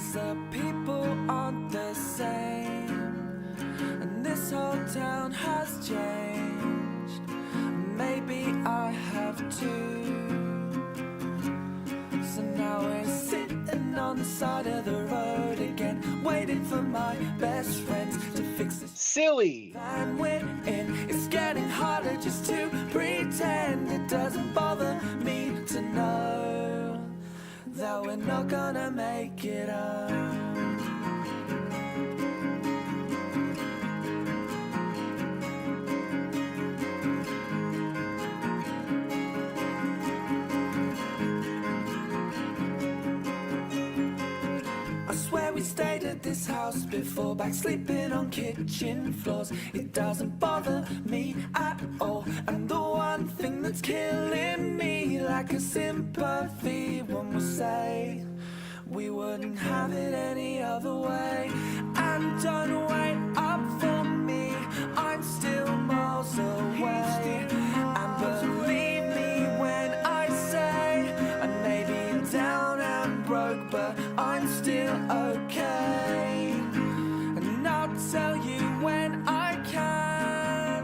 'cause the people aren't the same, and this whole town has changed. Maybe I have too. So now we're sitting on the side of the road again, waiting for my best friends to fix this silly van we're in. It's getting harder just to pretend. It doesn't bother me to know that we're not gonna make it up. I swear we stayed at this house before, back sleeping on kitchen floors. It doesn't bother me at all, and the one thing that's killing me, like a sympathy, one will say we wouldn't have it any other way. And don't wait up for me, I'm still miles away. And believe me when I say I may be down and broke, but I'm still okay. And I'll tell you when I can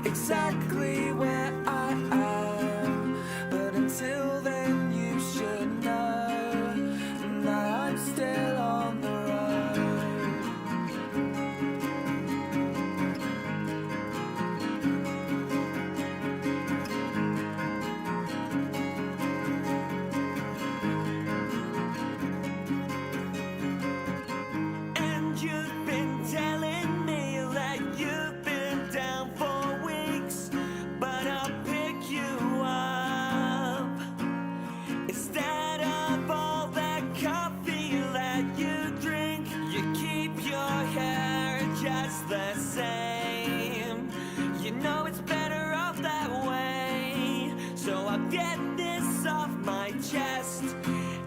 exactly where I am. But until then you should know that I'm still on the road. And you've been telling me that you've been down for weeks, but I'll pick you up. Instead of all that coffee that you drink, you keep your hair just the same. You know it's better off that way, so I'll get this off my chest.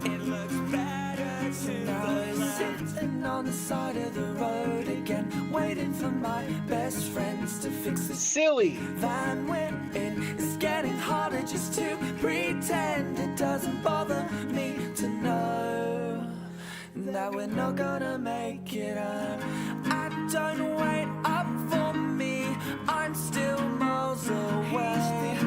It looks better to the left. Sitting on the side of the road again, waiting for my best friends to fix this silly van we're in. It's getting harder just to pretend. It doesn't bother me to know that we're not gonna make it up. And don't wait up for me, I'm still miles away.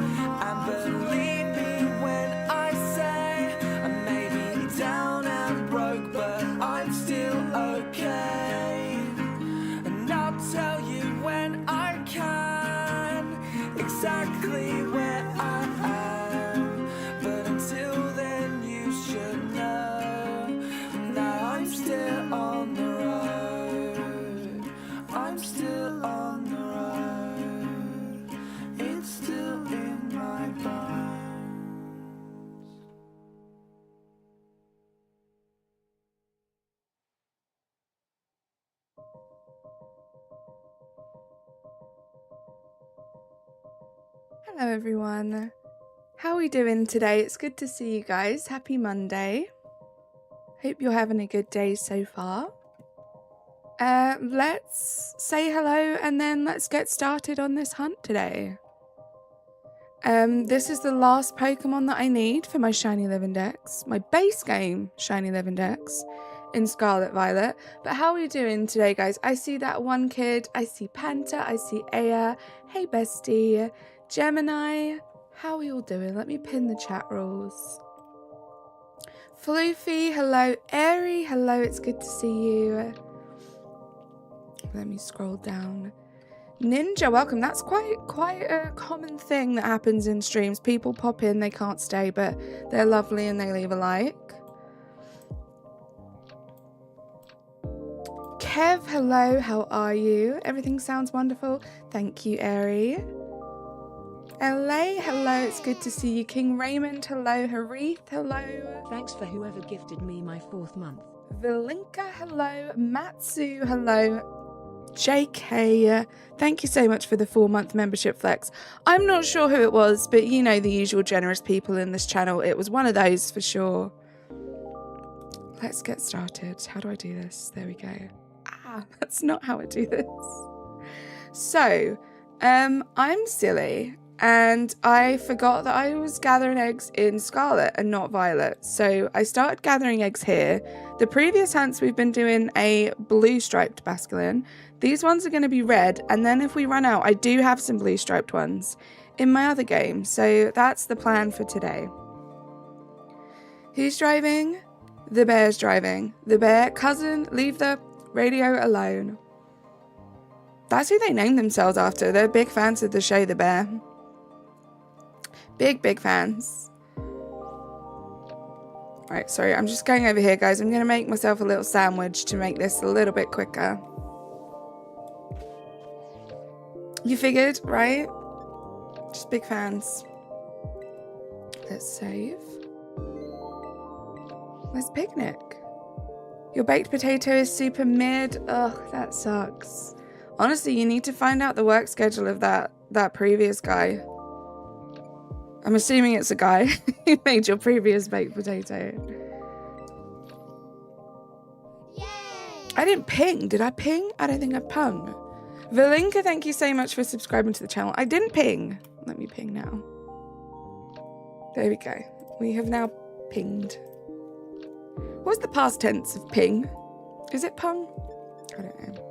And believe me when I say I may be down and broke, but I'm still okay. And I'll tell you when I can exactly where I am. But until then you should know that I'm still on the road. I'm still on the road. It's still in my bones. Hello everyone, how are we doing today? It's good to see you guys. Happy Monday. Hope you're having a good day so far. Let's say hello and then let's get started on this hunt today. This is the last Pokemon that I need for my Shiny Living Dex, my base game Shiny Living Dex in Scarlet Violet. But how are we doing today, guys? I see that one kid, I see Panta, I see Aya. Hey bestie. Gemini, how are you all doing? Let me pin the chat rules. Floofy, hello. Airy, hello. It's good to see you. Let me scroll down. Ninja, welcome. That's quite a common thing that happens in streams. People pop in, they can't stay, but they're lovely and they leave a like. Kev, hello. How are you? Everything sounds wonderful. Thank you, Airy. LA, hello, it's good to see you. King Raymond, hello. Harith, hello. Thanks for whoever gifted me my 4th month. Vilinka, hello. Matsu, hello. JK, thank you so much for the 4-month membership flex. I'm not sure who it was, but you know the usual generous people in this channel. It was one of those for sure. Let's get started. How do I do this? There we go. Ah, that's not how I do this. So, I'm silly. and I forgot that I was gathering eggs in Scarlet and not Violet. So I started gathering eggs here. The previous hunts we've been doing a blue striped basculin. These ones are going to be red, and then if we run out, I do have some blue striped ones in my other game. So that's the plan for today. Who's driving? The bear's driving. The bear, cousin, leave the radio alone. That's who they named themselves after. They're big fans of the show The Bear. Big fans. Right, sorry, I'm just going over here, guys. I'm going to make myself a little sandwich to make this a little bit quicker. You figured, right? Just big fans. Let's save. Where's Picnic? Your baked potato is super mid. Ugh, that sucks. Honestly, you need to find out the work schedule of that previous guy. I'm assuming it's a guy who made your previous baked potato. Yay! I didn't ping. Did I ping? I don't think I pung. Valinka, thank you so much for subscribing to the channel. I didn't ping. Let me ping now. There we go. We have now pinged. What's the past tense of ping? Is it pung? I don't know.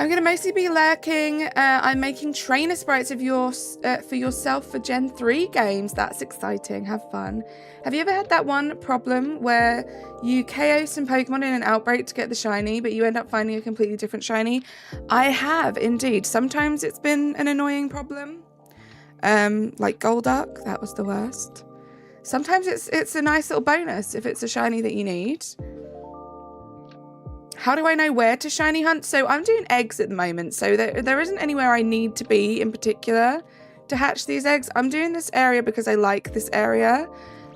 I'm going to mostly be lurking. I'm making trainer sprites of for yourself for Gen 3 games. That's exciting. Have fun. Have you ever had that one problem where you KO some Pokemon in an outbreak to get the shiny, but you end up finding a completely different shiny? I have, indeed. Sometimes it's been an annoying problem. Like Golduck, that was the worst. Sometimes it's a nice little bonus if it's a shiny that you need. How do I know where to shiny hunt? So I'm doing eggs at the moment, so there isn't anywhere I need to be in particular to hatch these eggs. I'm doing this area because I like this area.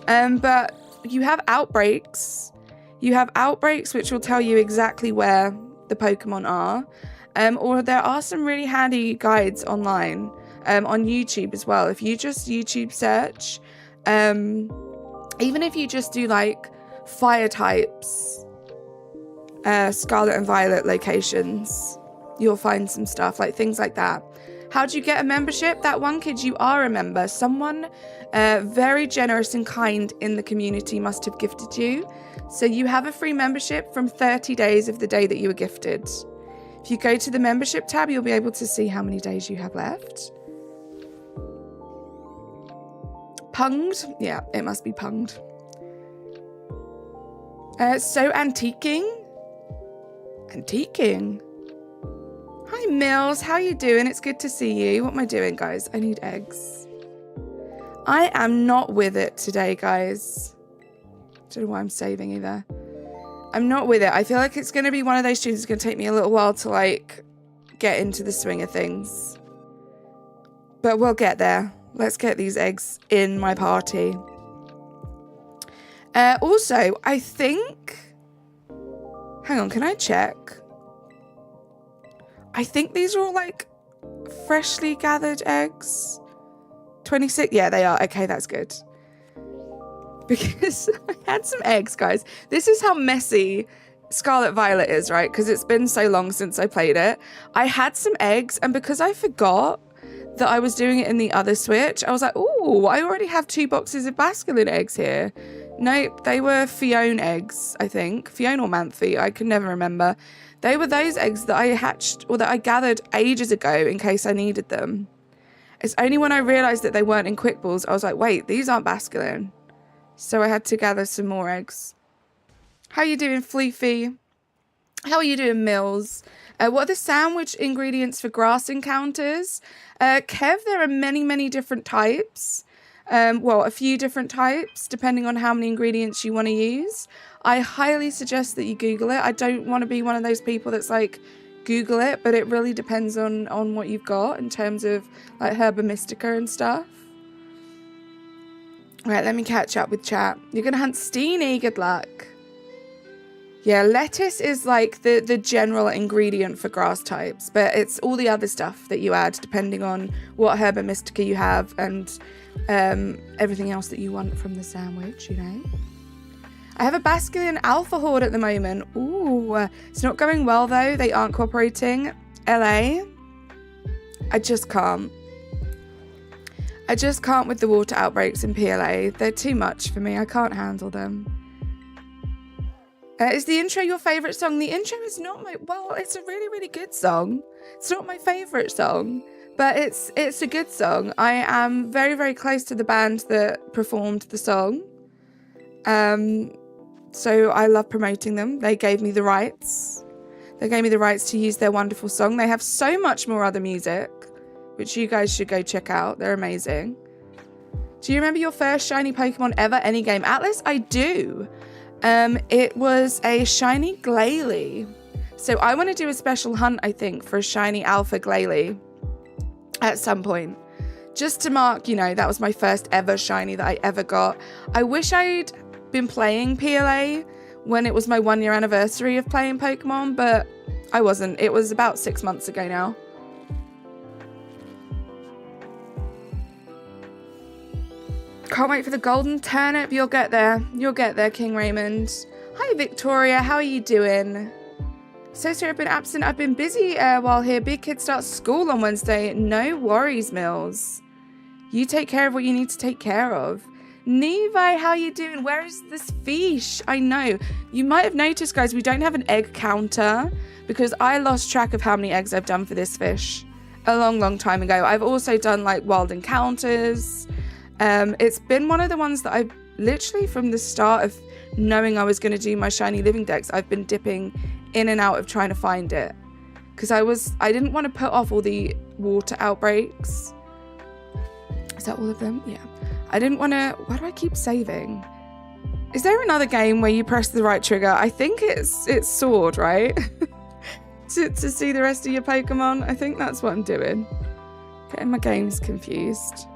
But you have outbreaks. You have outbreaks which will tell you exactly where the Pokemon are. Or there are some really handy guides online on YouTube as well. If you just YouTube search, even if you just do like fire types, Scarlet and Violet locations, you'll find some stuff like things like that. How do you get a membership? That one kid, you are a member. Someone very generous and kind in the community must have gifted you. So you have a free membership from 30 days of the day that you were gifted. If you go to the membership tab, you'll be able to see how many days you have left. Punged? Yeah, it must be punged. So antiquing? Antiquing. Hi Mills, how you doing? It's good to see you. What am I doing, guys? I need eggs. I am not with it today, guys. Don't know why I'm saving either. I'm not with it. I feel like it's going to be one of those streams that's going to take me a little while to like get into the swing of things. But we'll get there. Let's get these eggs in my party. Also, I think... Hang on, can I check? I think these are all like freshly gathered eggs. 26? Yeah, they are. Okay, that's good. Because I had some eggs, guys. This is how messy Scarlet Violet is, right? Because it's been so long since I played it. I had some eggs, and because I forgot that I was doing it in the other Switch, I was like, ooh, I already have 2 boxes of Basculin eggs here. Nope, they were Fiona eggs, I think. Fiona or Manthe, I can never remember. They were those eggs that I hatched, or that I gathered ages ago in case I needed them. It's only when I realised that they weren't in Quick Balls, I was like, wait, these aren't Basculin. So I had to gather some more eggs. How you doing, Fleefy? How are you doing, Mills? What are the sandwich ingredients for grass encounters? Kev, there are many, many different types. Well, a few different types, depending on how many ingredients you want to use. I highly suggest that you Google it. I don't want to be one of those people that's like, Google it, but it really depends on what you've got in terms of like Herba Mystica and stuff. Right, let me catch up with chat. You're going to hunt Steenie, good luck. Yeah, lettuce is like the general ingredient for grass types, but it's all the other stuff that you add depending on what Herba Mystica you have and everything else that you want from the sandwich, you know. I have a Basculin Alpha Horde at the moment. Ooh, it's not going well though. They aren't cooperating. LA. I just can't. I just can't with the water outbreaks in PLA. They're too much for me. I can't handle them. Is the intro your favourite song? The intro is not my... Well, it's a really, really good song. It's not my favourite song, but it's a good song. I am very, very close to the band that performed the song. So I love promoting them. They gave me the rights. They gave me the rights to use their wonderful song. They have so much more other music, which you guys should go check out. They're amazing. Do you remember your first shiny Pokemon ever? Any game? Atlas? I do. It was a shiny Glalie. So I want to do a special hunt, I think, for a shiny alpha Glalie at some point. Just to mark, you know, that was my first ever shiny that I ever got. I wish I'd been playing PLA when it was my 1 year anniversary of playing Pokemon, but I wasn't. It was about 6 months ago now. Can't wait for the golden turnip. You'll get there. You'll get there, King Raymond. Hi, Victoria. How are you doing? So sorry I've been absent. I've been busy while here. Big kid starts school on Wednesday. No worries, Mills. You take care of what you need to take care of. Nevi, how are you doing? Where is this fish? I know. You might have noticed, guys, we don't have an egg counter because I lost track of how many eggs I've done for this fish a long, long time ago. I've also done like wild encounters. It's been one of the ones that I've literally from the start of knowing I was going to do my shiny living decks, I've been dipping in and out of trying to find it because I didn't want to put off all the water outbreaks. Is that all of them? Yeah. I didn't want to... Why do I keep saving? Is there another game where you press the right trigger? I think it's Sword, right? to see the rest of your Pokemon. I think that's what I'm doing. Getting my games confused.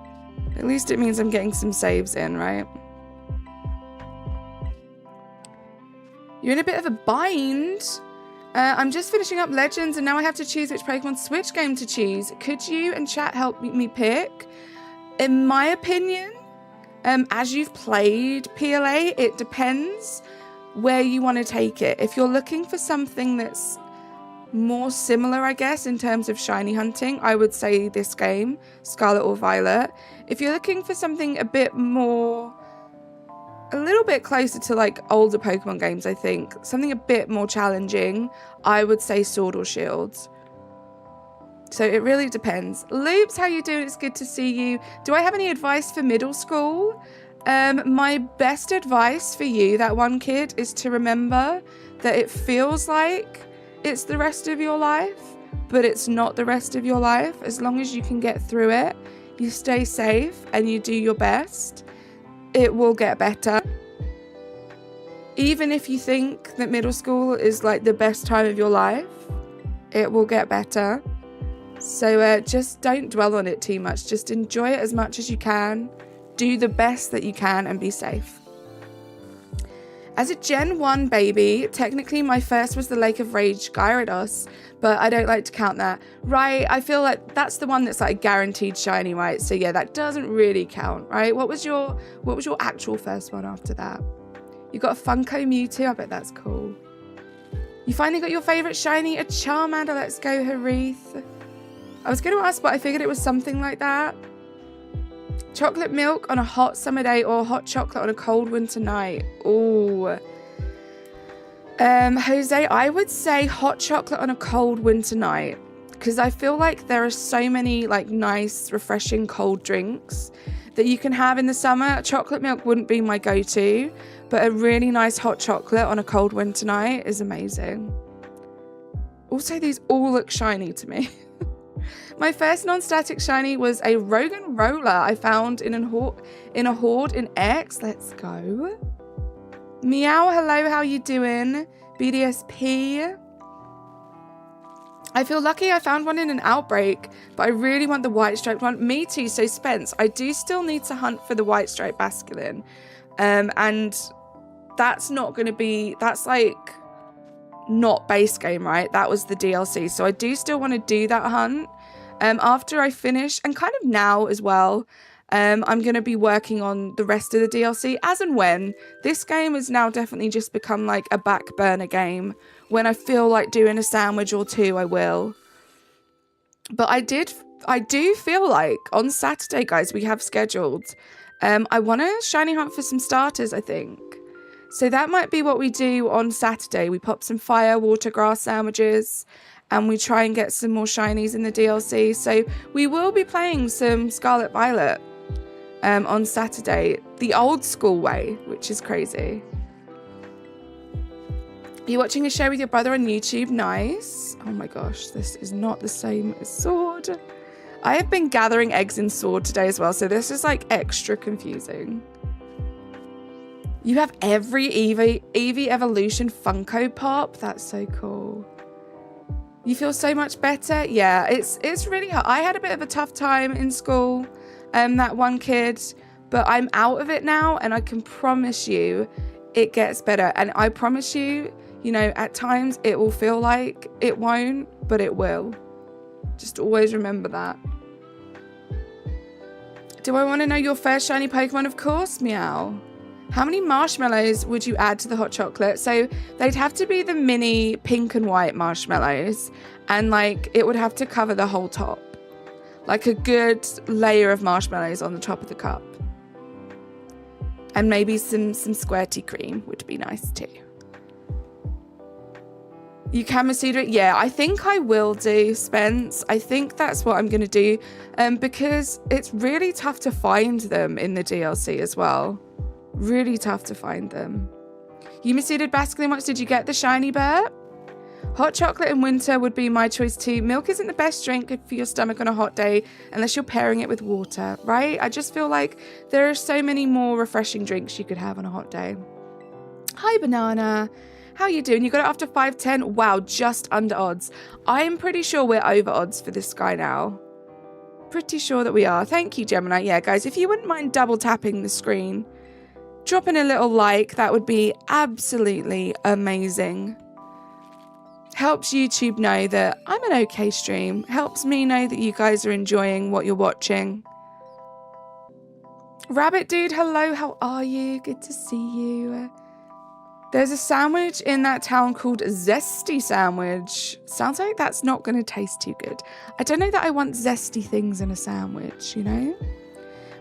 At least it means I'm getting some saves in, right? You're in a bit of a bind. I'm just finishing up Legends and now I have to choose which Pokemon Switch game to choose. Could you and chat help me pick? In my opinion, as you've played PLA, it depends where you want to take it. If you're looking for something that's more similar, I guess, in terms of shiny hunting, I would say this game, Scarlet or Violet. If you're looking for something a little bit closer to like older Pokemon games, I think, something a bit more challenging, I would say Sword or Shield. So it really depends. Loops, how you doing? It's good to see you. Do I have any advice for middle school? My best advice for you, that one kid, is to remember that it feels like it's the rest of your life, but it's not the rest of your life. As long as you can get through it, you stay safe and you do your best, it will get better. Even if you think that middle school is like the best time of your life, it will get better. So just don't dwell on it too much. Just enjoy it as much as you can. Do the best that you can and be safe. As a Gen 1 baby, technically my first was the Lake of Rage Gyarados, but I don't like to count that. Right, I feel like that's the one that's like guaranteed shiny, right? So yeah, that doesn't really count, right? What was your actual first one after that? You got a Funko Mewtwo, I bet that's cool. You finally got your favourite shiny, a Charmander, let's go Harith. I was going to ask, but I figured it was something like that. Chocolate milk on a hot summer day or hot chocolate on a cold winter night. Ooh. Jose, I would say hot chocolate on a cold winter night because I feel like there are so many like nice, refreshing cold drinks that you can have in the summer. Chocolate milk wouldn't be my go-to, but a really nice hot chocolate on a cold winter night is amazing. Also, these all look shiny to me. My first non-static shiny was a Rogan Roller I found in a hoard in X. Let's go. Meow, hello, how you doing? BDSP. I feel lucky I found one in an outbreak, but I really want the white striped one. Me too. So Spence, I do still need to hunt for the white striped BACSULIN. And that's not going to be, that's like not base game, right? That was the DLC. So I do still want to do that hunt. After I finish, and kind of now as well, I'm going to be working on the rest of the DLC as and when. This game has now definitely just become like a back burner game. When I feel like doing a sandwich or two, I will. But I I do feel like on Saturday, guys, we have scheduled. I want to shiny hunt for some starters, I think. So that might be what we do on Saturday. We pop some fire, water, grass sandwiches, and we try and get some more shinies in the DLC. So we will be playing some Scarlet Violet on Saturday, the old school way, which is crazy. You're watching a show with your brother on YouTube? Nice. Oh my gosh, this is not the same as Sword. I have been gathering eggs in Sword today as well, so this is like extra confusing. You have every Eevee Evolution Funko Pop? That's so cool. You feel so much better? Yeah, it's really hard. I had a bit of a tough time in school, that one kid, but I'm out of it now, and I can promise you it gets better. And I promise you, you know, at times it will feel like it won't, but it will. Just always remember that. Do I want to know your first shiny Pokemon? Of course, Meow. How many marshmallows would you add to the hot chocolate? So they'd have to be the mini pink and white marshmallows, and like it would have to cover the whole top. Like a good layer of marshmallows on the top of the cup. And maybe some squirty cream would be nice too. You can masuda it? Yeah, I think I will do, Spence. I think that's what I'm going to do, because it's really tough to find them in the DLC as well. Really tough to find them. You masuda BACSULIN once. Did you get the shiny burp? Hot chocolate in winter would be my choice too. Milk isn't the best drink for your stomach on a hot day unless you're pairing it with water, right? I just feel like there are so many more refreshing drinks you could have on a hot day. Hi, Banana. How you doing? You got it after 5:10? Wow, just under odds. I'm pretty sure we're over odds for this guy now. Pretty sure that we are. Thank you, Gemini. Yeah, guys, if you wouldn't mind double tapping the screen, dropping a little like, that would be absolutely amazing. Helps YouTube know that I'm an okay stream. Helps me know that you guys are enjoying what you're watching. Rabbit Dude, hello, how are you? Good to see you. There's a sandwich in that town called Zesty Sandwich. Sounds like that's not going to taste too good. I don't know that I want zesty things in a sandwich, you know?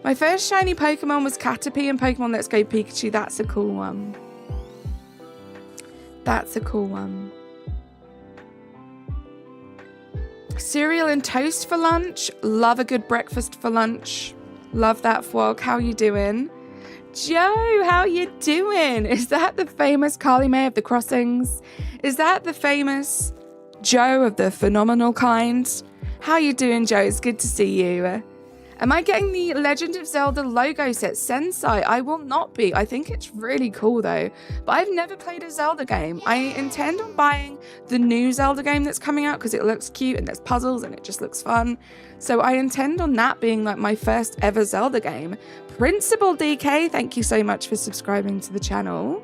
My first shiny Pokemon was Caterpie in Pokemon Let's Go Pikachu. That's a cool one. That's a cool one. Cereal and toast for lunch. Love a good breakfast for lunch. Love that, Fwog. How you doing? Joe, how you doing? Is that the famous Carly Mae of the Crossings? Is that the famous Joe of the phenomenal kind? How you doing, Joe? It's good to see you. Am I getting the Legend of Zelda logo set? Sensei, I will not be. I think it's really cool though. But I've never played a Zelda game. I intend on buying the new Zelda game that's coming out because it looks cute and there's puzzles and it just looks fun. So I intend on that being like my first ever Zelda game. Principal DK, thank you so much for subscribing to the channel.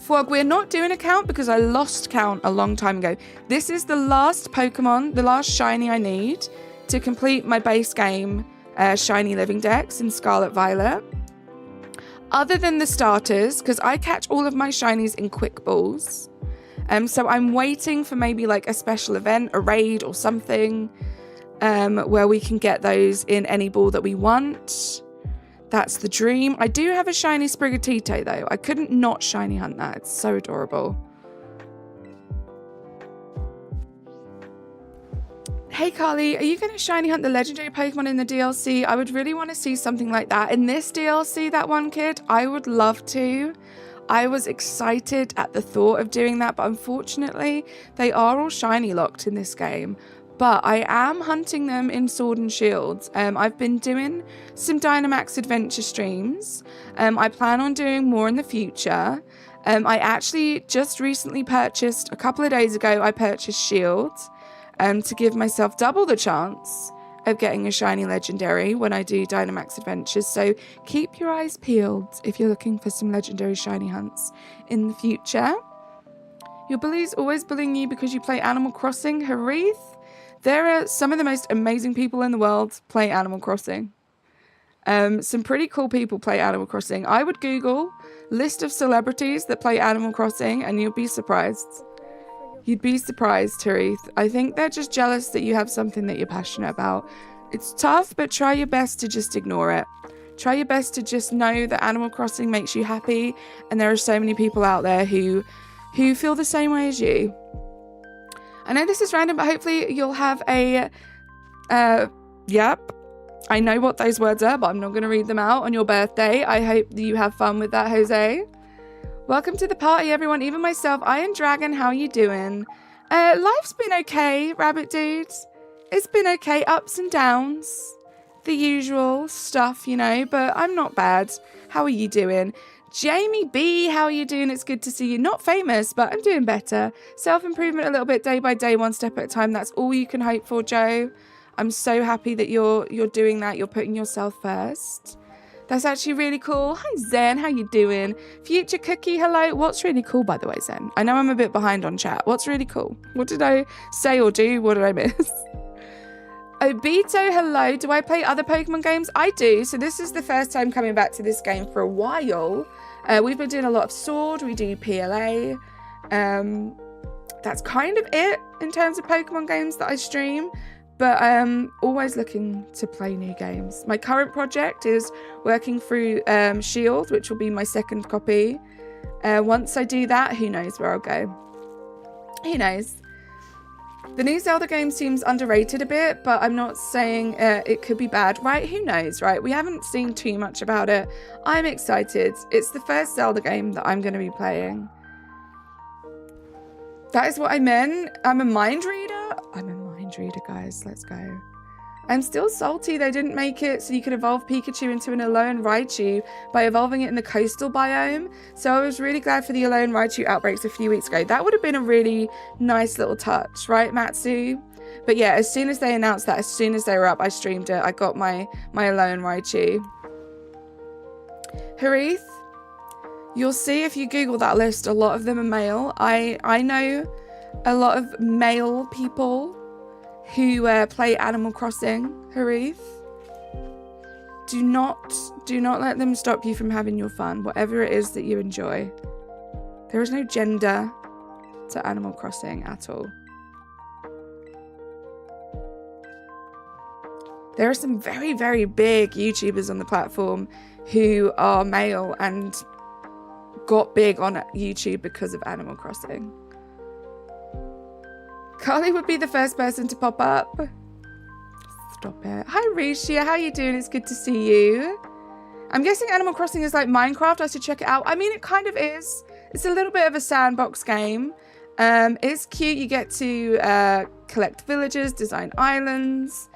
Fwog, we're not doing a count because I lost count a long time ago. This is the last Pokemon, the last shiny I need to complete my base game, Shiny Living Dex in Scarlet Violet. Other than the starters, because I catch all of my shinies in quick balls. So I'm waiting for maybe like a special event, a raid or something, where we can get those in any ball that we want. That's the dream. I do have a shiny Sprigatito though. I couldn't not shiny hunt that. It's so adorable. Hey Carly, are you going to shiny hunt the legendary Pokemon in the DLC? I would really want to see something like that. In this DLC, that one kid, I would love to. I was excited at the thought of doing that, but unfortunately, they are all shiny locked in this game. But I am hunting them in Sword and Shield. I've been doing some Dynamax Adventure streams. I plan on doing more in the future. I actually just recently purchased, a couple of days ago, I purchased Shield. To give myself double the chance of getting a shiny legendary when I do Dynamax Adventures. So keep your eyes peeled if you're looking for some legendary shiny hunts in the future. Your bully's always bullying you because you play Animal Crossing. Harith, there are some of the most amazing people in the world play Animal Crossing. Some pretty cool people play Animal Crossing. I would Google list of celebrities that play Animal Crossing and you'll be surprised. You'd be surprised, Harith. I think they're just jealous that you have something that you're passionate about. It's tough, but try your best to just ignore it. Try your best to just know that Animal Crossing makes you happy, and there are so many people out there who feel the same way as you. I know this is random, but hopefully you'll have a... Yep. I know what those words are, but I'm not going to read them out on your birthday. I hope that you have fun with that, Jose. Welcome to the party, everyone. Even myself, Iron Dragon, how are you doing? Life's been okay, Rabbit Dude. It's been okay, ups and downs. The usual stuff, you know, but I'm not bad. How are you doing? Jamie B, how are you doing? It's good to see you. Not famous, but I'm doing better. Self-improvement a little bit, day by day, one step at a time. That's all you can hope for, Joe. I'm so happy that you're doing that. You're putting yourself first. That's actually really cool. Hi, Zen. How you doing? Future Cookie, hello. What's really cool, by the way, Zen? I know I'm a bit behind on chat. What's really cool? What did I say or do? What did I miss? Obito, hello. Do I play other Pokemon games? I do. So this is the first time coming back to this game for a while. We've been doing a lot of Sword. We do PLA. That's kind of it in terms of Pokemon games that I stream. But I'm always looking to play new games. My current project is working through Shield, which will be my second copy. Once I do that, who knows where I'll go. Who knows? The new Zelda game seems underrated a bit, but I'm not saying it could be bad, right? Who knows, right? We haven't seen too much about it. I'm excited. It's the first Zelda game that I'm going to be playing. That is what I meant. I'm a mind reader. I'm a mind reader, guys. Let's go. I'm still salty they didn't make it so you could evolve Pikachu into an Alolan Raichu by evolving it in the coastal biome. So I was really glad for the Alolan Raichu outbreaks a few weeks ago. That would have been a really nice little touch, right, Matsu? But yeah, as soon as they announced that, as soon as they were up, I streamed it. I got my Alolan Raichu. Harith, you'll see if you Google that list, a lot of them are male. I know a lot of male people who play Animal Crossing, Harith. Do not let them stop you from having your fun, whatever it is that you enjoy. There is no gender to Animal Crossing at all. There are some very, very big YouTubers on the platform who are male and got big on YouTube because of Animal Crossing. Carly would be the first person to pop up. Stop it. Hi, Risha. How you doing? It's good to see you. I'm guessing Animal Crossing is like Minecraft. I should check it out. I mean, it kind of is. It's a little bit of a sandbox game. It's cute. You get to collect villagers, design islands.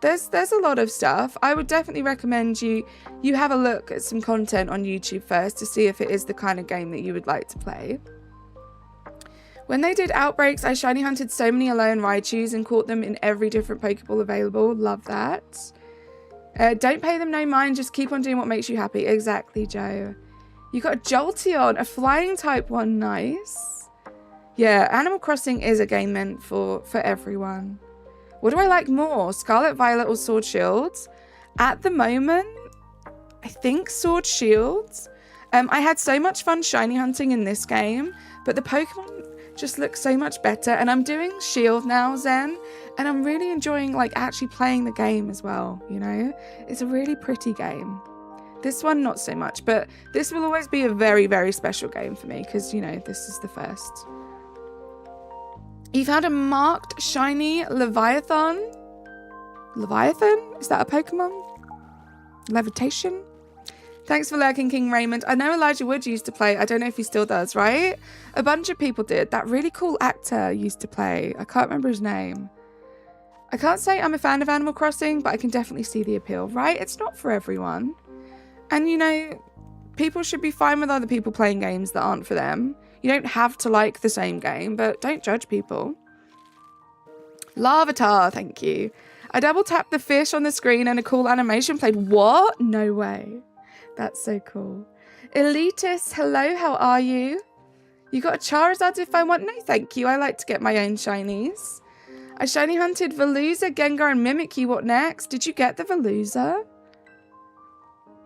There's a lot of stuff. I would definitely recommend you have a look at some content on YouTube first to see if it is the kind of game that you would like to play. When they did Outbreaks, I shiny hunted so many Alolan Raichus and caught them in every different Pokeball available. Love that. Don't pay them no mind. Just keep on doing what makes you happy. Exactly, Joe. You got a Jolteon, a flying type one. Nice. Yeah, Animal Crossing is a game meant for everyone. What do I like more? Scarlet, Violet, or Sword Shields? At the moment, I think Sword Shields. I had so much fun shiny hunting in this game, but the Pokemon just look so much better, and I'm doing Shield now, Zen, and I'm really enjoying like actually playing the game as well, you know. It's a really pretty game. This one not so much, but this will always be a very, very special game for me because, you know, this is the first. You've had a marked shiny Leviathan. Is that a Pokemon? Levitation? Thanks for lurking, King Raymond. I know Elijah Wood used to play. I don't know if he still does, right? A bunch of people did. That really cool actor used to play. I can't remember his name. I can't say I'm a fan of Animal Crossing, but I can definitely see the appeal, right? It's not for everyone. And, you know, people should be fine with other people playing games that aren't for them. You don't have to like the same game, but don't judge people. Lavatar, thank you. I double tapped the fish on the screen and a cool animation played. What? No way. That's so cool. Elitis, hello, how are you? You got a Charizard if I want? No, thank you. I like to get my own shinies. I shiny hunted Veluza, Gengar, and Mimikyu. What next? Did you get the Veluza?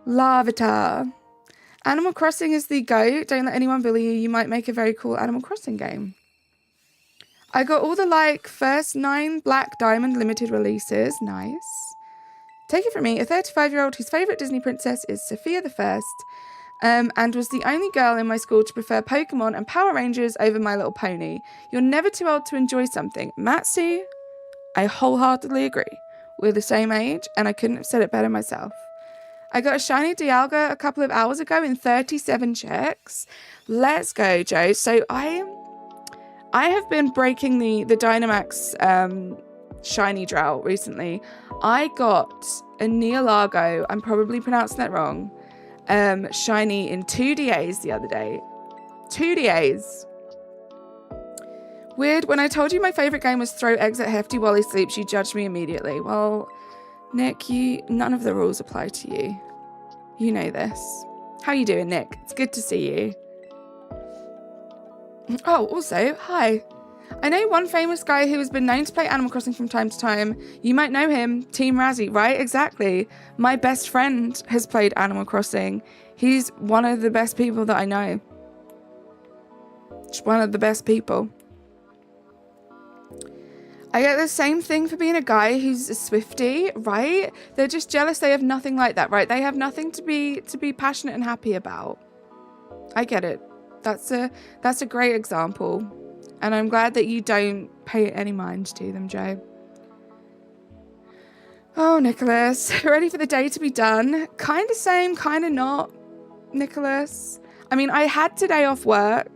Larvitar. Animal Crossing is the GOAT. Don't let anyone bully you. You might make a very cool Animal Crossing game. I got all the like first 9 Black Diamond limited releases. Nice. Take it from me, a 35-year-old whose favourite Disney princess is Sophia the First, and was the only girl in my school to prefer Pokemon and Power Rangers over My Little Pony. You're never too old to enjoy something. Matsu, I wholeheartedly agree. We're the same age, and I couldn't have said it better myself. I got a shiny Dialga a couple of hours ago in 37 checks. Let's go, Joe. So I have been breaking the Dynamax shiny drought recently. I got a Neolago, I'm probably pronouncing that wrong, shiny in 2 DAs the other day. 2 DAs. Weird, when I told you my favourite game was throw eggs at Hefty while he sleeps, you judged me immediately. Well, Nick, none of the rules apply to you. You know this. How you doing, Nick? It's good to see you. Oh, also, hi. I know one famous guy who has been known to play Animal Crossing from time to time. You might know him, Team Razzie, right? Exactly. My best friend has played Animal Crossing. He's one of the best people that I know. Just one of the best people. I get the same thing for being a guy who's a Swiftie, right? They're just jealous they have nothing like that, right? They have nothing to be passionate and happy about. I get it. That's a great example. And I'm glad that you don't pay any mind to them, Joe. Oh, Nicholas. Ready for the day to be done? Kind of same, kind of not, Nicholas. I mean, I had today off work,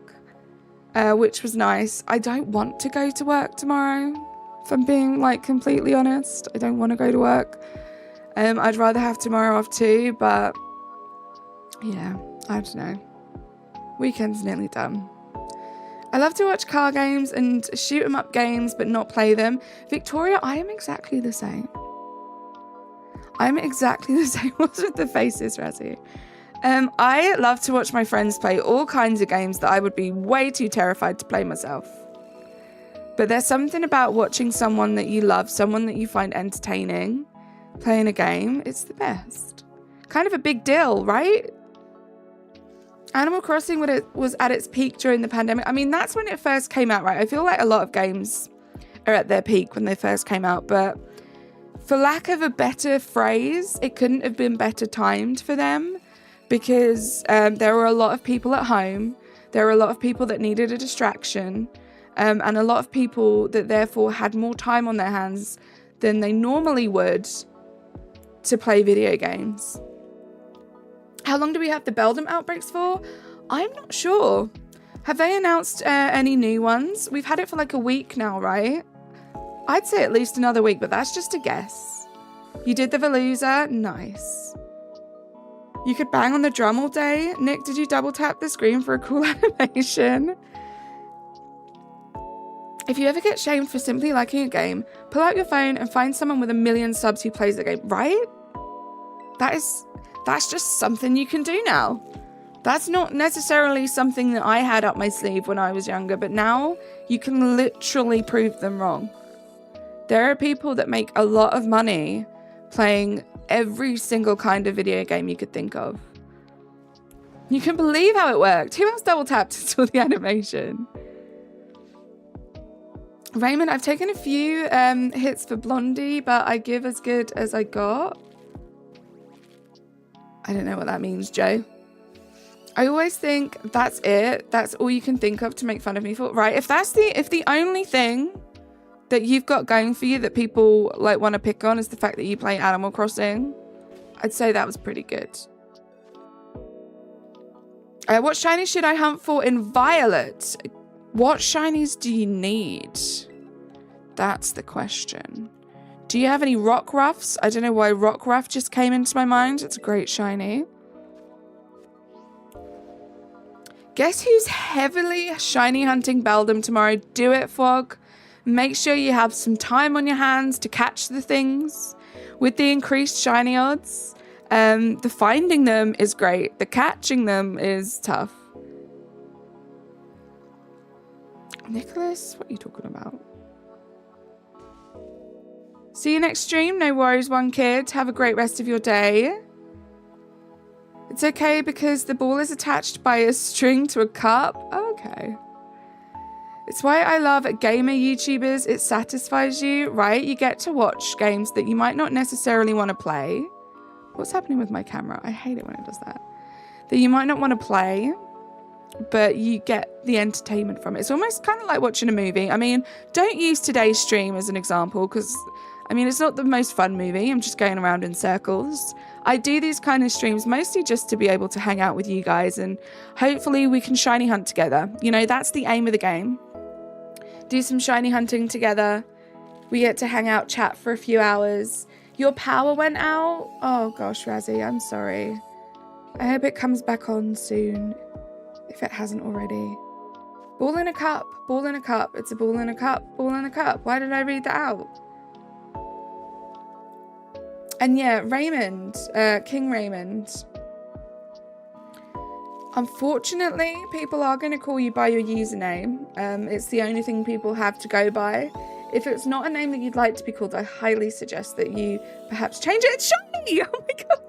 which was nice. I don't want to go to work tomorrow, if I'm being, like, completely honest. I don't want to go to work. I'd rather have tomorrow off too, but yeah, I don't know. Weekend's nearly done. I love to watch car games and shoot 'em up games, but not play them. Victoria, I am exactly the same. I'm exactly the same. What's with the faces, Razzie? I love to watch my friends play all kinds of games that I would be way too terrified to play myself. But there's something about watching someone that you love, someone that you find entertaining, playing a game. It's the best. Kind of a big deal, right? Animal Crossing was at its peak during the pandemic. I mean, that's when it first came out, right? I feel like a lot of games are at their peak when they first came out, but for lack of a better phrase, it couldn't have been better timed for them because there were a lot of people at home. There were a lot of people that needed a distraction, and a lot of people that therefore had more time on their hands than they normally would to play video games. How long do we have the Beldam outbreaks for? I'm not sure. Have they announced any new ones? We've had it for like a week now, right? I'd say at least another week, but that's just a guess. You did the Veluza? Nice. You could bang on the drum all day. Nick, did you double tap the screen for a cool animation? If you ever get shamed for simply liking a game, pull out your phone and find someone with 1 million subs who plays the game, right? That's just something you can do now. That's not necessarily something that I had up my sleeve when I was younger, but now you can literally prove them wrong. There are people that make a lot of money playing every single kind of video game you could think of. You can believe how it worked. Who else double tapped and saw the animation? Raymond, I've taken a few hits for Blondie, but I give as good as I got. I don't know what that means, Joe. I always think that's it. That's all you can think of to make fun of me for, right? If the only thing that you've got going for you that people like want to pick on is the fact that you play Animal Crossing, I'd say that was pretty good. What shiny should I hunt for in Violet? What shinies do you need? That's the question. Do you have any Rock Ruffs? I don't know why Rock Ruff just came into my mind. It's a great shiny. Guess who's heavily shiny hunting Beldam tomorrow? Do it, Fog. Make sure you have some time on your hands to catch the things. With the increased shiny odds, the finding them is great. The catching them is tough. Nicholas, what are you talking about? See you next stream. No worries, one kid. Have a great rest of your day. It's okay because the ball is attached by a string to a cup. Okay. It's why I love gamer YouTubers. It satisfies you, right? You get to watch games that you might not necessarily want to play. What's happening with my camera? I hate it when it does that. That you might not want to play, but you get the entertainment from it. It's almost kind of like watching a movie. I mean, don't use today's stream as an example because, I mean, it's not the most fun movie. I'm just going around in circles. I do these kind of streams mostly just to be able to hang out with you guys and hopefully we can shiny hunt together. You know, that's the aim of the game. Do some shiny hunting together. We get to hang out, chat for a few hours. Your power went out? Oh gosh, Razzie, I'm sorry. I hope it comes back on soon, if it hasn't already. Ball in a cup, ball in a cup. It's a ball in a cup, ball in a cup. Why did I read that out? And yeah, Raymond, King Raymond. Unfortunately, people are going to call you by your username. It's the only thing people have to go by. If it's not a name that you'd like to be called, I highly suggest that you perhaps change it. It's shiny! Oh my god!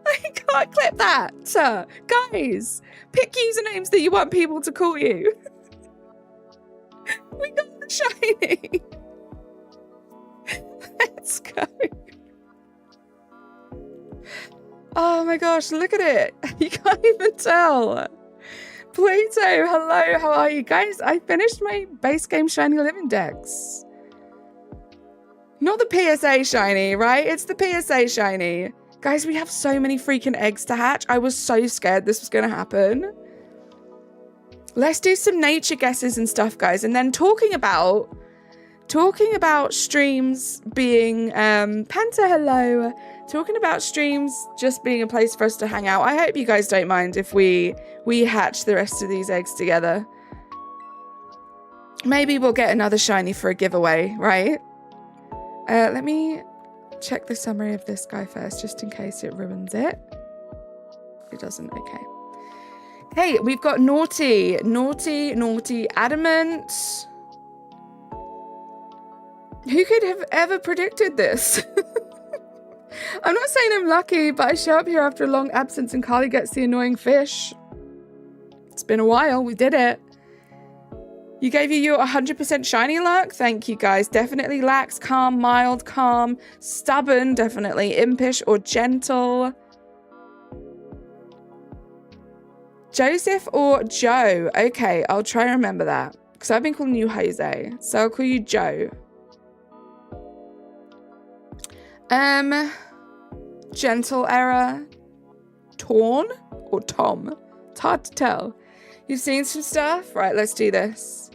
I can't clip that! Guys, pick usernames that you want people to call you. We got the shiny! Let's go. Oh my gosh, look at it. You can't even tell. Pluto, hello, how are you? Guys, I finished my base game Shiny Living Dex. Not the PSA Shiny, right? It's the PSA Shiny. Guys, we have so many freaking eggs to hatch. I was so scared this was going to happen. Let's do some nature guesses and stuff, guys. And then talking about streams being, Panta, hello. Talking about streams just being a place for us to hang out. I hope you guys don't mind if we hatch the rest of these eggs together. Maybe we'll get another shiny for a giveaway, right? Let me check the summary of this guy first, just in case it ruins it. It doesn't, okay. Hey, we've got Naughty, Adamant. Who could have ever predicted this? I'm not saying I'm lucky, but I show up here after a long absence and Carly gets the annoying fish. It's been a while. We did it. You gave you 100% shiny luck. Thank you, guys. Definitely lax, calm, mild, calm, stubborn, definitely impish or gentle. Joseph or Joe? Okay, I'll try and remember that because I've been calling you Jose, so I'll call you Joe. Gentle error. Torn or Tom? It's hard to tell. You've seen some stuff? Right, let's do this.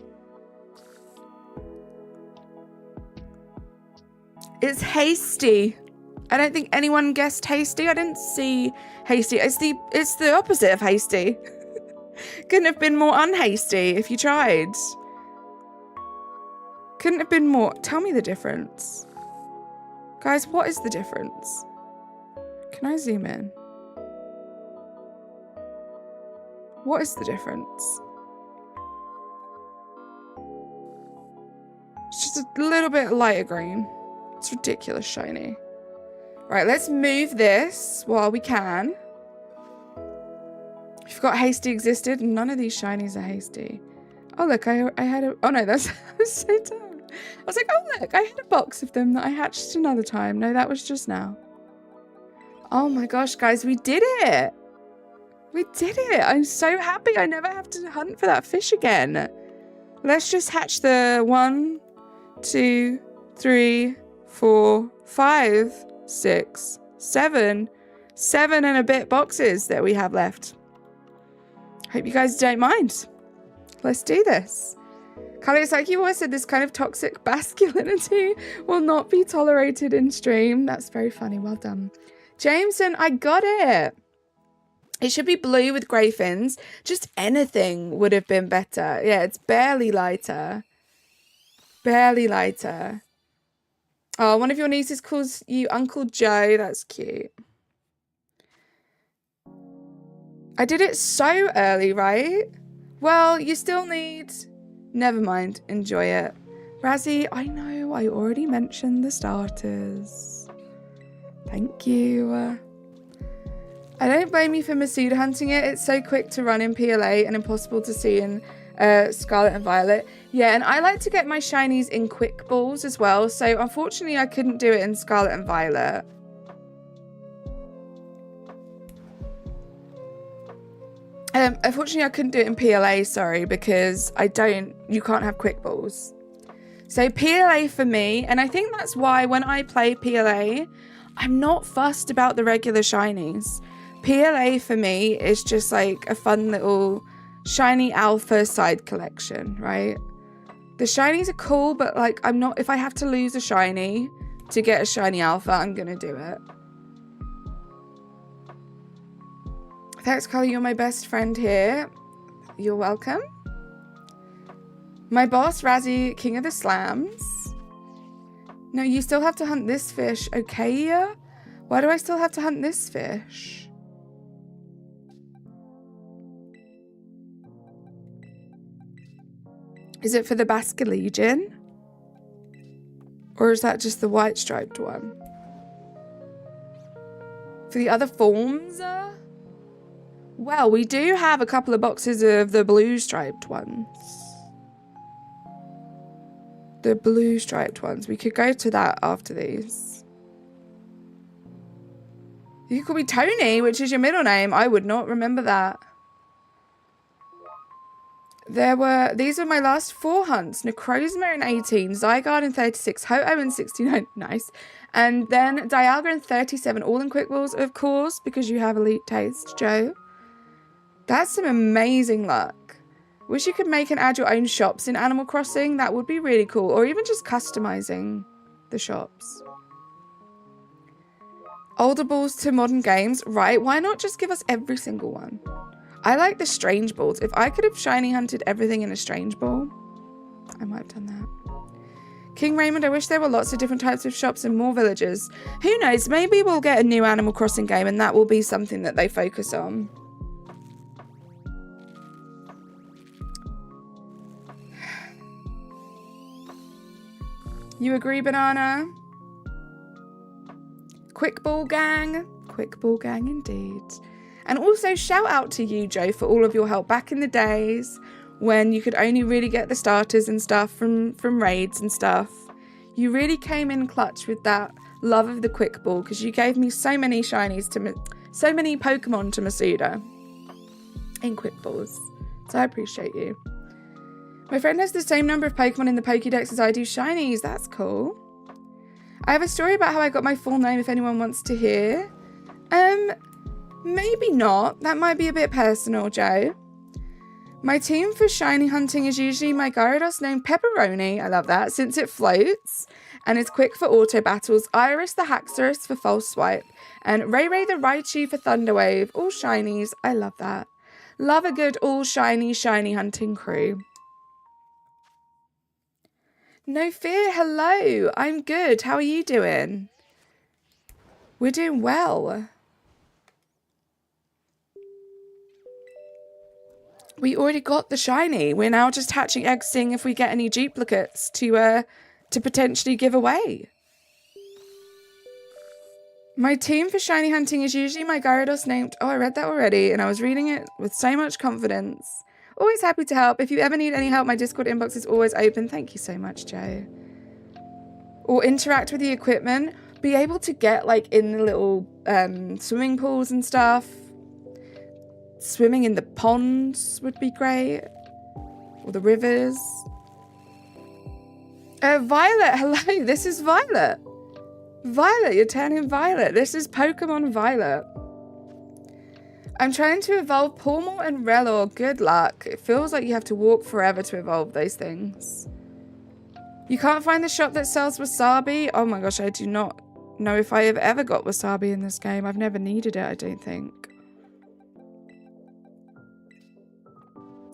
It's hasty. I don't think anyone guessed hasty. I didn't see hasty. It's the opposite of hasty. Couldn't have been more unhasty if you tried. Couldn't have been more. Tell me the difference. Guys, what is the difference? Can I zoom in? What is the difference? It's just a little bit lighter green. It's ridiculous shiny. Right, let's move this while we can. I forgot hasty existed. None of these shinies are hasty. Oh, look, I had a... Oh, no, that's so dumb. I was like, oh, look, I had a box of them that I hatched another time. No, that was just now. Oh my gosh, guys, we did it. We did it. I'm so happy I never have to hunt for that fish again. Let's just hatch the 1, 2, 3, 4, 5, 6, 7 and a bit boxes that we have left. Hope you guys don't mind. Let's do this. Carly, it's like you always said, this kind of toxic masculinity will not be tolerated in stream. That's very funny. Well done. Jameson, I got it. It should be blue with grey fins. Just anything would have been better. Yeah, it's barely lighter. Barely lighter. Oh, one of your nieces calls you Uncle Joe. That's cute. I did it so early, right? Well, you still need... Never mind. Enjoy it. Razzie, I know. I already mentioned the starters. Thank you. I don't blame you for Masuda hunting it. It's so quick to run in PLA and impossible to see in Scarlet and Violet. Yeah, and I like to get my shinies in quick balls as well. So unfortunately, I couldn't do it in Scarlet and Violet. Unfortunately, I couldn't do it in PLA, sorry, because you can't have quick balls. So PLA for me, and I think that's why when I play PLA, I'm not fussed about the regular shinies. PLA for me is just like a fun little shiny alpha side collection, right? The shinies are cool, but like if I have to lose a shiny to get a shiny alpha, I'm gonna do it. Thanks, Carly, you're my best friend here. You're welcome. My boss, Razzie, king of the slams. No, you still have to hunt this fish, okay? Why do I still have to hunt this fish? Is it for the BACSULIN? Or is that just the white striped one? For the other forms? Well, we do have a couple of boxes of the blue striped ones. The blue striped ones. We could go to that after these. You call me Tony, which is your middle name. I would not remember that. These were my last 4 hunts. Necrozma in 18, Zygarde in 36, Ho-Oh in 69, nice. And then Dialga in 37, all in quick balls, of course, because you have elite taste, Joe. That's some amazing luck. Wish you could make and add your own shops in Animal Crossing. That would be really cool. Or even just customizing the shops. Older balls to modern games, right? Why not just give us every single one? I like the strange balls. If I could have shiny hunted everything in a strange ball, I might have done that. King Raymond, I wish there were lots of different types of shops and more villages. Who knows? Maybe we'll get a new Animal Crossing game and that will be something that they focus on. You agree, Banana? Quick ball gang. Quick ball gang indeed. And also shout out to you, Joe, for all of your help back in the days when you could only really get the starters and stuff from raids and stuff. You really came in clutch with that love of the quick ball because you gave me so many shinies so many Pokemon to Masuda in quick balls. So I appreciate you. My friend has the same number of Pokemon in the Pokédex as I do shinies. That's cool. I have a story about how I got my full name if anyone wants to hear. Maybe not. That might be a bit personal, Joe. My team for shiny hunting is usually my Gyarados named Pepperoni. I love that, since it floats and is quick for auto battles. Iris the Haxorus for false swipe. And Ray Ray the Raichu for Thunder Wave. All shinies. I love that. Love a good all shiny hunting crew. No fear, hello. I'm good. How are you doing? We're doing well. We already got the shiny. We're now just hatching eggs, seeing if we get any duplicates to potentially give away. My team for shiny hunting is usually my Gyarados named... Oh, I read that already, and I was reading it with so much confidence. Always happy to help. If you ever need any help, my Discord inbox is always open. Thank you so much, Joe. Or interact with the equipment. Be able to get, like, in the little swimming pools and stuff. Swimming in the ponds would be great. Or the rivers. Violet, hello. This is Violet. Violet, you're turning Violet. This is Pokemon Violet. I'm trying to evolve Pawmor and Relor. Good luck. It feels like you have to walk forever to evolve those things. You can't find the shop that sells wasabi? Oh my gosh, I do not know if I have ever got wasabi in this game. I've never needed it, I don't think.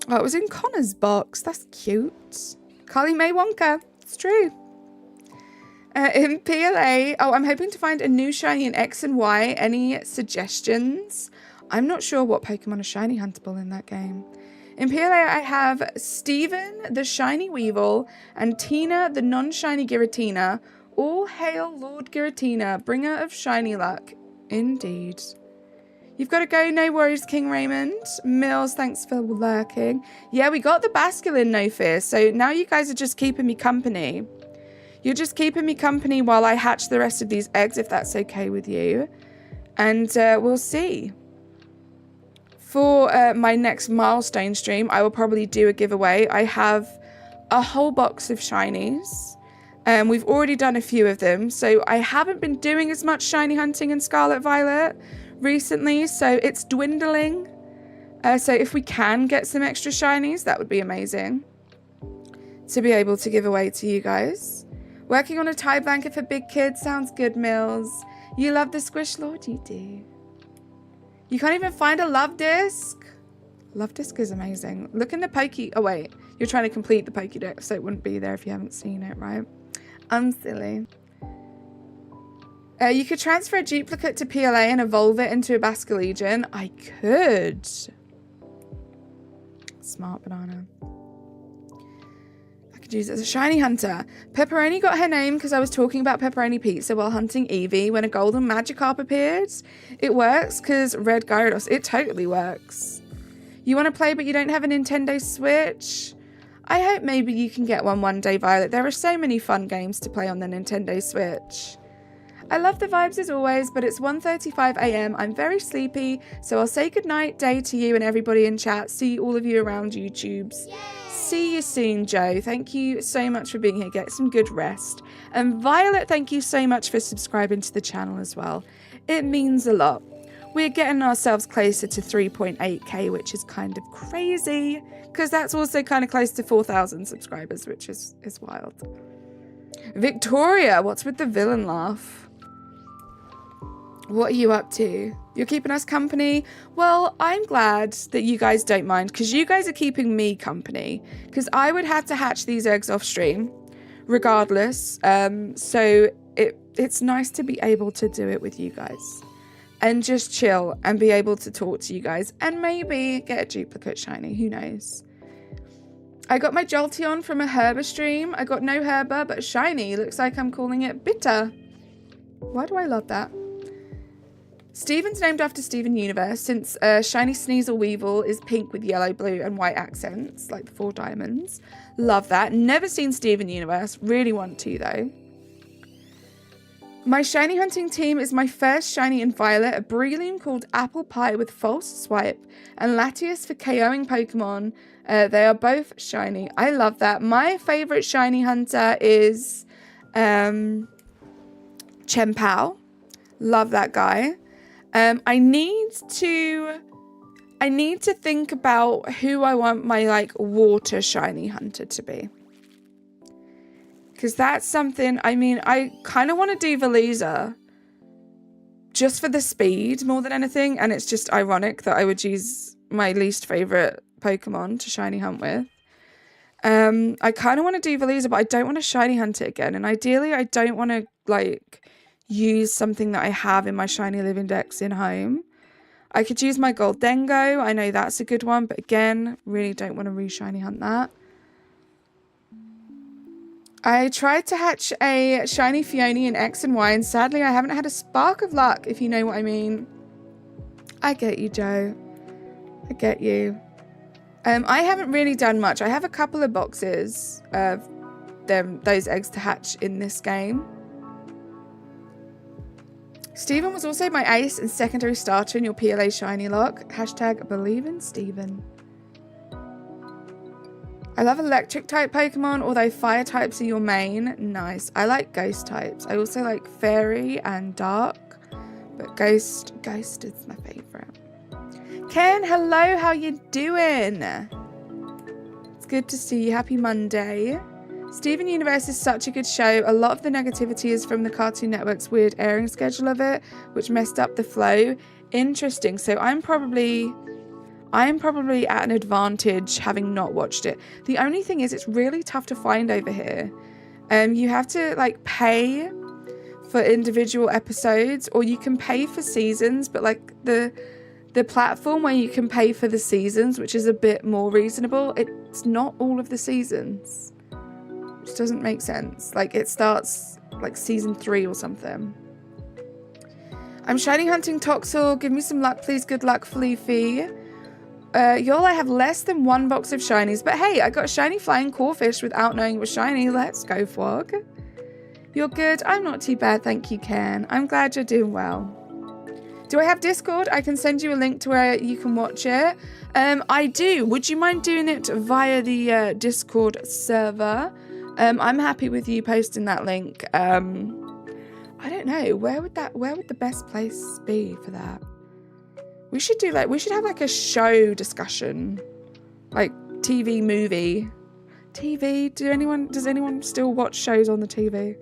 Oh, it was in Connor's box. That's cute. Carly May Wonka. It's true. In PLA, oh, I'm hoping to find a new shiny in X and Y. Any suggestions? I'm not sure what Pokemon are shiny huntable in that game. In PLA, I have Steven, the shiny Weevil, and Tina, the non-shiny Giratina. All hail Lord Giratina, bringer of shiny luck. Indeed. You've got to go. No worries, King Raymond. Mills, thanks for lurking. Yeah, we got the BACSULIN, no fear. So now you guys are just keeping me company. You're just keeping me company while I hatch the rest of these eggs, if that's okay with you. And we'll see. For my next milestone stream, I will probably do a giveaway. I have a whole box of shinies. We've already done a few of them. So I haven't been doing as much shiny hunting in Scarlet Violet recently, so it's dwindling. So if we can get some extra shinies, that would be amazing to be able to give away to you guys. Working on a tie blanket for big kids sounds good, Mills. You love the Squish Lord? You do. You can't even find a love disc? Love disc is amazing. Look in the Poké... Oh, wait. You're trying to complete the Pokédex, so it wouldn't be there if you haven't seen it, right? I'm silly. You could transfer a duplicate to PLA and evolve it into a BACSULIN. I could. Smart banana. I could use it as a shiny hunter. Pepperoni got her name because I was talking about pepperoni pizza while hunting Eevee when a golden Magikarp appeared. It works because Red Gyarados. It totally works. You want to play but you don't have a Nintendo Switch? I hope maybe you can get one day, Violet. There are so many fun games to play on the Nintendo Switch. I love the vibes as always, but it's 1:35 a.m. I'm very sleepy, so I'll say goodnight day to you and everybody in chat. See all of you around YouTubes. Yay! See you soon, Joe. Thank you so much for being here. Get some good rest. And Violet, thank you so much for subscribing to the channel as well. It means a lot. We're getting ourselves closer to 3.8k, which is kind of crazy, because that's also kind of close to 4,000 subscribers, which is wild. Victoria, what's with the villain laugh? What are you up to? You're keeping us company? Well, I'm glad that you guys don't mind, because you guys are keeping me company, because I would have to hatch these eggs off stream regardless. So it's nice to be able to do it with you guys and just chill and be able to talk to you guys and maybe get a duplicate shiny. Who knows? I got my Jolteon from a Herba stream. I got no Herba, but shiny. Looks like I'm calling it bitter. Why do I love that? Steven's named after Steven Universe, since shiny Sneasel Weevil is pink with yellow, blue, and white accents, like the 4 diamonds. Love that. Never seen Steven Universe. Really want to, though. My shiny hunting team is my first shiny in Violet, a Breloom called Apple Pie with False Swipe, and Latias for KOing Pokemon. They are both shiny. I love that. My favourite shiny hunter is Chempao. Love that guy. I need to think about who I want my like water shiny hunter to be, because that's something. I mean, I kind of want to do Veluza just for the speed more than anything, and it's just ironic that I would use my least favorite Pokemon to shiny hunt with. I kind of want to do Veluza, but I don't want to shiny hunt it again, and ideally I don't want to like use something that I have in my shiny living dex in home. I could use my gold Dengo. I know that's a good one, but again, really don't want to re-shiny hunt that. I tried to hatch a shiny Fiona in X and Y, and sadly I haven't had a spark of luck, if you know what I mean. I get you, Joe. I get you. I haven't really done much. I have a couple of boxes of those eggs to hatch in this game. Steven was also my ace and secondary starter in your PLA shiny lock. Hashtag believe in Steven. I love electric type Pokemon, although fire types are your main. Nice. I like ghost types. I also like fairy and dark, but ghost is my favorite. Ken, hello, how you doing? It's good to see you. Happy Monday. Steven Universe is such a good show. A lot of the negativity is from the Cartoon Network's weird airing schedule of it, which messed up the flow. Interesting. So I'm probably at an advantage having not watched it. The only thing is it's really tough to find over here. You have to like pay for individual episodes, or you can pay for seasons, but like the platform where you can pay for the seasons, which is a bit more reasonable, it's not all of the seasons. Which doesn't make sense. Like it starts like season 3 or something. I'm shiny hunting Toxel. Give me some luck, please. Good luck, Fleefy. Y'all, I have less than 1 box of shinies. But hey, I got a shiny flying corfish without knowing it was shiny. Let's go, Frog. You're good. I'm not too bad, thank you, Ken. I'm glad you're doing well. Do I have Discord? I can send you a link to where you can watch it. I do. Would you mind doing it via the Discord server? I'm happy with you posting that link. I don't know. Where would the best place be for that? We should have like a show discussion. Like TV, movie. TV? Does anyone still watch shows on the TV?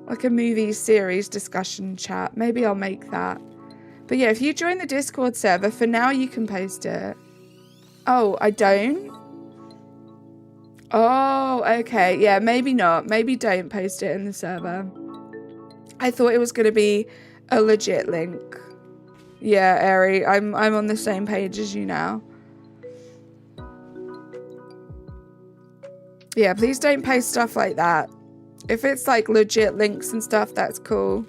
Like a movie series discussion chat. Maybe I'll make that. But yeah, if you join the Discord server, for now you can post it. Oh, I don't? Oh, okay. Yeah, maybe not. Maybe don't post it in the server. I thought it was going to be a legit link. Yeah, Eri, I'm on the same page as you now. Yeah, please don't post stuff like that. If it's like legit links and stuff, that's cool.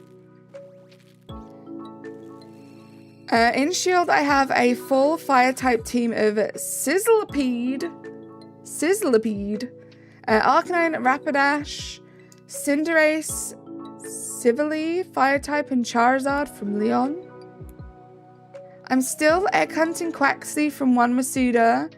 In Shield, I have a full fire type team of Sizzlipede, Arcanine, Rapidash, Cinderace, Sivily, fire type, and Charizard from Leon. I'm still egg hunting Quaxly from one Masuda.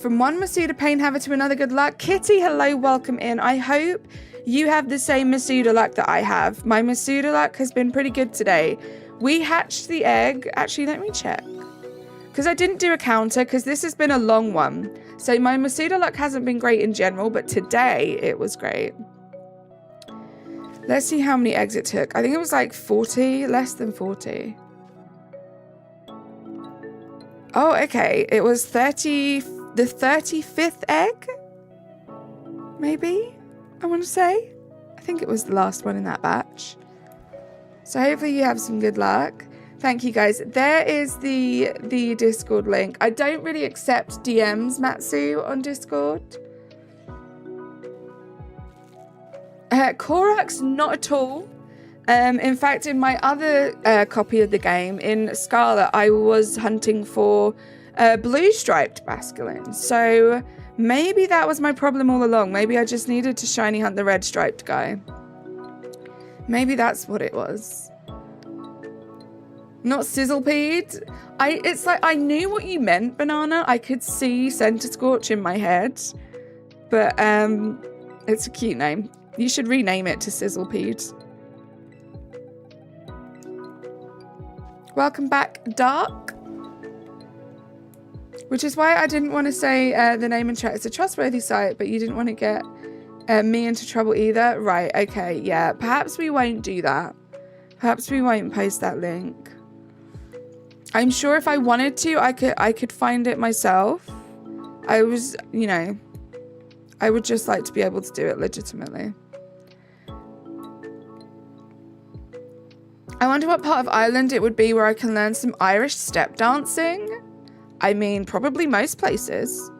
From one Masuda Painhaver to another, good luck. Kitty, hello, welcome in. I hope you have the same Masuda luck that I have. My Masuda luck has been pretty good today. We hatched the egg. Actually, let me check. Because I didn't do a counter because this has been a long one. So my Masuda luck hasn't been great in general, but today it was great. Let's see how many eggs it took. I think it was like 40, less than 40. Oh, okay. It was the 35th egg? Maybe? I want to say. I think it was the last one in that batch. So hopefully you have some good luck. Thank you, guys. There is the Discord link. I don't really accept DMs, Matsu, on Discord. Korax, not at all. In fact, in my other copy of the game, in Scarlet, I was hunting for blue striped BACSULIN. So maybe that was my problem all along. Maybe I just needed to shiny hunt the red striped guy. Maybe that's what it was. Not Sizzlepede. It's like I knew what you meant, Banana. I could see Center Scorch in my head. But it's a cute name. You should rename it to Sizzlepede. Welcome back, Dark. Which is why I didn't want to say the name in chat. It's a trustworthy site, but you didn't want to get me into trouble either. Right, okay, yeah. Perhaps we won't do that. Perhaps we won't post that link. I'm sure if I wanted to, I could find it myself. I was, you know, I would just like to be able to do it legitimately. I wonder what part of Ireland it would be where I can learn some Irish step dancing. I mean, probably most places.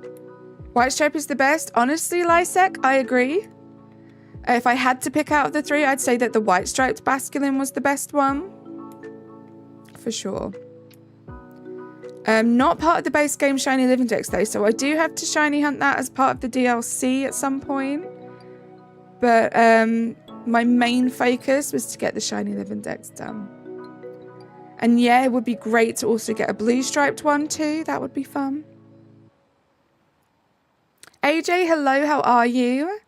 White Stripe is the best. Honestly, Lysec, I agree. If I had to pick out of the three, I'd say that the white striped BACSULIN was the best one. For sure. Not part of the base game Shiny Living Dex though, so I do have to shiny hunt that as part of the DLC at some point. But my main focus was to get the Shiny Living Dex done. And yeah, it would be great to also get a blue striped one too. That would be fun. AJ, hello, how are you?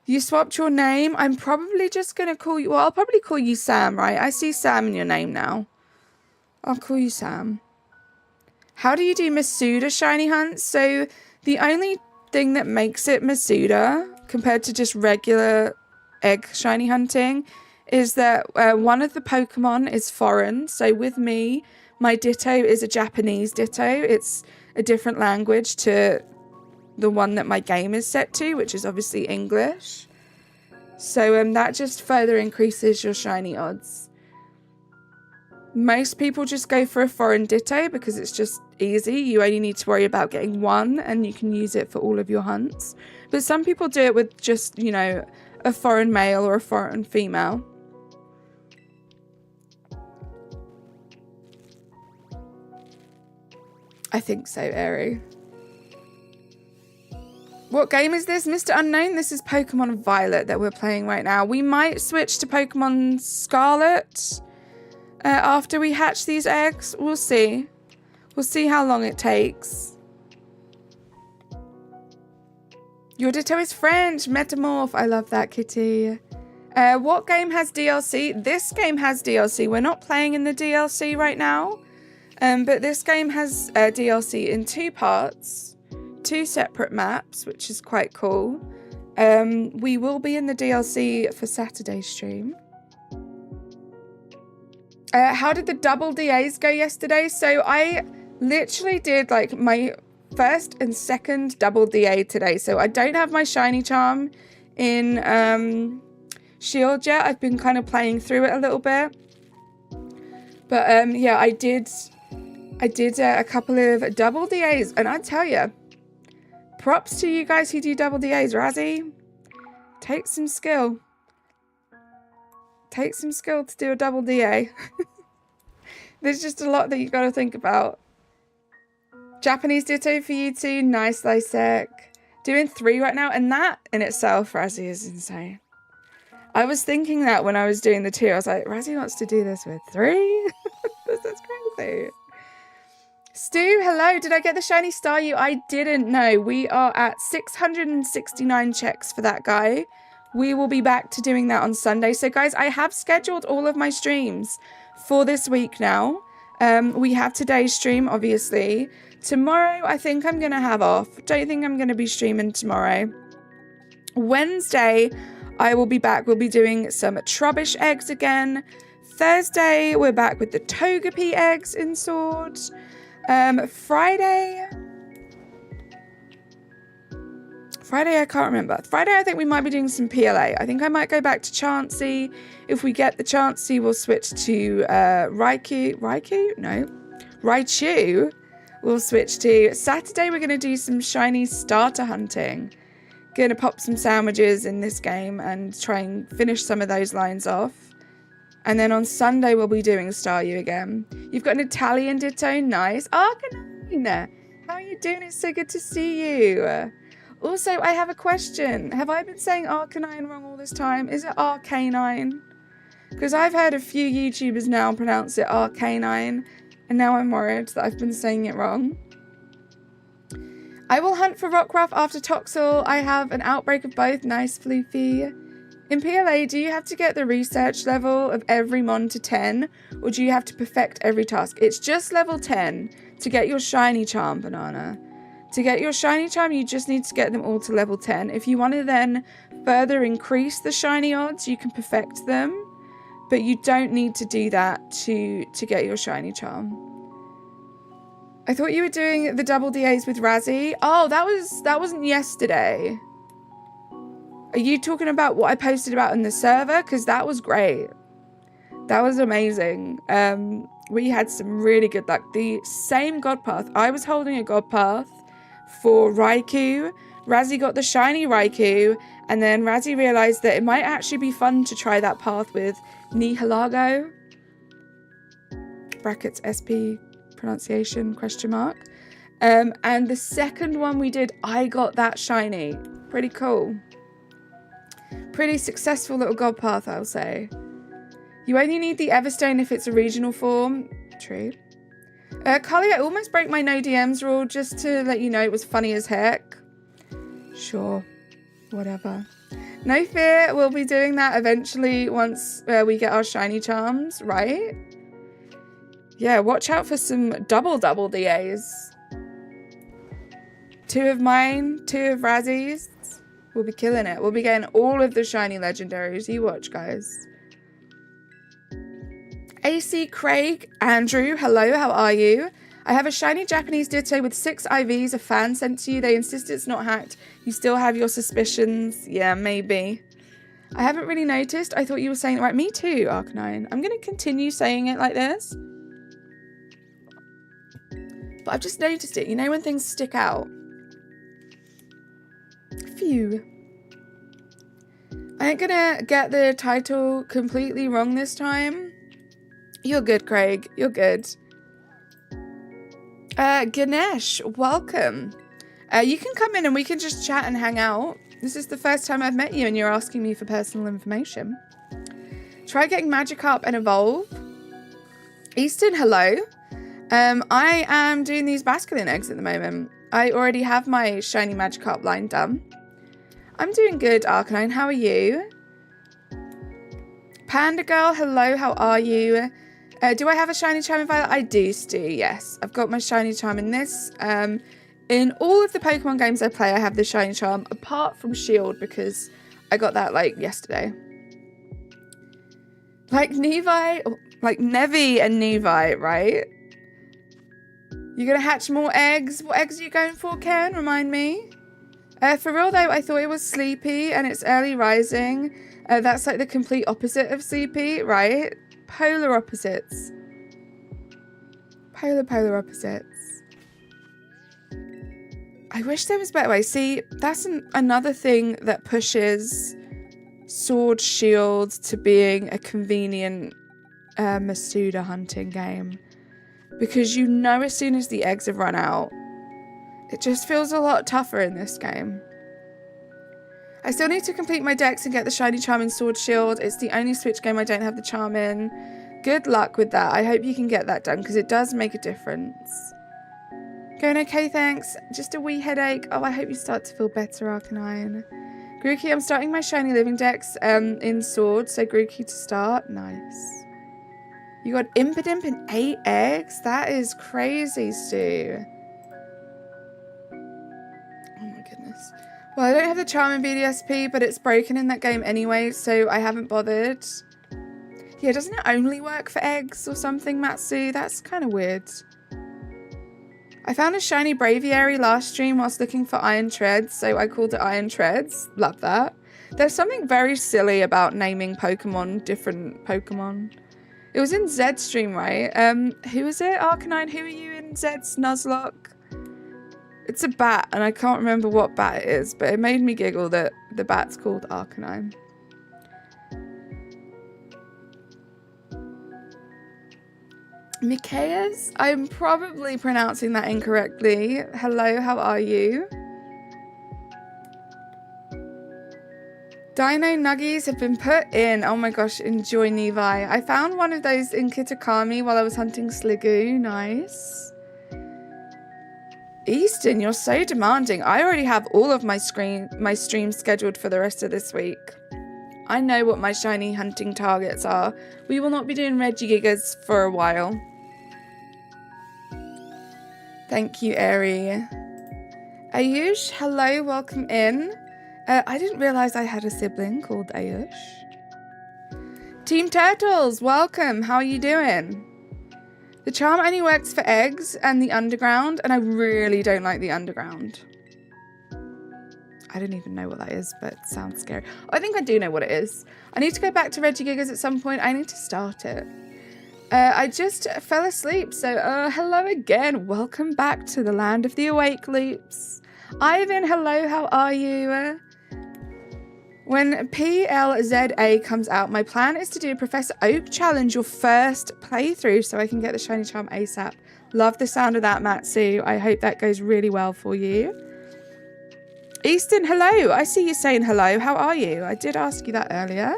You swapped your name. I'm probably just going to call you... Well, I'll probably call you Sam, right? I see Sam in your name now. I'll call you Sam. How do you do Masuda shiny hunts? So the only thing that makes it Masuda compared to just regular egg shiny hunting is that one of the Pokemon is foreign. So with me, my Ditto is a Japanese Ditto. It's a different language to the one that my game is set to, which is obviously English. So that just further increases your shiny odds. Most people just go for a foreign Ditto because it's just easy. You only need to worry about getting one and you can use it for all of your hunts. But some people do it with just, you know, a foreign male or a foreign female. I think so, Airy. What game is this, Mr. Unknown? This is Pokemon Violet that we're playing right now. We might switch to Pokemon Scarlet after we hatch these eggs. We'll see. We'll see how long it takes. Your Ditto is French. Metamorph. I love that, kitty. What game has DLC? This game has DLC. We're not playing in the DLC right now. But this game has DLC in 2 parts. 2 separate maps, which is quite cool. We will be in the DLC for Saturday's stream. How did the double DAs go yesterday? So I literally did like my first and second double DA today. So I don't have my shiny charm in Shield yet. I've been kind of playing through it a little bit. But yeah, I did a couple of double DAs, and I tell you, props to you guys who do double DAs. Razzie, take some skill. Take some skill to do a double DA. There's just a lot that you got to think about. Japanese Ditto for you too. Nice, Lysek. Doing 3 right now, and that in itself, Razzie, is insane. I was thinking that when I was doing the 2. I was like, Razzie wants to do this with 3? That's crazy. Stu, hello. Did I get the shiny Staryu? I didn't know. We are at 669 checks for that guy. We will be back to doing that on Sunday. So guys, I have scheduled all of my streams for this week now. We have today's stream, obviously. Tomorrow, I think I'm going to have off. Don't think I'm going to be streaming tomorrow. Wednesday, I will be back. We'll be doing some Trubbish eggs again. Thursday, we're back with the Togepi eggs in Sword. Friday, I can't remember. Friday, I think we might be doing some PLA. I think I might go back to Chansey. If we get the Chansey, we'll switch to Raichu. We'll switch to Saturday. We're going to do some shiny starter hunting. Going to pop some sandwiches in this game and try and finish some of those lines off. And then on Sunday, we'll be doing Staryu again. You've got an Italian Ditto. Nice. Arcanine. How are you doing? It's so good to see you. Also, I have a question. Have I been saying Arcanine wrong all this time? Is it Arcanine? Because I've heard a few YouTubers now pronounce it Arcanine. And now I'm worried that I've been saying it wrong. I will hunt for Rockruff after Toxel. I have an outbreak of both. Nice, Floofy. In PLA, do you have to get the research level of every mon to 10? Or do you have to perfect every task? It's just level 10 to get your shiny charm, Banana. To get your shiny charm, you just need to get them all to level 10. If you want to then further increase the shiny odds, you can perfect them. But you don't need to do that to get your shiny charm. I thought you were doing the double DAs with Razzie. Oh, that wasn't yesterday. Are you talking about what I posted about in the server? Because that was great. That was amazing. We had some really good luck. The same God Path. I was holding a God Path for Raikou. Razzie got the shiny Raikou. And then Razzie realized that it might actually be fun to try that path with Nihilego. Brackets SP pronunciation question mark. And the second one we did, I got that shiny. Pretty cool. Pretty successful little God Path, I'll say. You only need the Everstone if it's a regional form. True. Carly, I almost broke my no DMs rule just to let you know it was funny as heck. Sure. Whatever. No fear, we'll be doing that eventually once we get our shiny charms, right? Yeah, watch out for some double DAs. 2 of mine, 2 of Razzie's. We'll be killing it. We'll be getting all of the shiny legendaries. You watch, guys. AC Craig, Andrew, hello, how are you? I have a shiny Japanese Ditto with 6 IVs a fan sent to you. They insist it's not hacked. You still have your suspicions. Yeah, maybe. I haven't really noticed. I thought you were saying it right. Me too, Arcanine. I'm going to continue saying it like this. But I've just noticed it. You know when things stick out? Phew. I ain't gonna get the title completely wrong this time. You're good, Craig. You're good. Ganesh, welcome. You can come in and we can just chat and hang out. This is the first time I've met you and you're asking me for personal information. Try getting Magikarp and Evolve. Easton, hello. I am doing these BACSULIN eggs at the moment. I already have my shiny Magikarp line done. I'm doing good, Arcanine. How are you? Panda Girl, hello. How are you? Do I have a shiny charm in Violet? I do, Stu, yes. I've got my shiny charm in this. In all of the Pokemon games I play, I have the shiny charm, apart from Shield, because I got that, like, yesterday. Like Nevi, like Nevi and Nevi, right? You're gonna hatch more eggs? What eggs are you going for, Ken? Remind me. For real, though, I thought it was Sleepy, and it's early rising. That's, like, the complete opposite of Sleepy, right? Polar opposites. Polar opposites. I wish there was a better way. See, that's another thing that pushes Sword Shield to being a convenient Masuda hunting game. Because you know as soon as the eggs have run out, it just feels a lot tougher in this game. I still need to complete my DEX and get the shiny charm in Sword Shield. It's the only Switch game I don't have the charm in. Good luck with that. I hope you can get that done because it does make a difference. Going okay, thanks. Just a wee headache. Oh, I hope you start to feel better, Arcanine. Grookey, I'm starting my shiny living DEX in Sword, so Grookey to start. Nice. You got Impidimp and 8 eggs? That is crazy, Stu. Oh my goodness. Well, I don't have the charm in BDSP, but it's broken in that game anyway, so I haven't bothered. Yeah, doesn't it only work for eggs or something, Matsu? That's kind of weird. I found a shiny Braviary last stream whilst looking for Iron Treads, so I called it Iron Treads. Love that. There's something very silly about naming Pokemon different Pokemon. It was in Zed's stream, right? Who is it? Arcanine, who are you in Zed's Nuzlocke? It's a bat, and I can't remember what bat it is, but it made me giggle that the bat's called Arcanine. Mikaeus? I'm probably pronouncing that incorrectly. Hello, how are you? Dino Nuggies have been put in. Oh my gosh, enjoy Nevi. I found one of those in Kitakami while I was hunting Sliggoo. Nice. Easton, you're so demanding. I already have all of my streams scheduled for the rest of this week. I know what my shiny hunting targets are. We will not be doing Regigigas for a while. Thank you, Eri. Ayush, hello, welcome in. I didn't realise I had a sibling called Ayush. Team Turtles, welcome. How are you doing? The charm only works for eggs and the underground, and I really don't like the underground. I don't even know what that is, but it sounds scary. Oh, I think I do know what it is. I need to go back to Regigigas at some point. I need to start it. I just fell asleep, so hello again. Welcome back to the land of the awake loops. Ivan, hello, how are you? When PLZA comes out, my plan is to do Professor Oak Challenge, your first playthrough, so I can get the shiny charm ASAP. Love the sound of that, Matsu. I hope that goes really well for you. Easton, hello. I see you saying hello. How are you? I did ask you that earlier.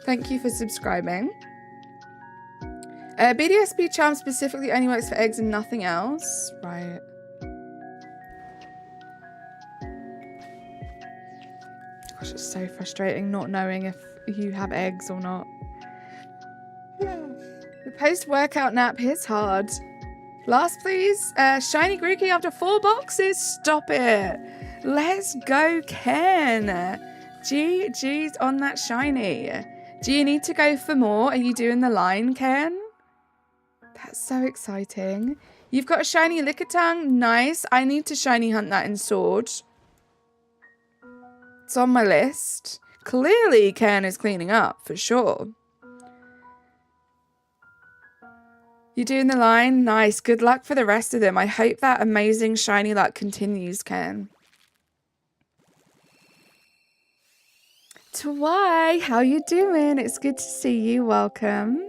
Thank you for subscribing. BDSP charm specifically only works for eggs and nothing else. Right. Gosh, it's so frustrating not knowing if you have eggs or not. The post-workout nap hits hard. Last, please. Shiny Grookey after 4 boxes. Stop it. Let's go, Ken. GG's on that shiny. Do you need to go for more? Are you doing the line, Ken? That's so exciting. You've got a shiny Lickitung. Nice. I need to shiny hunt that in Sword. It's on my list. Clearly, Ken is cleaning up, for sure. You're doing the line? Nice. Good luck for the rest of them. I hope that amazing shiny luck continues, Ken. Twy, how you doing? It's good to see you. Welcome.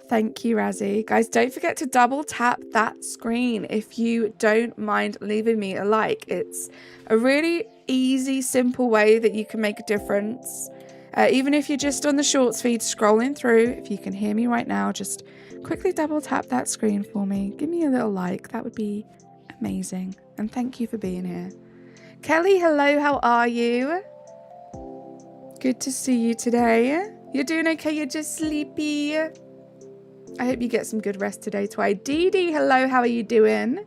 Thank you, Razzie. Guys, don't forget to double tap that screen if you don't mind leaving me a like. It's a really easy, simple way that you can make a difference. Even if you're just on the shorts feed scrolling through, if you can hear me right now, just quickly double tap that screen for me. Give me a little like. That would be amazing. And thank you for being here. Kelly, hello. How are you? Good to see you today. You're doing okay? You're just sleepy? I hope you get some good rest today, Twy. Dee Dee, hello. How are you doing?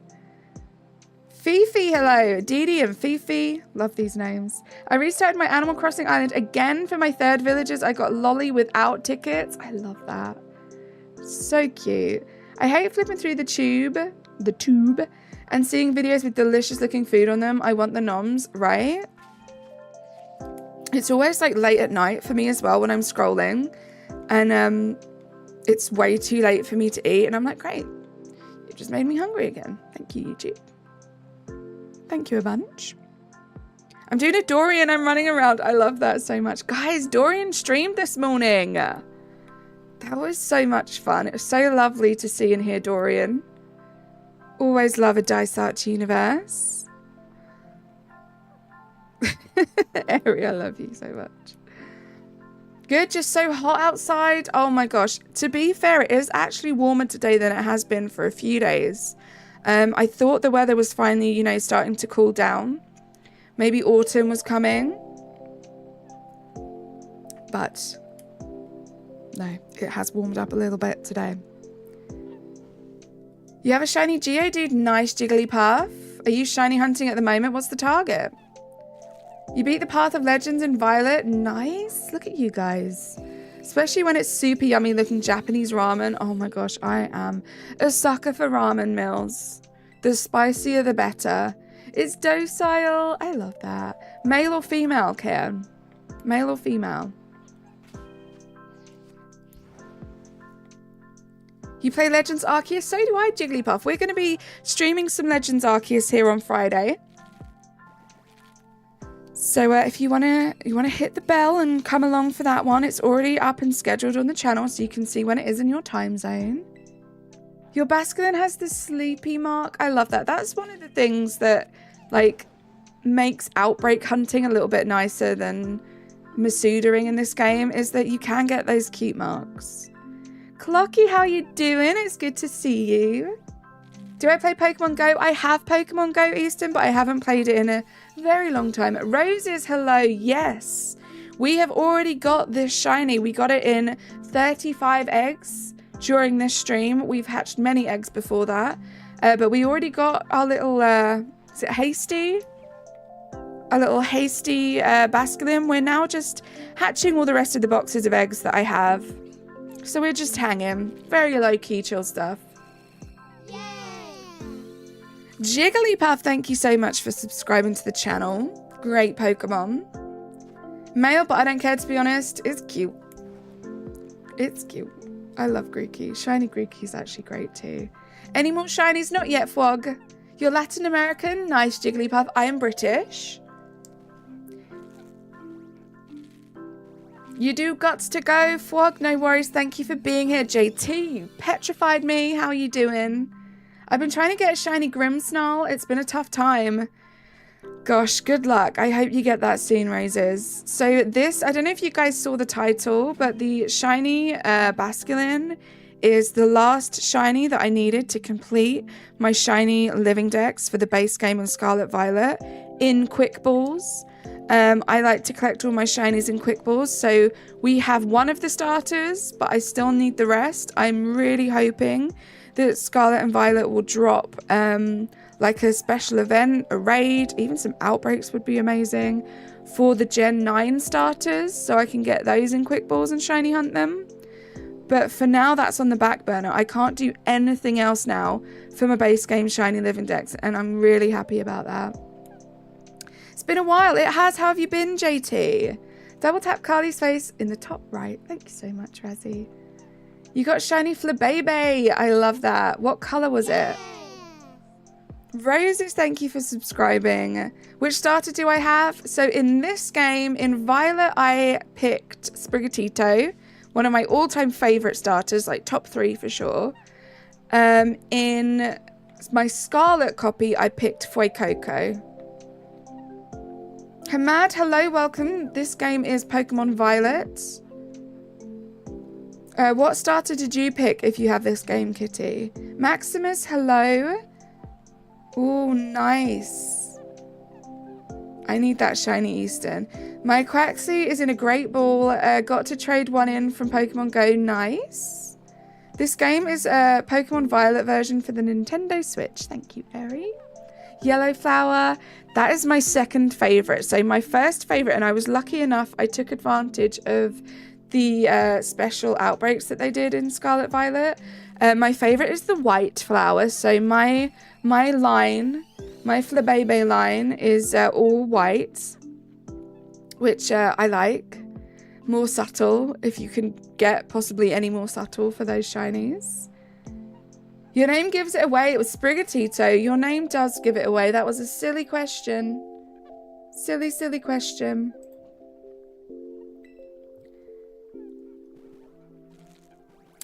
Fifi, hello. Dee Dee and Fifi. Love these names. I restarted my Animal Crossing Island again for my 3rd villagers. I got Lolly without tickets. I love that. So cute. I hate flipping through the tube, and seeing videos with delicious looking food on them. I want the noms, right? It's always like late at night for me as well when I'm scrolling. And it's way too late for me to eat. And I'm like, great. You've just made me hungry again. Thank you, YouTube. Thank you a bunch. I'm doing a Dorian. I'm running around. I love that so much. Guys, Dorian streamed this morning. That was so much fun. It was so lovely to see and hear Dorian. Always love a Dysart universe. Ari, I love you so much. Good, just so hot outside. Oh my gosh. To be fair, it is actually warmer today than it has been for a few days. I thought the weather was finally, you know, starting to cool down. Maybe autumn was coming. But no, it has warmed up a little bit today. You have a shiny Geodude. Nice, Jigglypuff. Are you shiny hunting at the moment? What's the target? You beat the Path of Legends in Violet. Nice. Look at you guys. Especially when it's super yummy looking Japanese ramen. Oh my gosh, I am a sucker for ramen meals. The spicier, the better. It's docile. I love that. Male or female, Karen? Male or female? You play Legends Arceus? So do I, Jigglypuff. We're going to be streaming some Legends Arceus here on Friday. So if you wanna hit the bell and come along for that one, it's already up and scheduled on the channel so you can see when it is in your time zone. Your Basculin has the sleepy mark. I love that. That's one of the things that like makes outbreak hunting a little bit nicer than masudaing in this game, is that you can get those cute marks. Clocky, how you doing? It's good to see you. Do I play Pokemon Go? I have Pokemon Go, Easton, but I haven't played it in a very long time. Roses, hello. Yes. We have already got this shiny. We got it in 35 eggs during this stream. We've hatched many eggs before that. But we already got our little, is it Hasty? A little Hasty Basculin. We're now just hatching all the rest of the boxes of eggs that I have. So we're just hanging. Very low-key chill stuff. Jigglypuff, thank you so much for subscribing to the channel. Great Pokemon. Male, but I don't care, to be honest. It's cute. It's cute. I love Grookey. Shiny Grookey's actually great too. Any more shinies? Not yet, Fwog. You're Latin American? Nice, Jigglypuff. I am British. You do guts to go, Fwog. No worries. Thank you for being here, JT. You petrified me. How are you doing? I've been trying to get a shiny Grimmsnarl. It's been a tough time. Gosh, good luck. I hope you get that soon, Roses. So this, I don't know if you guys saw the title, but the shiny Basculin is the last shiny that I needed to complete my shiny living dex for the base game on Scarlet Violet in Quick Balls. I like to collect all my shinies in Quick Balls, so we have one of the starters, but I still need the rest. I'm really hoping that Scarlet and Violet will drop like a special event, a raid, even some outbreaks would be amazing for the Gen 9 starters, so I can get those in Quick Balls and shiny hunt them. But for now, that's on the back burner. I can't do anything else now for my base game shiny living dex, and I'm really happy about that. It's been a while. It has. How have you been, JT? Double tap Carly's face in the top right. Thank you so much, Razzie. You got shiny Flabébé. I love that. What color was it? Roses, thank you for subscribing. Which starter do I have? So in this game, in Violet, I picked Sprigatito, one of my all-time favorite starters, like top 3 for sure. In my Scarlet copy, I picked Fuecoco. Hamad, hello, welcome. This game is Pokemon Violet. What starter did you pick if you have this game, Kitty? Maximus, hello. Oh, nice. I need that shiny Eastern. My Quaxly is in a great ball. Got to trade one in from Pokemon Go. Nice. This game is a Pokemon Violet version for the Nintendo Switch. Thank you, Eri. Yellow Flower. That is my second favourite. So my first favourite, and I was lucky enough, I took advantage of the special outbreaks that they did in Scarlet Violet. My favourite is the white flower. So my line, my Flabébé line is all white, which I like. More subtle, if you can get possibly any more subtle for those shinies. Your name gives it away. It was Sprigatito. Your name does give it away. That was a silly question. Silly, silly question.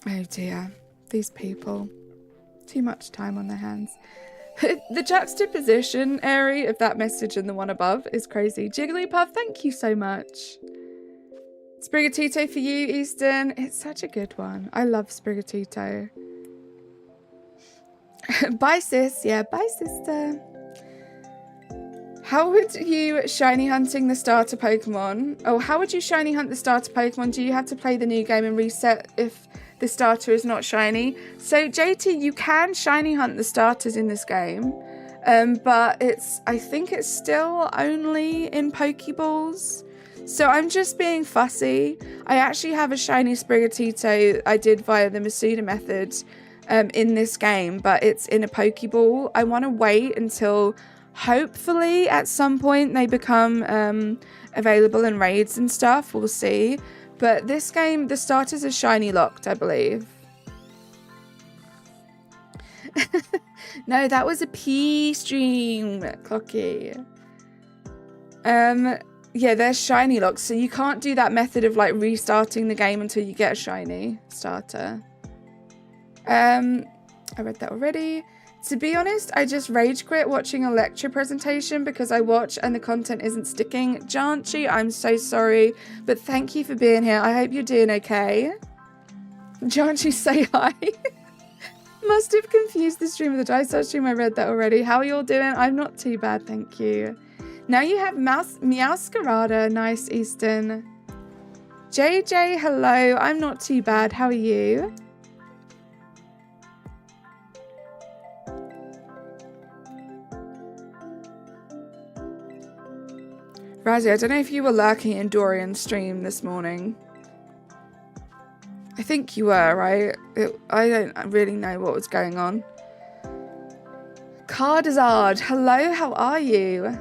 Oh dear. These people. Too much time on their hands. The juxtaposition, Eri, of that message and the one above is crazy. Jigglypuff, thank you so much. Sprigatito for you, Easton. It's such a good one. I love Sprigatito. Bye, sis. Yeah, bye, sister. How would you shiny hunting the starter Pokemon? Oh, how would you shiny hunt the starter Pokemon? Do you have to play the new game and reset if the starter is not shiny? So, JT, you can shiny hunt the starters in this game. But I think it's still only in Pokeballs. So I'm just being fussy. I actually have a shiny Sprigatito I did via the Masuda method in this game, but it's in a Pokeball. I want to wait until hopefully at some point they become available in raids and stuff. We'll see. But this game, the starters are shiny locked, I believe. No, that was a P stream, Clocky. Yeah, they're shiny locked, so you can't do that method of like restarting the game until you get a shiny starter. I read that already. To be honest, I just rage quit watching a lecture presentation because I watch and the content isn't sticking. Janchi, I'm so sorry, but thank you for being here. I hope you're doing okay. Janchi, say hi. Must have confused the stream with the Dice stream. I read that already. How are you all doing? I'm not too bad, thank you. Now you have Meowscarada. Nice, Easton. JJ, hello. I'm not too bad. How are you? Razzie, I don't know if you were lurking in Dorian's stream this morning. I think you were, right? I don't really know what was going on. Cardazard, hello. How are you?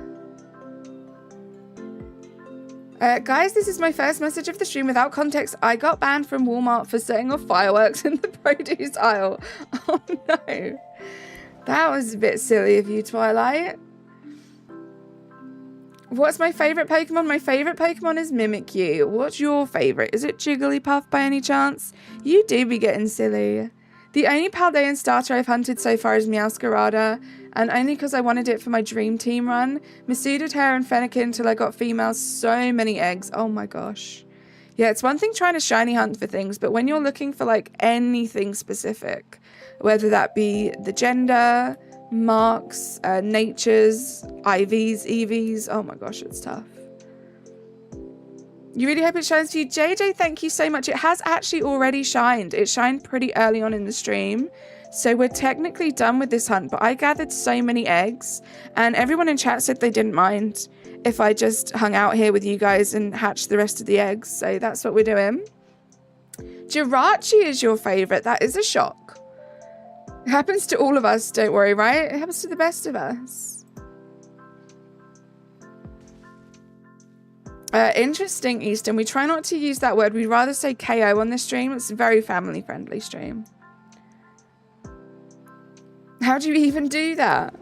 Guys, this is my first message of the stream without context. I got banned from Walmart for setting off fireworks in the produce aisle. Oh no. That was a bit silly of you, Twilight. What's my favourite Pokemon? My favourite Pokemon is Mimikyu. What's your favourite? Is it Jigglypuff by any chance? You do be getting silly. The only Paldean starter I've hunted so far is Meowscarada, and only because I wanted it for my dream team run. Masuda, Terra, and Fennekin until I got females. So many eggs. Oh my gosh. Yeah, it's one thing trying to shiny hunt for things, but when you're looking for like anything specific, whether that be the gender, marks, natures, IVs, EVs, oh my gosh, it's tough. You really hope it shines for you. JJ, thank you so much. It has actually already shined. It shined pretty early on in the stream. So we're technically done with this hunt, but I gathered so many eggs and everyone in chat said they didn't mind if I just hung out here with you guys and hatched the rest of the eggs. So that's what we're doing. Jirachi is your favorite. That is a shock. It happens to all of us, don't worry, right? It happens to the best of us. Interesting, Easton. We try not to use that word. We'd rather say KO on this stream. It's a very family-friendly stream. How do you even do that?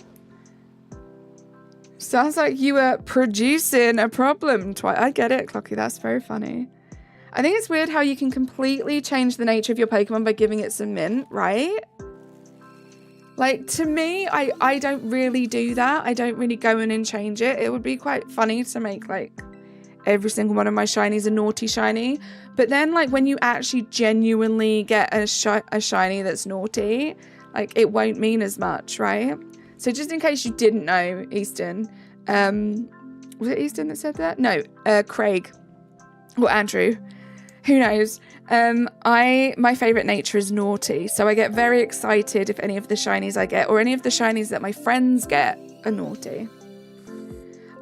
Sounds like you were producing a problem. I get it, Clocky. That's very funny. I think it's weird how you can completely change the nature of your Pokemon by giving it some mint, right? Like, to me, I don't really do that. I don't really go in and change it. It would be quite funny to make, like, every single one of my shinies a naughty shiny. But then, like, when you actually genuinely get a shiny that's naughty, like, it won't mean as much, right? So just in case you didn't know, Easton, was it Easton that said that? No, Craig or Andrew. Who knows? My favorite nature is naughty, so I get very excited if any of the shinies I get or any of the shinies that my friends get are naughty.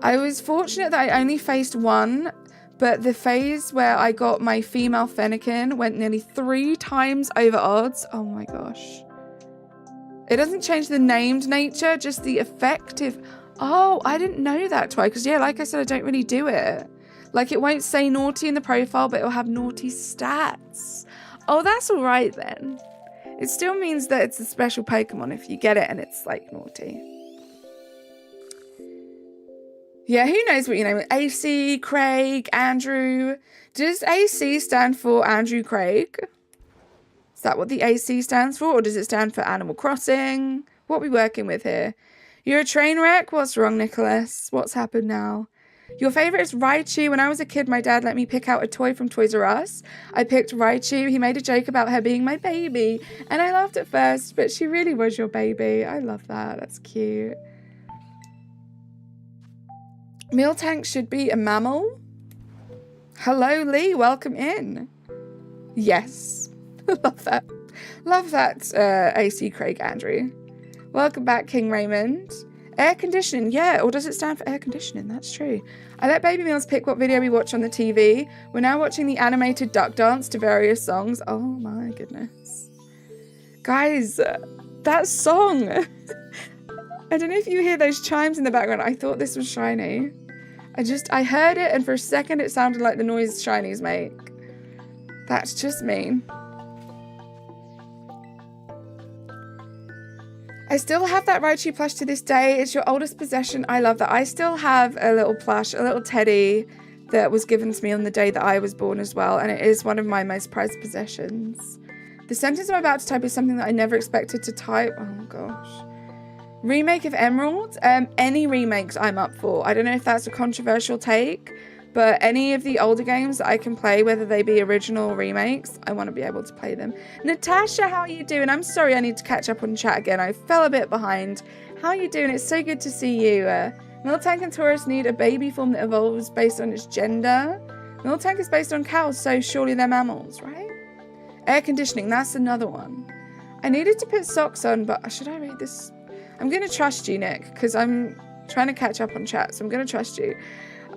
I was fortunate that I only faced one, but the phase where I got my female Fennekin went nearly 3 times over odds. Oh my gosh. It doesn't change the named nature, just the effective. Oh, I didn't know that, Twi, because yeah, like I said, I don't really do it. Like, it won't say naughty in the profile, but it'll have naughty stats. Oh, that's all right then. It still means that it's a special Pokemon if you get it and it's, like, naughty. Yeah, who knows what you name it? AC, Craig, Andrew. Does AC stand for Andrew Craig? Is that what the AC stands for? Or does it stand for Animal Crossing? What are we working with here? You're a train wreck? What's wrong, Nicholas? What's happened now? Your favourite is Raichu. When I was a kid, my dad let me pick out a toy from Toys R Us. I picked Raichu. He made a joke about her being my baby. And I laughed at first, but she really was your baby. I love that. That's cute. Miltank should be a mammal. Hello, Lee. Welcome in. Yes. Love that. Love that, AC Craig Andrew. Welcome back, King Raymond. Air conditioning, yeah, or does it stand for air conditioning? That's true. I let Baby Meals pick what video we watch on the TV. We're now watching the animated duck dance to various songs. Oh my goodness. Guys, that song. I don't know if you hear those chimes in the background. I thought this was shiny. I heard it and for a second it sounded like the noise shinies make. That's just me. I still have that Raichu plush to this day. It's your oldest possession. I love that. I still have a little plush, a little teddy that was given to me on the day that I was born as well. And it is one of my most prized possessions. The sentence I'm about to type is something that I never expected to type. Oh gosh. Remake of Emerald? Any remakes I'm up for. I don't know if that's a controversial take, but any of the older games that I can play, whether they be original or remakes, I want to be able to play them. Natasha, how are you doing? I'm sorry I need to catch up on chat again. I fell a bit behind. How are you doing? It's so good to see you. Miltank and Taurus need a baby form that evolves based on its gender. Miltank is based on cows, so surely they're mammals, right? Air conditioning, that's another one. I needed to put socks on, but should I read this? I'm going to trust you, Nick, because I'm trying to catch up on chat, so I'm going to trust you.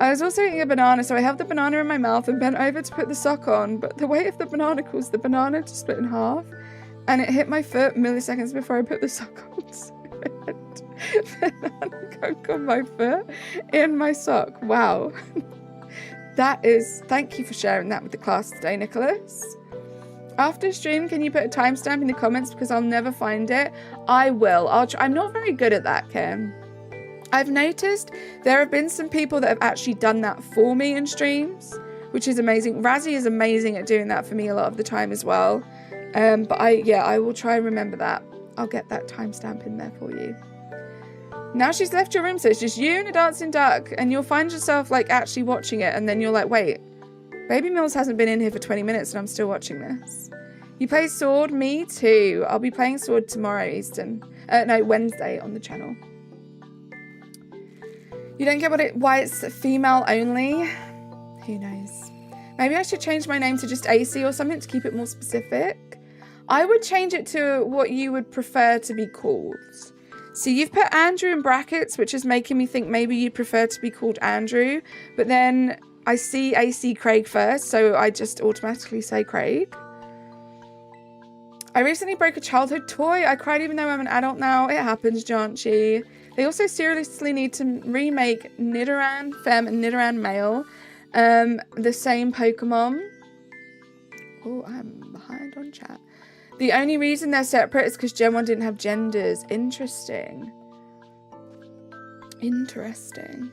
I was also eating a banana, so I held the banana in my mouth and bent over to put the sock on, but the weight of the banana caused the banana to split in half, and it hit my foot milliseconds before I put the sock on. So banana gunk on my foot in my sock. Wow. Thank you for sharing that with the class today, Nicholas. After stream, can you put a timestamp in the comments because I'll never find it? I will. I'm not very good at that, Kim. I've noticed there have been some people that have actually done that for me in streams, which is amazing. Razzie is amazing at doing that for me a lot of the time as well. But I will try and remember that. I'll get that timestamp in there for you. Now she's left your room, so it's just you and a dancing duck, and you'll find yourself like actually watching it, and then you're like, wait, Baby Mills hasn't been in here for 20 minutes and I'm still watching this. You play Sword? Me too. I'll be playing Sword tomorrow, Eastern. No, Wednesday on the channel. You don't get why it's female only? Who knows? Maybe I should change my name to just AC or something to keep it more specific. I would change it to what you would prefer to be called. So you've put Andrew in brackets, which is making me think maybe you'd prefer to be called Andrew. But then I see AC Craig first, so I just automatically say Craig. I recently broke a childhood toy. I cried even though I'm an adult now. It happens, Janchi. They also seriously need to remake Nidoran Femme and Nidoran Male. The same Pokemon. Oh, I'm behind on chat. The only reason they're separate is because Gen 1 didn't have genders. Interesting. Interesting.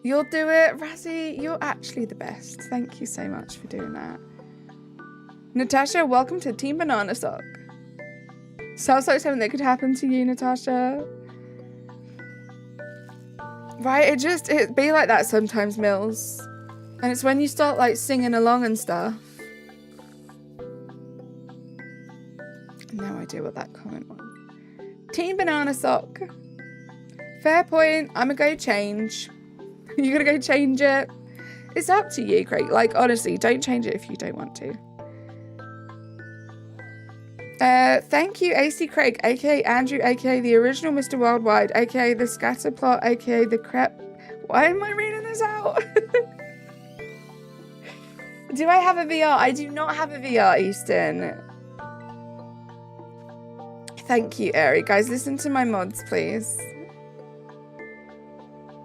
You'll do it, Razzie. You're actually the best. Thank you so much for doing that. Natasha, welcome to Team Banana Sock. Sounds like something that could happen to you, Natasha. Right, it be like that sometimes, Mills. And it's when you start like singing along and stuff. No idea what that comment was. Team Banana Sock. Fair point. I'm gonna go change. You gonna go change it? It's up to you, Craig. Like, honestly, don't change it if you don't want to. Thank you, AC Craig, aka Andrew, aka the original Mr. Worldwide, aka the Scatterplot, aka the Crep. Why am I reading this out? Do I have a VR? I do not have a VR, Easton. Thank you, Airy. Guys, listen to my mods, please.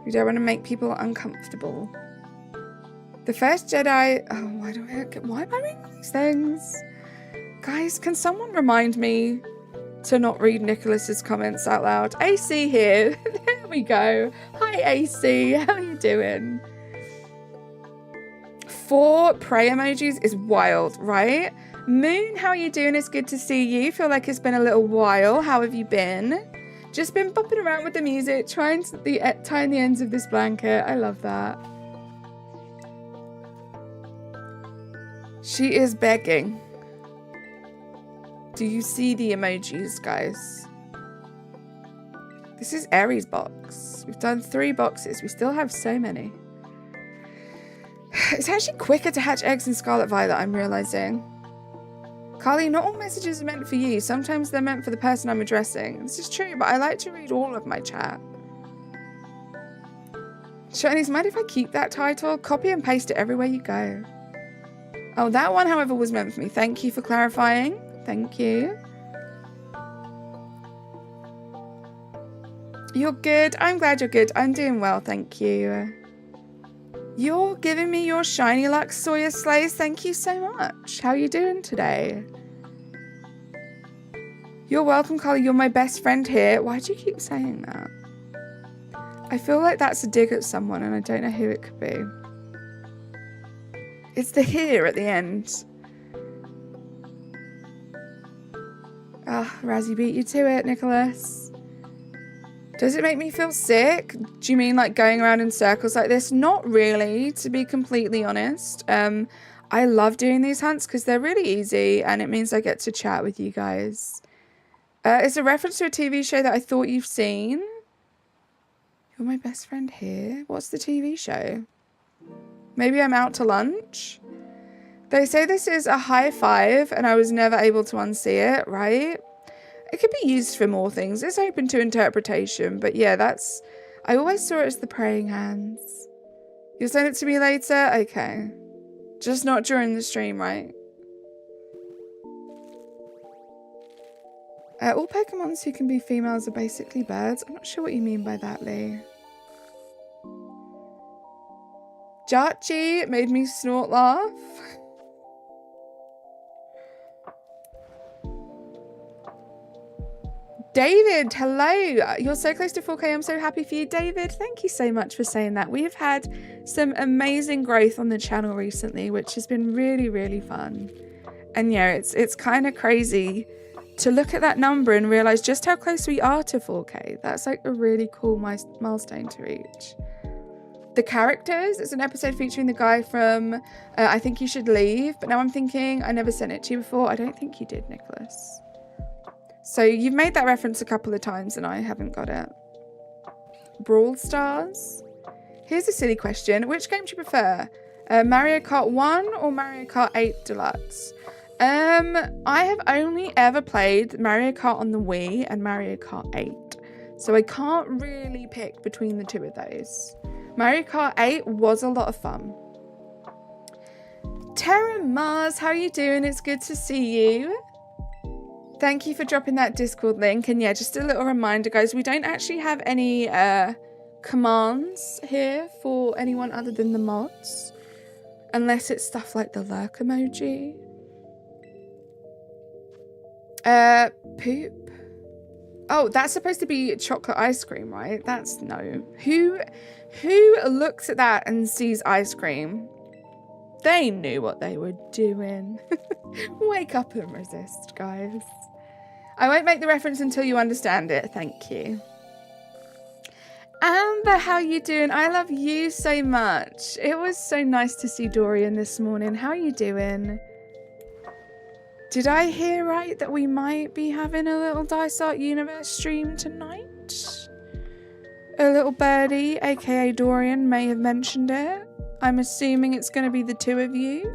We don't want to make people uncomfortable. The first Jedi... Oh, why am I reading these things? Guys, can someone remind me to not read Nicholas's comments out loud? AC here. There we go. Hi, AC. How are you doing? 4 pray emojis is wild, right? Moon, how are you doing? It's good to see you. Feel like it's been a little while. How have you been? Just been bopping around with the music, trying to tying the ends of this blanket. I love that. She is begging. Do you see the emojis, guys? This is Aries box. We've done 3 boxes. We still have so many. It's actually quicker to hatch eggs in Scarlet Violet, I'm realizing. Carly, not all messages are meant for you. Sometimes they're meant for the person I'm addressing. This is true, but I like to read all of my chat. Shinies, mind if I keep that title? Copy and paste it everywhere you go. Oh, that one, however, was meant for me. Thank you for clarifying. Thank you. You're good. I'm glad you're good. I'm doing well, thank you. You're giving me your shiny luck, Sawyer Slays. Thank you so much. How are you doing today? You're welcome, Carly. You're my best friend here. Why do you keep saying that? I feel like that's a dig at someone and I don't know who it could be. It's the here at the end. Ah, Razzie beat you to it, Nicholas. Does it make me feel sick? Do you mean like going around in circles like this? Not really, to be completely honest. I love doing these hunts because they're really easy and it means I get to chat with you guys. It's a reference to a TV show that I thought you've seen. You're my best friend here. What's the TV show? Maybe I'm out to lunch? They say this is a high five and I was never able to unsee it, right? It could be used for more things. It's open to interpretation, but yeah, that's... I always saw it as the praying hands. You'll send it to me later? Okay. Just not during the stream, right? All Pokemons who can be females are basically birds. I'm not sure what you mean by that, Lee. Jarchi made me snort laugh. David, hello. You're so close to 4K. I'm so happy for you, David. Thank you so much for saying that. We've had some amazing growth on the channel recently, which has been really, really fun. And yeah, it's kind of crazy to look at that number and realize just how close we are to 4K. That's like a really cool milestone to reach. The Characters is an episode featuring the guy from I Think You Should Leave, but now I'm thinking I never sent it to you before. I don't think you did, Nicholas. So you've made that reference a couple of times and I haven't got it. Brawl Stars. Here's a silly question. Which game do you prefer? Mario Kart 1 or Mario Kart 8 Deluxe? I have only ever played Mario Kart on the Wii and Mario Kart 8. So I can't really pick between the two of those. Mario Kart 8 was a lot of fun. Terra Mars, how are you doing? It's good to see you. Thank you for dropping that Discord link. And yeah, just a little reminder, guys, we don't actually have any commands here for anyone other than the mods. Unless it's stuff like the lurk emoji. Poop. Oh, that's supposed to be chocolate ice cream, right? That's no. Who looks at that and sees ice cream? They knew what they were doing. Wake up and resist, guys. I won't make the reference until you understand it. Thank you. Amber, how you doing? I love you so much. It was so nice to see Dorian this morning. How are you doing? Did I hear right that we might be having a little Dice Art Universe stream tonight? A little birdie, aka Dorian, may have mentioned it. I'm assuming it's going to be the two of you.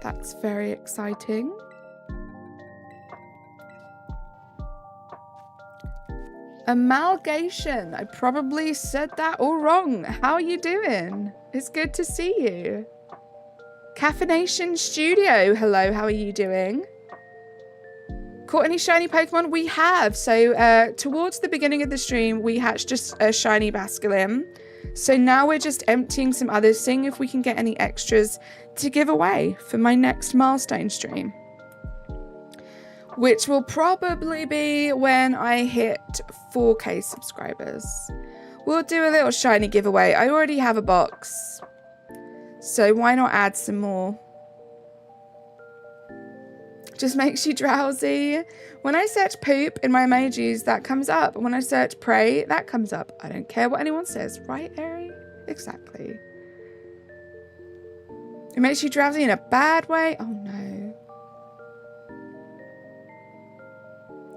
That's very exciting. Amalgation. I probably said that all wrong. How are you doing? It's good to see you. Caffeination Studio. Hello, how are you doing? Caught any shiny Pokemon? We have. So towards the beginning of the stream, we hatched just a shiny BACSULIN. So now we're just emptying some others, seeing if we can get any extras to give away for my next milestone stream. Which will probably be when I hit 4K subscribers. We'll do a little shiny giveaway. I already have a box. So why not add some more? Just makes you drowsy. When I search poop in my emojis, that comes up. When I search pray, that comes up. I don't care what anyone says. Right, Ari? Exactly. It makes you drowsy in a bad way? Oh, no.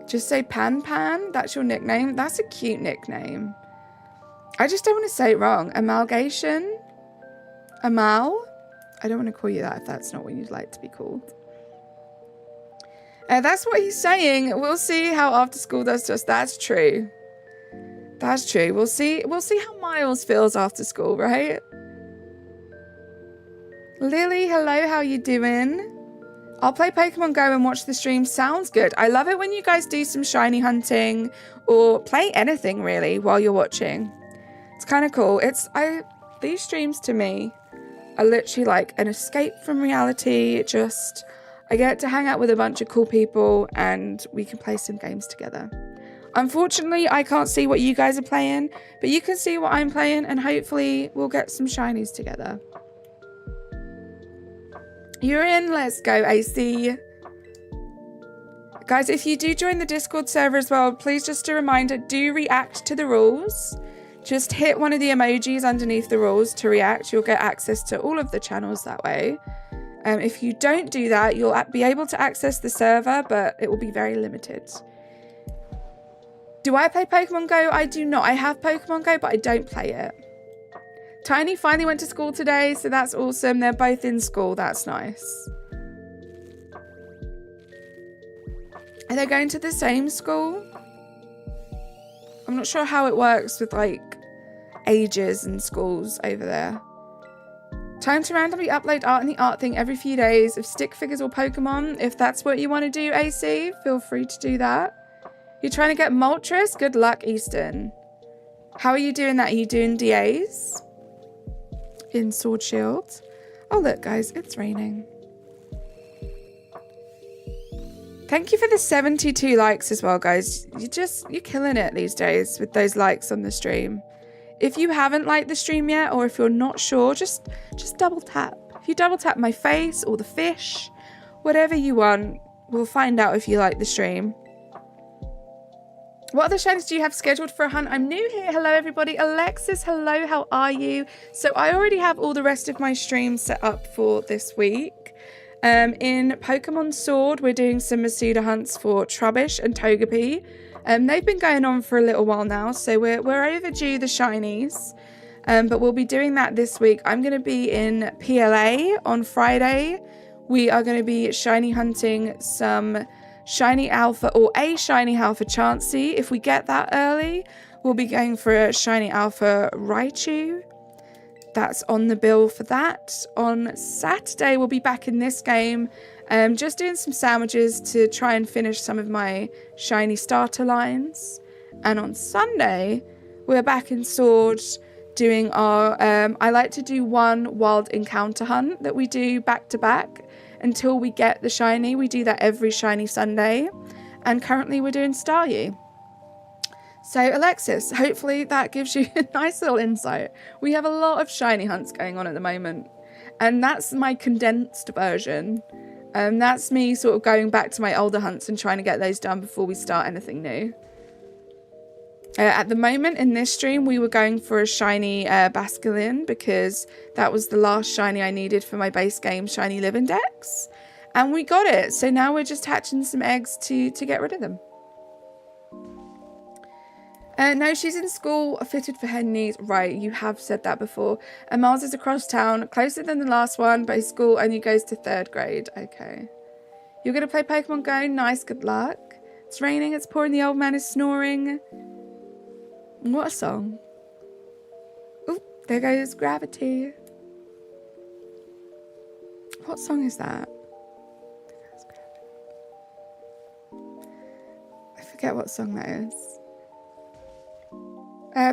Just say Pan Pan. That's your nickname. That's a cute nickname. I just don't want to say it wrong. Amalgation? Amal? I don't want to call you that if that's not what you'd like to be called. That's what he's saying. We'll see how after school does to us. That's true. That's true. We'll see how Miles feels after school, right? Lily, hello. How you doing? I'll play Pokemon Go and watch the stream. Sounds good. I love it when you guys do some shiny hunting or play anything really while you're watching. It's kind of cool. These streams to me are literally like an escape from reality. I get to hang out with a bunch of cool people and we can play some games together. Unfortunately, I can't see what you guys are playing, but you can see what I'm playing and hopefully we'll get some shinies together. You're in. Let's go, AC. Guys, if you do join the Discord server as well, please just a reminder, do react to the rules. Just hit one of the emojis underneath the rules to react. You'll get access to all of the channels that way. If you don't do that, you'll be able to access the server, but it will be very limited. Do I play Pokemon Go? I do not. I have Pokemon Go, but I don't play it. Tiny finally went to school today, so that's awesome. They're both in school. That's nice. Are they going to the same school? I'm not sure how it works with like ages and schools over there. Time to randomly upload art in the art thing every few days of stick figures or Pokemon. If that's what you want to do, AC, feel free to do that. You're trying to get Moltres? Good luck, Easton. How are you doing that? Are you doing DAs? In Sword Shield? Oh, look, guys, it's raining. Thank you for the 72 likes as well, guys. You're killing it these days with those likes on the stream. If you haven't liked the stream yet, or if you're not sure, just double tap. If you double tap my face or the fish, whatever you want, we'll find out if you like the stream. What other shinies do you have scheduled for a hunt? I'm new here. Hello, everybody. Alexis, hello. How are you? So I already have all the rest of my streams set up for this week. In Pokemon Sword, we're doing some Masuda hunts for Trubbish and Togepi. They've been going on for a little while now, so we're overdue the shinies. But we'll be doing that this week. I'm going to be in PLA on Friday. We are going to be shiny hunting some shiny alpha or a shiny alpha Chansey. If we get that early, we'll be going for a shiny alpha Raichu. That's on the bill for that. On Saturday, we'll be back in this game, just doing some sandwiches to try and finish some of my shiny starter lines. And on Sunday, we're back in Sword doing our, I like to do one wild encounter hunt that we do back to back until we get the shiny. We do that every shiny Sunday. And currently we're doing Staryu. So Alexis, hopefully that gives you a nice little insight. We have a lot of shiny hunts going on at the moment. And that's my condensed version. That's me sort of going back to my older hunts and trying to get those done before we start anything new. At the moment in this stream, we were going for a shiny BACSULIN because that was the last shiny I needed for my base game shiny living DEX. And we got it. So now we're just hatching some eggs to get rid of them. No, she's in school, fitted for her needs. Right, you have said that before. And Miles is across town, closer than the last one, but his school only goes to 3rd grade. Okay. You're going to play Pokemon Go? Nice, good luck. It's raining, it's pouring, the old man is snoring. What a song. Oh, there goes Gravity. What song is that? I forget what song that is.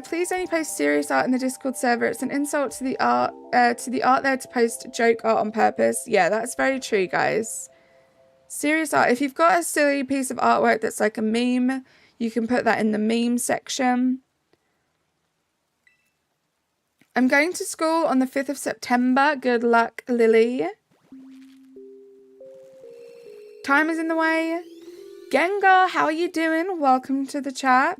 Please only post serious art in the Discord server. It's an insult to the art there to post joke art on purpose. Yeah, that's very true, guys. Serious art. If you've got a silly piece of artwork that's like a meme, you can put that in the meme section. I'm going to school on the 5th of September. Good luck, Lily. Time is in the way. Gengar, how are you doing? Welcome to the chat.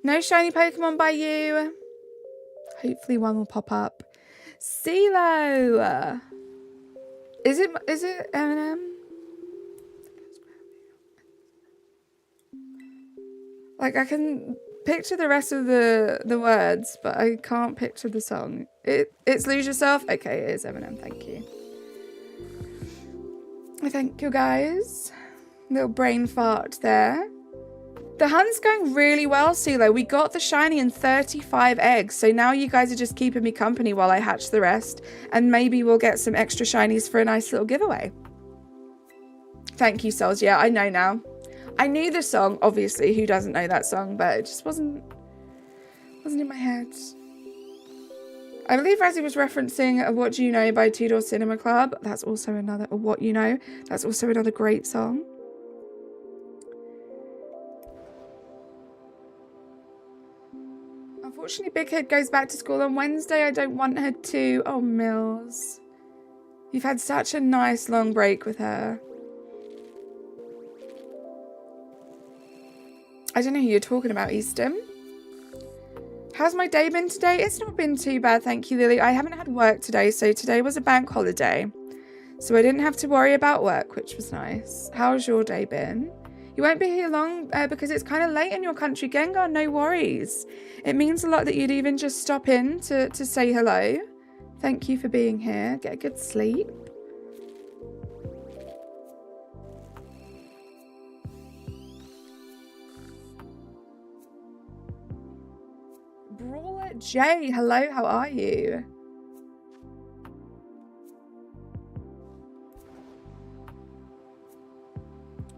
No shiny Pokemon by you. Hopefully one will pop up. CeeLo. Is it Eminem? Like, I can picture the rest of the words, but I can't picture the song. It's Lose Yourself? Okay, it is Eminem, thank you. Thank you, guys. Little brain fart there. The hunt's going really well, CeeLo. We got the shiny and 35 eggs, so now you guys are just keeping me company while I hatch the rest, and maybe we'll get some extra shinies for a nice little giveaway. Thank you, Souls. Yeah, I know now. I knew the song, obviously. Who doesn't know that song? But it just wasn't in my head. I believe Razzie was referencing What Do You Know by Two Door Cinema Club. That's also another, or What You Know. That's also another great song. Unfortunately, Big Head goes back to school on Wednesday. I don't want her to. Oh, Mills. You've had such a nice long break with her. I don't know who you're talking about, Easton. How's my day been today? It's not been too bad, thank you, Lily. I haven't had work today, so today was a bank holiday. So I didn't have to worry about work, which was nice. How's your day been? You won't be here long because it's kind of late in your country, Gengar. No worries. It means a lot that you'd even just stop in to say hello. Thank you for being here. Get a good sleep. Brawler J, hello, how are you?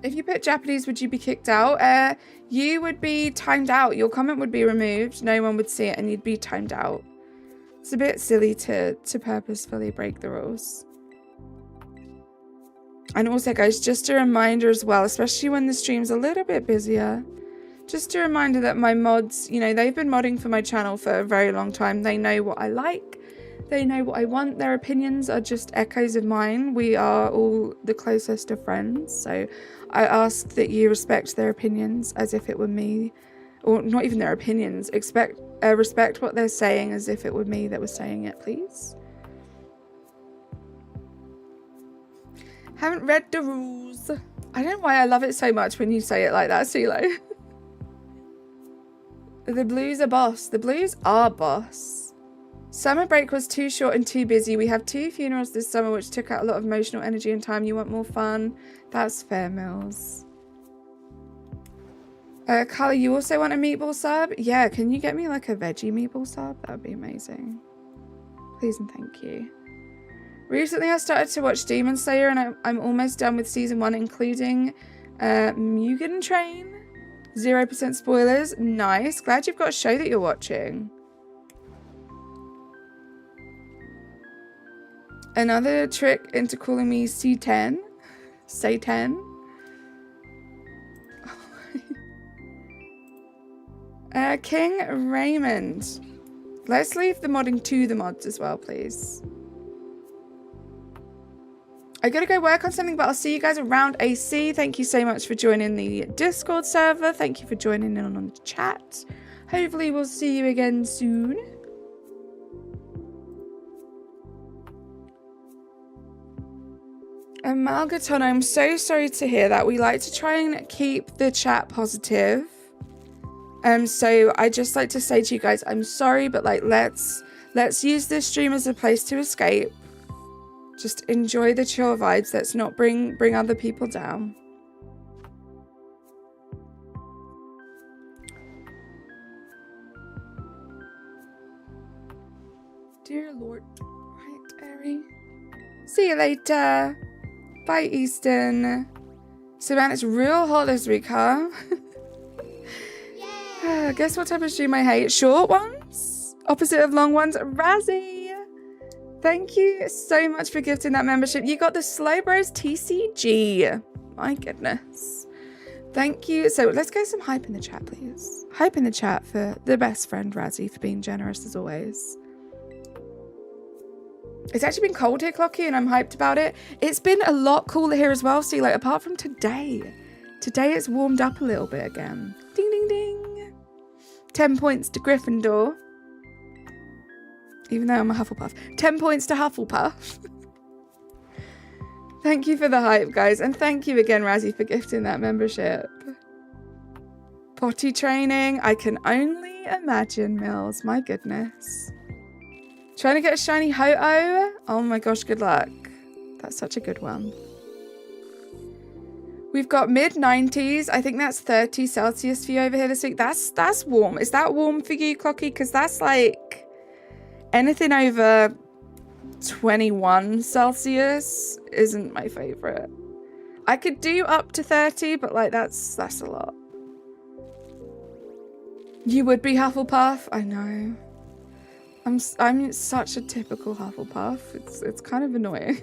If you put Japanese, would you be kicked out? You would be timed out. Your comment would be removed. No one would see it and you'd be timed out. It's a bit silly to purposefully break the rules. And also, guys, just a reminder as well, especially when the stream's a little bit busier, just a reminder that my mods, you know, they've been modding for my channel for a very long time. They know what I like. They know what I want. Their opinions are just echoes of mine. We are all the closest of friends. So I ask that you respect their opinions as if it were me. Or not even their opinions. Respect what they're saying as if it were me that was saying it, please. Haven't read the rules. I don't know why I love it so much when you say it like that, CeeLo. The Blues are boss. The Blues are boss. Summer break was too short and too busy. We have 2 funerals this summer which took out a lot of emotional energy and time. You want more fun? That's fair, Mills. Carla, you also want a meatball sub? Yeah, can you get me like a veggie meatball sub? That would be amazing. Please and thank you. Recently I started to watch Demon Slayer and I'm almost done with season 1 including Mugen Train. 0% spoilers. Nice. Glad you've got a show that you're watching. Another trick into calling me C10. Satan. King Raymond. Let's leave the modding to the mods as well, please. I gotta go work on something, but I'll see you guys around AC. Thank you so much for joining the Discord server. Thank you for joining in on the chat. Hopefully we'll see you again soon. Amalgaton, I'm so sorry to hear that. We like to try and keep the chat positive. So I just like to say to you guys, I'm sorry, but like let's use this stream as a place to escape. Just enjoy the chill vibes. Let's not bring other people down. Dear Lord. Right, Airy. See you later. Bye, Easton. Savannah, it's real hot this week, huh? Guess what type of stream I hate? Short ones? Opposite of long ones? Razzie! Thank you so much for gifting that membership. You got the Slow Bros TCG. My goodness. Thank you. So let's get some hype in the chat, please. Hype in the chat for the best friend, Razzie, for being generous as always. It's actually been cold here, Clocky, and I'm hyped about it. It's been a lot cooler here as well. See, like, apart from today. Today it's warmed up a little bit again. Ding, ding, ding. 10 points to Gryffindor. Even though I'm a Hufflepuff. 10 points to Hufflepuff. Thank you for the hype, guys. And thank you again, Razzie, for gifting that membership. Potty training. I can only imagine, Mills. My goodness. Trying to get a shiny Ho-Oh. Oh my gosh, good luck. That's such a good one. We've got mid-90s. I think that's 30 Celsius for you over here this week. That's warm. Is that warm for you, Clocky? Because that's like... anything over 21 Celsius isn't my favorite. I could do up to 30, but like that's a lot. You would be Hufflepuff? I know. I'm such a typical Hufflepuff. It's kind of annoying.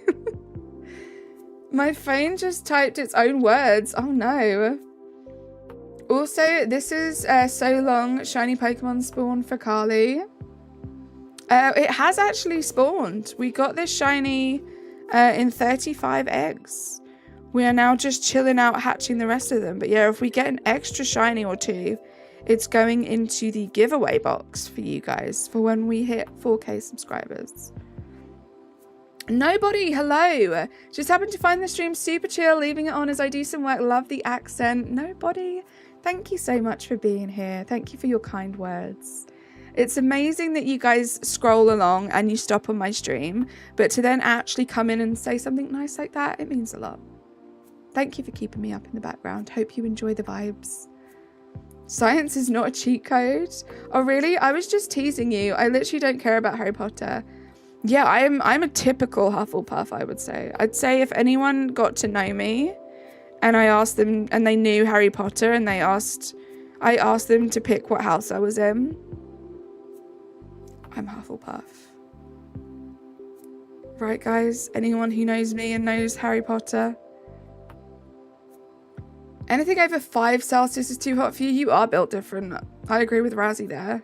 My phone just typed its own words. Oh no. Also, this is so long shiny Pokemon spawn for Carly. It has actually spawned. We got this shiny in 35 eggs. We are now just chilling out hatching the rest of them. But yeah, if we get an extra shiny or two, it's going into the giveaway box for you guys for when we hit 4K subscribers. Nobody, hello. Just happened to find the stream super chill, leaving it on as I do some work. Love the accent. Nobody, thank you so much for being here. Thank you for your kind words. It's amazing that you guys scroll along and you stop on my stream, but to then actually come in and say something nice like that, it means a lot. Thank you for keeping me up in the background. Hope you enjoy the vibes. Science is not a cheat code. Oh, really? I was just teasing you. I literally don't care about Harry Potter. Yeah, I'm a typical Hufflepuff, I would say. I'd say if anyone got to know me and I asked them and they knew Harry Potter and I asked them to pick what house I was in, I'm Hufflepuff. Right, guys? Anyone who knows me and knows Harry Potter? Anything over 5 Celsius is too hot for you. You are built different. I agree with Razzie there.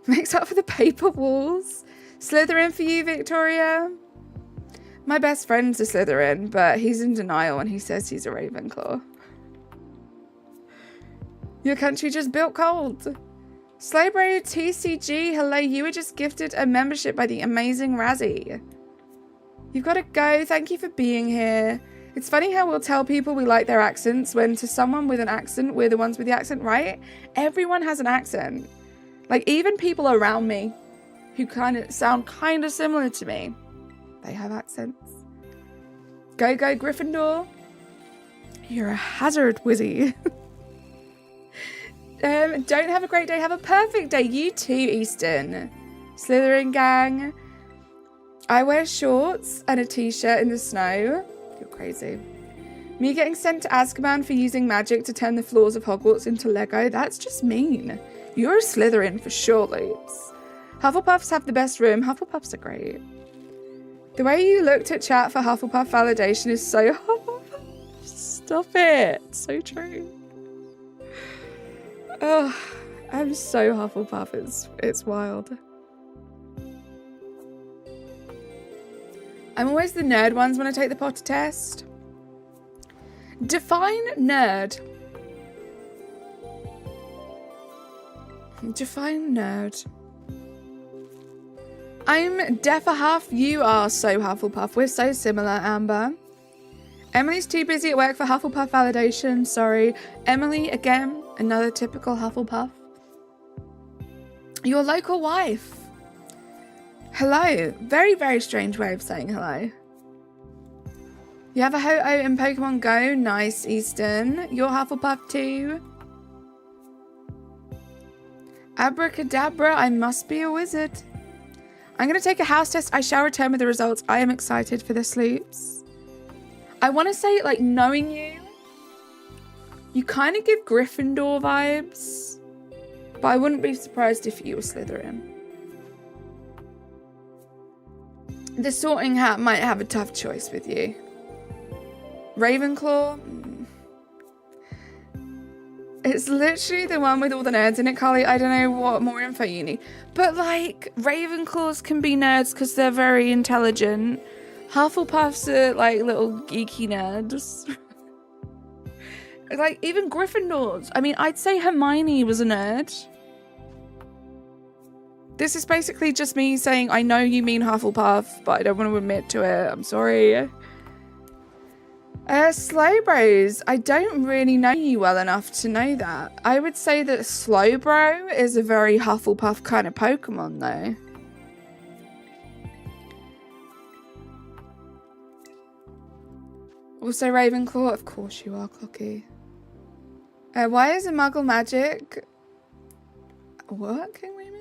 Makes up for the paper walls. Slytherin for you, Victoria. My best friend's a Slytherin, but he's in denial and he says he's a Ravenclaw. Your country just built cold. Slowbro TCG, hello. You were just gifted a membership by the amazing Razzie. You've got to go. Thank you for being here. It's funny how we'll tell people we like their accents when to someone with an accent, we're the ones with the accent, right? Everyone has an accent. Like even people around me who sound kind of similar to me, they have accents. Go, go, Gryffindor. You're a hazard, Wizzy. Don't have a great day. Have a perfect day. You too, Easton. Slytherin gang. I wear shorts and a t-shirt in the snow. You're crazy. Me getting sent to Azkaban for using magic to turn the floors of Hogwarts into Lego. That's just mean. You're a Slytherin for sure, Loops. Hufflepuffs have the best room. Hufflepuffs are great. The way you looked at chat for Hufflepuff validation is so Hufflepuff. Stop it. So true. Oh, I'm so Hufflepuff, it's wild. I'm always the nerd ones when I take the Potter test. Define nerd. Define nerd. I'm Deffahuff. You are so Hufflepuff. We're so similar, Amber. Emily's too busy at work for Hufflepuff validation. Sorry. Emily, again, another typical Hufflepuff. Your local wife. Hello. Very, very strange way of saying hello. You have a Ho-Oh in Pokemon Go. Nice, Easton. You're Hufflepuff too. Abracadabra, I must be a wizard. I'm going to take a house test. I shall return with the results. I am excited for the sloops. I want to say, like, knowing you, you kind of give Gryffindor vibes. But I wouldn't be surprised if you were Slytherin. The Sorting Hat might have a tough choice with you. Ravenclaw? It's literally the one with all the nerds in it, Carly. I don't know what more info you need. But, like, Ravenclaws can be nerds because they're very intelligent. Hufflepuffs are, like, little geeky nerds. Like, even Gryffindors. I mean, I'd say Hermione was a nerd. This is basically just me saying, I know you mean Hufflepuff, but I don't want to admit to it. I'm sorry. Slowbros. I don't really know you well enough to know that. I would say that Slowbro is a very Hufflepuff kind of Pokemon, though. Also Ravenclaw. Of course you are, Cookie. Why is a Muggle magic? What, King Raymond?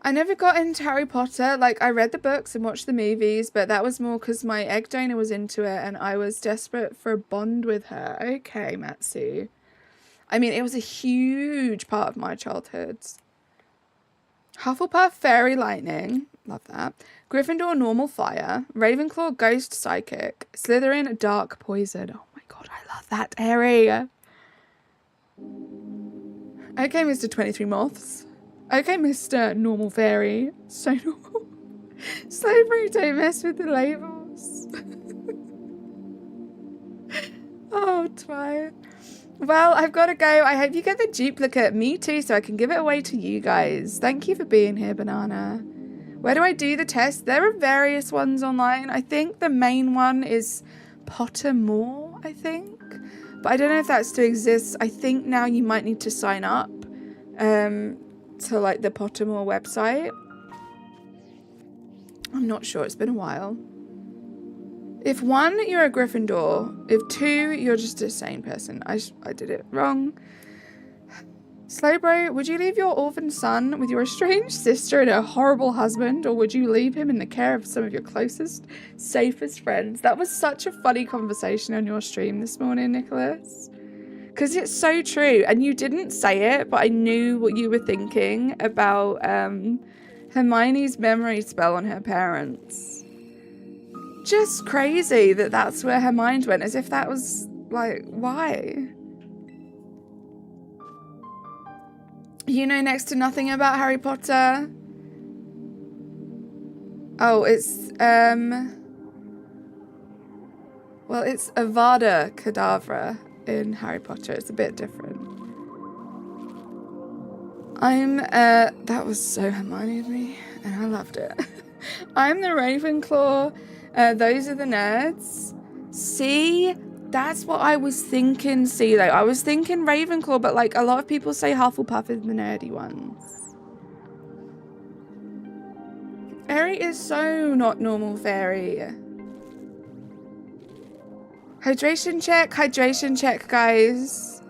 I never got into Harry Potter. Like, I read the books and watched the movies, but that was more because my egg donor was into it and I was desperate for a bond with her. Okay, Matsu. I mean, it was a huge part of my childhood. Hufflepuff, Fairy Lightning. Love that. Gryffindor, Normal Fire. Ravenclaw, Ghost Psychic. Slytherin, Dark Poison. Oh my god, I love that area. Okay, Mr. 23 Moths. Okay, Mr. Normal Fairy. So normal. Slavery, don't mess with the labels. Oh, twat. Well, I've got to go. I hope you get the duplicate. Me too, so I can give it away to you guys. Thank you for being here, Banana. Where do I do the test? There are various ones online. I think the main one is Pottermore, I think. But I don't know if that still exists. I think now you might need to sign up to like the Pottermore website. I'm not sure. It's been a while. If 1, you're a Gryffindor. If 2, you're just a sane person. I did it wrong. Slowbro, would you leave your orphan son with your estranged sister and her horrible husband, or would you leave him in the care of some of your closest, safest friends? That was such a funny conversation on your stream this morning, Nicholas. Because it's so true. And you didn't say it, but I knew what you were thinking about Hermione's memory spell on her parents. Just crazy that that's where her mind went, as if that was, like, why? You know next to nothing about Harry Potter? Oh, it's, well, it's Avada Kedavra in Harry Potter. It's a bit different. That was so Hermione of me, and I loved it. I'm the Ravenclaw. Those are the nerds. See? That's what I was thinking, see, like, I was thinking Ravenclaw, but, like, a lot of people say Hufflepuff is the nerdy ones. Harry is so not Normal Fairy. Hydration check, guys.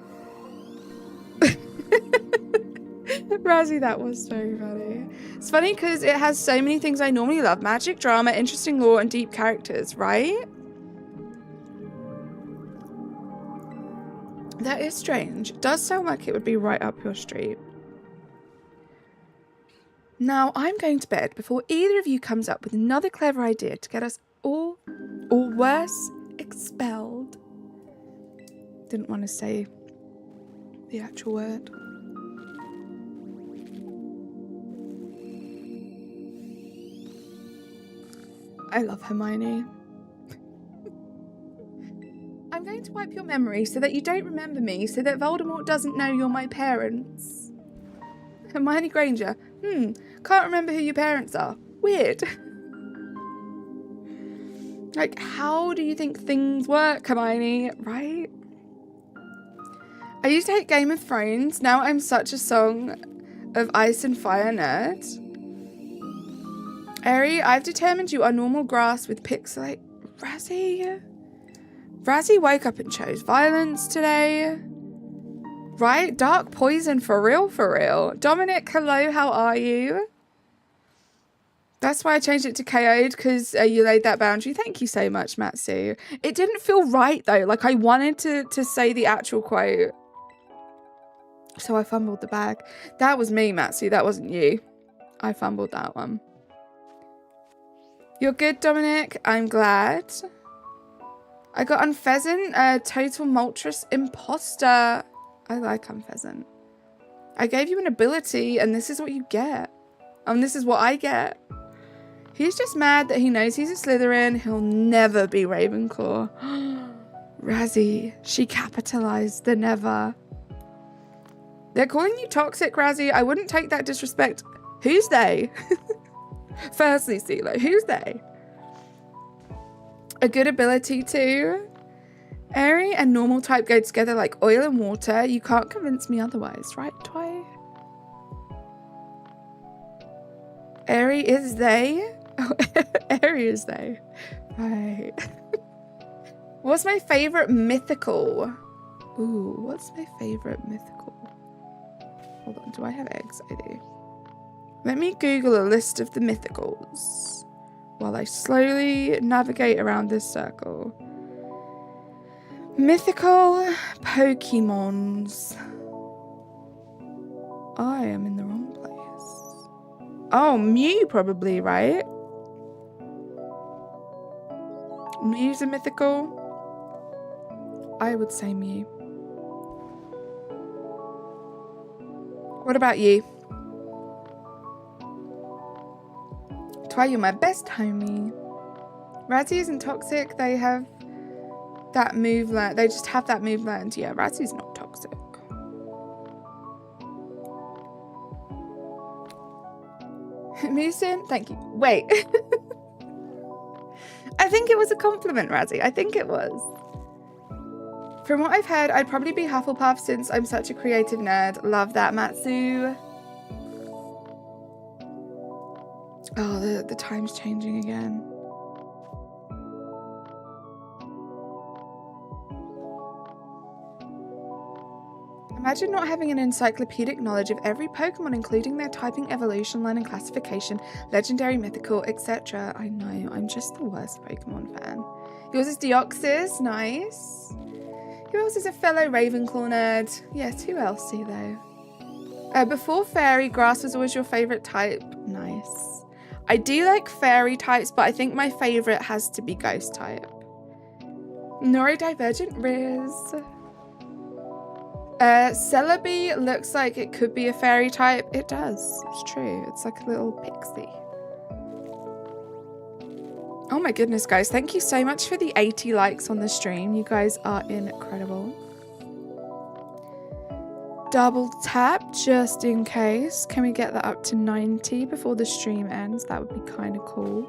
Razzie, that was so funny. It's funny because it has so many things I normally love. Magic, drama, interesting lore, and deep characters, right? That is strange. It does sound like it would be right up your street. Now, I'm going to bed before either of you comes up with another clever idea to get us all, or worse, expelled. Didn't want to say the actual word. I love Hermione. I'm going to wipe your memory so that you don't remember me, so that Voldemort doesn't know you're my parents. Hermione Granger. Can't remember who your parents are. Weird. Like, how do you think things work, Hermione? Right? I used to hate Game of Thrones. Now I'm such a Song of Ice and Fire nerd. Eri, I've determined you are normal grass with pixelate. Razzie woke up and chose violence today. Right? Dark poison for real, for real. Dominic, hello, how are you? That's why I changed it to KO'd, because you laid that boundary. Thank you so much, Matsu. It didn't feel right, though. Like, I wanted to say the actual quote. So I fumbled the bag. That was me, Matsu. That wasn't you. I fumbled that one. You're good, Dominic. I'm glad. I got Unpheasant, total Moltres imposter. I like Unpheasant. I gave you an ability, and this is what you get. And this is what I get. He's just mad that he knows he's a Slytherin. He'll never be Ravenclaw. Razzie, she capitalized the never. They're calling you toxic, Razzie. I wouldn't take that disrespect. Who's they? Firstly, CeeLo, who's they? A good ability too. Airy and normal type go together like oil and water. You can't convince me otherwise, right, Twy? Airy is they. Oh, Airy is they. Right. What's my favorite mythical? Ooh, what's my favorite mythical? Hold on, do I have eggs? I do. Let me Google a list of the mythicals while I slowly navigate around this circle. Mythical Pokemons. I am in the wrong place. Oh, Mew probably, right? Mew's a mythical. I would say Mew. What about you? Twy, you're my best homie. Razzie isn't toxic. They have that move learned. They just have that move learned. Yeah, Razzie's not toxic. Musin, thank you. Wait. I think it was a compliment, Razzie. I think it was. From what I've heard, I'd probably be Hufflepuff since I'm such a creative nerd. Love that, Matsu. Oh, the time's changing again. Imagine not having an encyclopedic knowledge of every Pokemon, including their typing, evolution, learning, classification, legendary, mythical, etc. I know, I'm just the worst Pokemon fan. Yours is Deoxys, nice. Who else is a fellow Ravenclaw nerd? Yes, who else, see though? Before Fairy, Grass was always your favourite type. Nice. I do like Fairy types, but I think my favourite has to be Ghost type. Neurodivergent Riz. Celebi looks like it could be a fairy type. It does. It's true. It's like a little pixie. Oh my goodness, guys. Thank you so much for the 80 likes on the stream. You guys are incredible. Double tap just in case. Can we get that up to 90 before the stream ends? That would be kind of cool.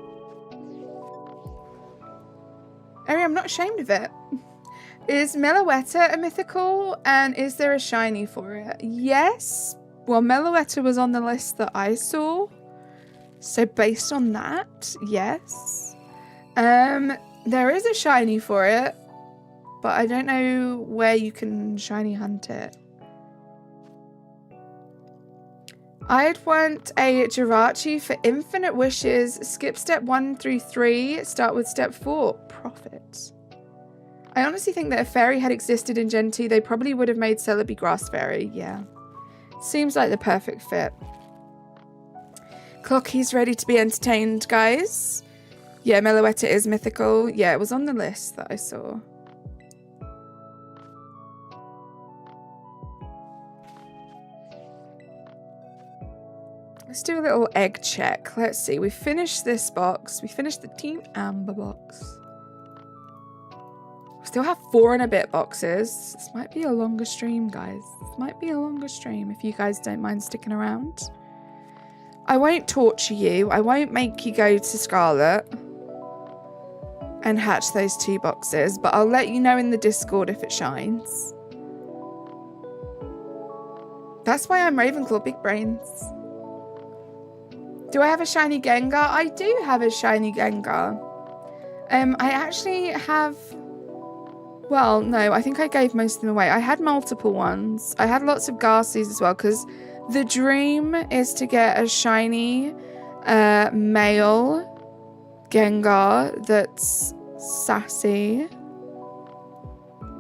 Ari, I'm not ashamed of it. Is Meloetta a mythical, and is there a shiny for it? Yes. Well, Meloetta was on the list that I saw. So based on that, yes. There is a shiny for it, but I don't know where you can shiny hunt it. I'd want a Jirachi for infinite wishes. Skip step 1 through 3. Start with step 4. Profit. I honestly think that if Fairy had existed in Gen 2, they probably would have made Celebi Grass Fairy. Yeah. Seems like the perfect fit. Clocky's ready to be entertained, guys. Yeah, Meloetta is mythical. Yeah, it was on the list that I saw. Let's do a little egg check. Let's see. We finished this box. We finished the Team Amber box. We still have 4 and a bit boxes. This might be a longer stream, guys. This might be a longer stream if you guys don't mind sticking around. I won't torture you. I won't make you go to Scarlet and hatch those 2 boxes, but I'll let you know in the Discord if it shines. That's why I'm Ravenclaw, big brains. Do I have a shiny Gengar? I do have a shiny Gengar. I actually have... Well, no, I think I gave most of them away. I had multiple ones. I had lots of Garcias as well, because the dream is to get a shiny male Gengar that's sassy.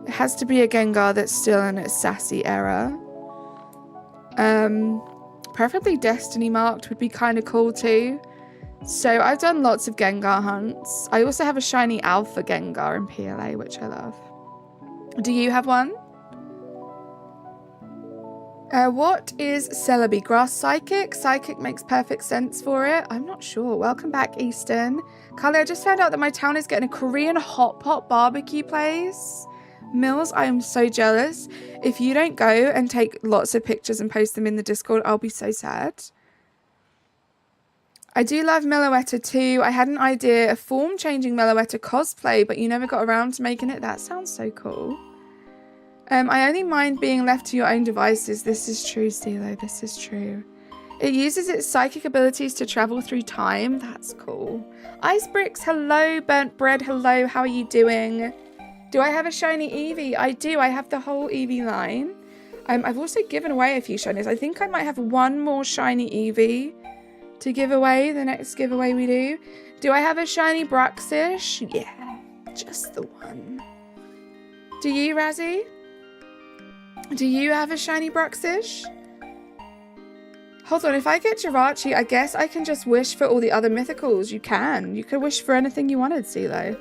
It has to be a Gengar that's still in its sassy era. Preferably Destiny marked would be kind of cool too. So I've done lots of Gengar hunts. I also have a shiny Alpha Gengar in PLA, which I love. Do you have one? What is Celebi? Grass Psychic? Psychic makes perfect sense for it. I'm not sure. Welcome back, Easton. Carly, I just found out that my town is getting a Korean hot pot barbecue place. Mills, I am so jealous. If you don't go and take lots of pictures and post them in the Discord, I'll be so sad. I do love Meloetta too. I had an idea of form-changing Meloetta cosplay, but you never got around to making it. That sounds so cool. I only mind being left to your own devices. This is true, Stilo. This is true. It uses its psychic abilities to travel through time. That's cool. Ice Bricks, hello. Burnt Bread, hello. How are you doing? Do I have a shiny Eevee? I do. I have the whole Eevee line. I've also given away a few shinies. I think I might have one more shiny Eevee to give away the next giveaway we do. Do I have a shiny Bruxish? Yeah, just the one. Do you, Razzie? Do you have a shiny Bruxish? Hold on, if I get Jirachi, I guess I can just wish for all the other mythicals. You can. You could wish for anything you wanted, CeeLo.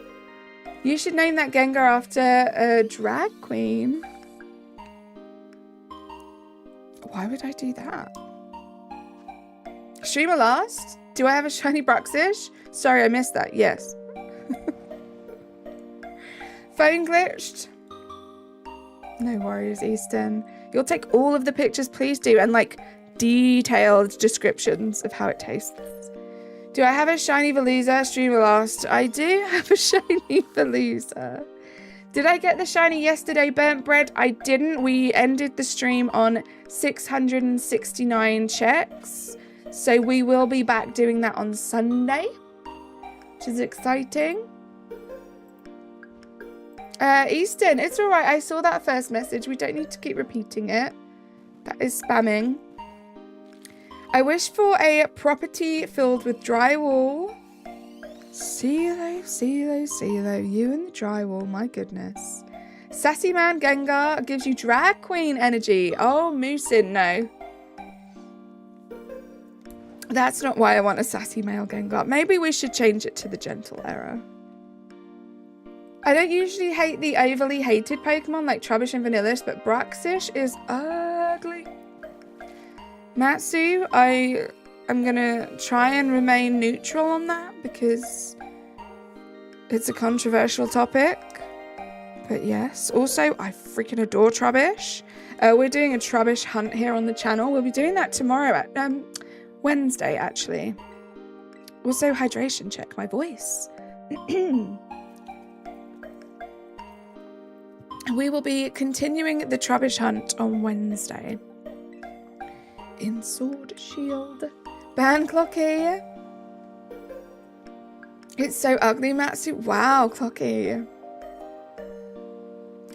You should name that Gengar after a drag queen. Why would I do that? Streamer last? Do I have a shiny Bruxish? Sorry, I missed that. Yes. Phone glitched? No worries, Easton. You'll take all of the pictures, please do. And like detailed descriptions of how it tastes. Do I have a shiny Veluza? Streamer last. I do have a shiny Veluza. Did I get the shiny yesterday, Burnt Bread? I didn't. We ended the stream on 669 checks. So we will be back doing that on Sunday, which is exciting. Easton, it's all right. I saw that first message. We don't need to keep repeating it. That is spamming. I wish for a property filled with drywall. CeeLo, CeeLo, CeeLo. You and the drywall. My goodness. Sassy Man Gengar gives you drag queen energy. Oh, Moosin, no. That's not why I want a sassy male Gengar. Maybe we should change it to the gentle era. I don't usually hate the overly hated Pokemon like Trubbish and Vanillish, but Bruxish is ugly. Matsu, I'm gonna try and remain neutral on that because it's a controversial topic. But yes, also I freaking adore Trubbish. We're doing a Trubbish hunt here on the channel. We'll be doing that tomorrow at Wednesday, actually. Also, hydration check my voice. We will be continuing the Trubbish hunt on Wednesday. In Sword Shield. Ban Clocky. It's so ugly, Matsu. Wow, Clocky.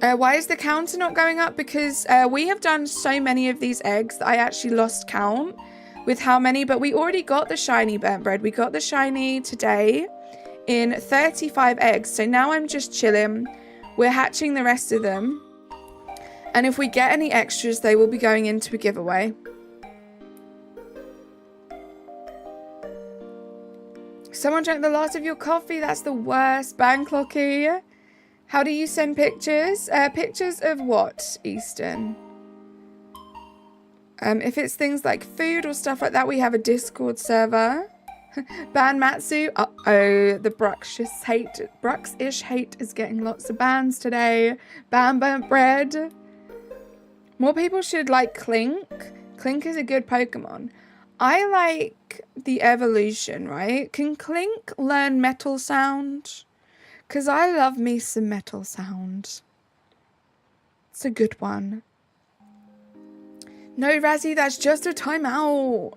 Why is the counter not going up? Because we have done so many of these eggs that I actually lost count with how many, but we already got the shiny Burnt Bread. We got the shiny today in 35 eggs. So now I'm just chilling. We're hatching the rest of them. And if we get any extras, they will be going into a giveaway. Someone drank the last of your coffee. That's the worst. Ban Clocky. How do you send pictures? Pictures of what, Easton? If it's things like food or stuff like that, we have a Discord server. Ban Matsu. Uh-oh, the Bruxish hate is getting lots of bans today. Ban Burnt Bread. More people should like Clink. Clink is a good Pokemon. I like the evolution, right? Can Clink learn Metal Sound? Because I love me some Metal Sound. It's a good one. No, Razzie, that's just a timeout.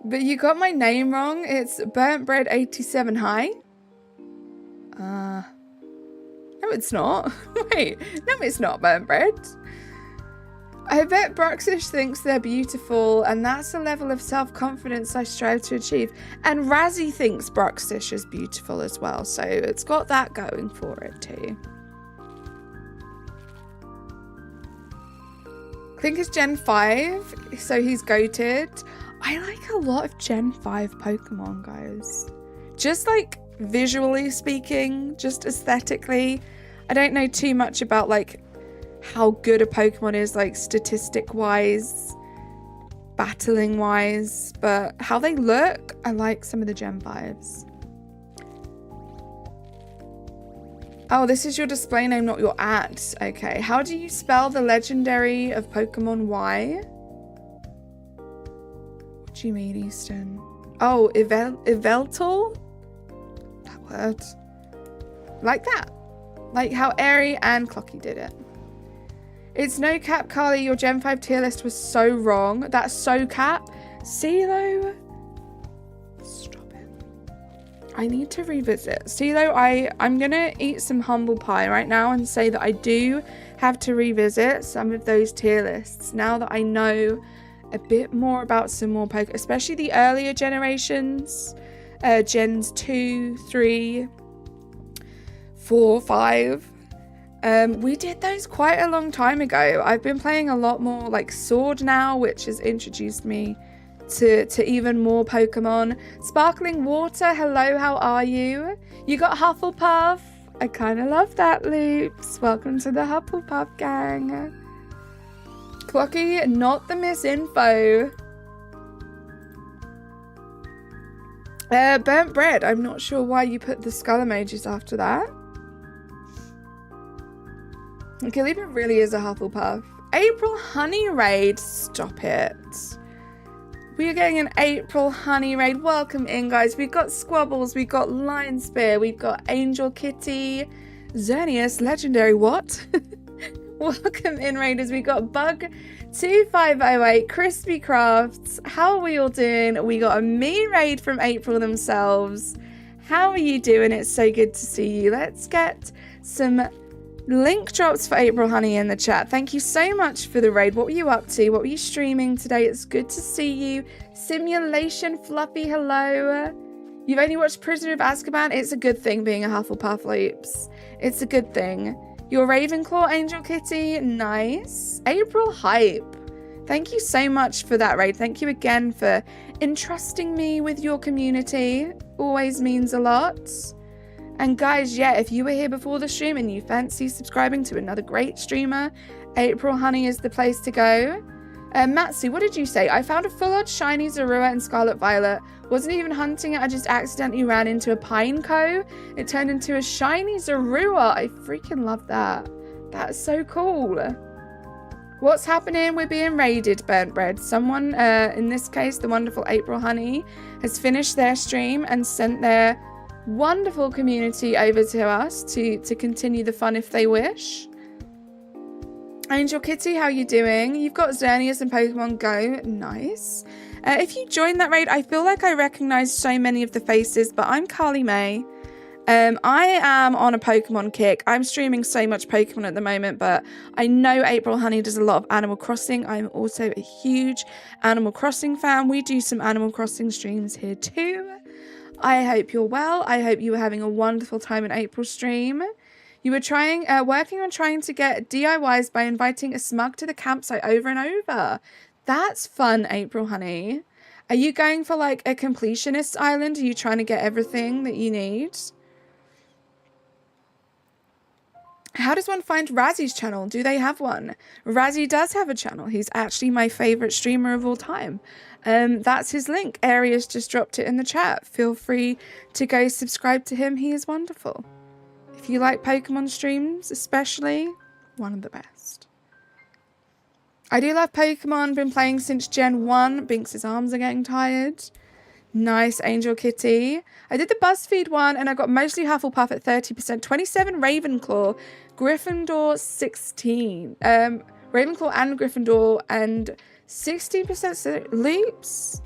But you got my name wrong. It's Burnt Bread 87 High. No, it's not. Wait, no, it's not Burnt Bread. I bet Bruxish thinks they're beautiful, and that's the level of self-confidence I strive to achieve. And Razzie thinks Bruxish is beautiful as well, so it's got that going for it too. Clink is Gen 5, so he's goated. I like a lot of Gen 5 Pokemon, guys. Just like visually speaking, just aesthetically. I don't know too much about like how good a Pokemon is, like statistic wise, battling wise, but how they look, I like some of the Gen 5s. Oh, this is your display name, not your @ Okay, how do you spell the legendary of Pokemon Y? What do you mean, Easton? Oh, Yveltal? That word. Like that. Like how Airy and Clocky did it. It's no cap, Carly. Your Gen 5 tier list was so wrong. That's so cap. CeeLo. Stop it. I need to revisit. CeeLo, I'm going to eat some humble pie right now and say that I do have to revisit some of those tier lists now that I know a bit more about some more Pokemon, especially the earlier generations. Gens 2, 3, 4, 5. We did those quite a long time ago. I've been playing a lot more like Sword now, which has introduced me to even more Pokemon. Sparkling Water, hello, how are you? You got Hufflepuff. I kind of love that, Loops. Welcome to the Hufflepuff gang. Clocky, not the misinfo. Burnt Bread, I'm not sure why you put the skull emojis after that. Calibre really is a Hufflepuff. April Honey Raid. Stop it. We are getting an April Honey Raid. Welcome in, guys. We've got Squabbles. We've got Lion Spear. We've got Angel Kitty. Xerneas Legendary. What? Welcome in, Raiders. We got Bug2508. Crispy Crafts. How are we all doing? We got a me raid from April themselves. How are you doing? It's so good to see you. Let's get some link drops for April Honey in the chat. Thank you so much for the raid. What were you up to? What were you streaming today? It's good to see you. Simulation Fluffy, hello. You've only watched Prisoner of Azkaban? It's a good thing being a Hufflepuff, Loops. It's a good thing. Your Ravenclaw, Angel Kitty, nice. April Hype. Thank you so much for that raid. Thank you again for entrusting me with your community. Always means a lot. And guys, yeah, if you were here before the stream and you fancy subscribing to another great streamer, April Honey is the place to go. Matsu, what did you say? I found a full-on shiny Zorua and Scarlet Violet. Wasn't even hunting it, I just accidentally ran into a Pineco. It turned into a shiny Zorua. I freaking love that. That's so cool. What's happening? We're being raided, Burnt Bread. Someone, in this case, the wonderful April Honey, has finished their stream and sent their wonderful community over to us to continue the fun if they wish. Angel Kitty, how you doing? You've got Xerneas and Pokemon Go. Nice. If you joined that raid, I feel like I recognize so many of the faces, but I'm Carly May. I am on a Pokemon kick. I'm streaming so much Pokemon at the moment, but I know April Honey does a lot of Animal Crossing. I'm also a huge Animal Crossing fan. We do some Animal Crossing streams here too. I hope you're well. I hope you were having a wonderful time in April's stream. You were working on trying to get DIYs by inviting a smug to the campsite over and over. That's fun, April Honey. Are you going for like a completionist island? Are you trying to get everything that you need? How does one find Razzy's channel? Do they have one? Razzy does have a channel. He's actually my favorite streamer of all time. That's his link. Arius just dropped it in the chat. Feel free to go subscribe to him. He is wonderful. If you like Pokemon streams, especially, one of the best. I do love Pokemon. Been playing since Gen 1. Binks' arms are getting tired. Nice, Angel Kitty. I did the BuzzFeed one and I got mostly Hufflepuff at 30%. 27 Ravenclaw. Gryffindor 16. Ravenclaw and Gryffindor and 16% Leaps.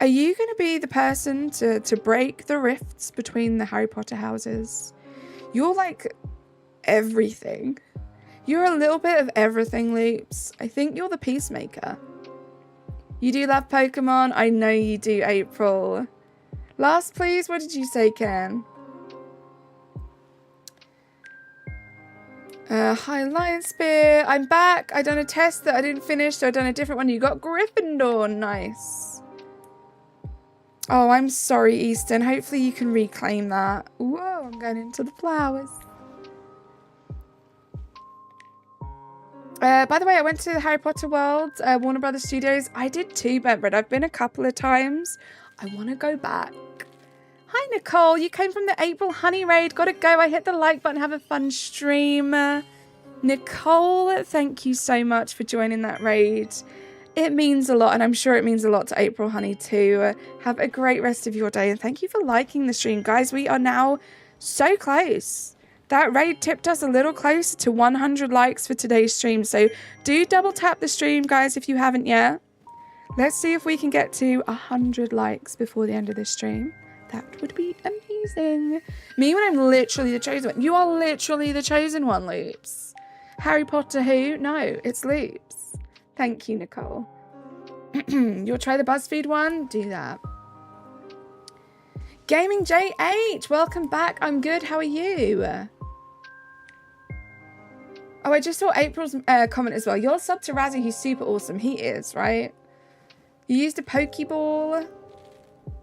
Are you going to be the person to break the rifts between the Harry Potter houses? You're like everything. You're a little bit of everything, Leaps. I think you're the peacemaker. You do love Pokemon. I know you do, April. Last, please. What did you say, Ken? Hi, Lion Spear. I'm back. I done a test that I didn't finish, so I done a different one. You got Gryffindor. Nice. Oh, I'm sorry, Easton. Hopefully you can reclaim that. Whoa, I'm going into the flowers. By the way, I went to the Harry Potter World, Warner Brothers Studios. I did too, Brentford. I've been a couple of times. I want to go back. Hi, Nicole. You came from the April Honey Raid. Gotta go. I hit the like button. Have a fun stream. Nicole, thank you so much for joining that raid. It means a lot, and I'm sure it means a lot to April Honey too. Have a great rest of your day, and thank you for liking the stream. Guys, we are now so close. That raid tipped us a little closer to 100 likes for today's stream. So do double tap the stream, guys, if you haven't yet. Let's see if we can get to 100 likes before the end of this stream. That would be amazing. Me when I'm literally the chosen one. You are literally the chosen one, Loops. Harry Potter who? No, it's Loops. Thank you, Nicole. You'll try the BuzzFeed one? Do that. Gaming J8, welcome back. I'm good. How are you? Oh, I just saw April's comment as well. You're sub to Razzie. He's super awesome. He is, right? You used a Pokeball.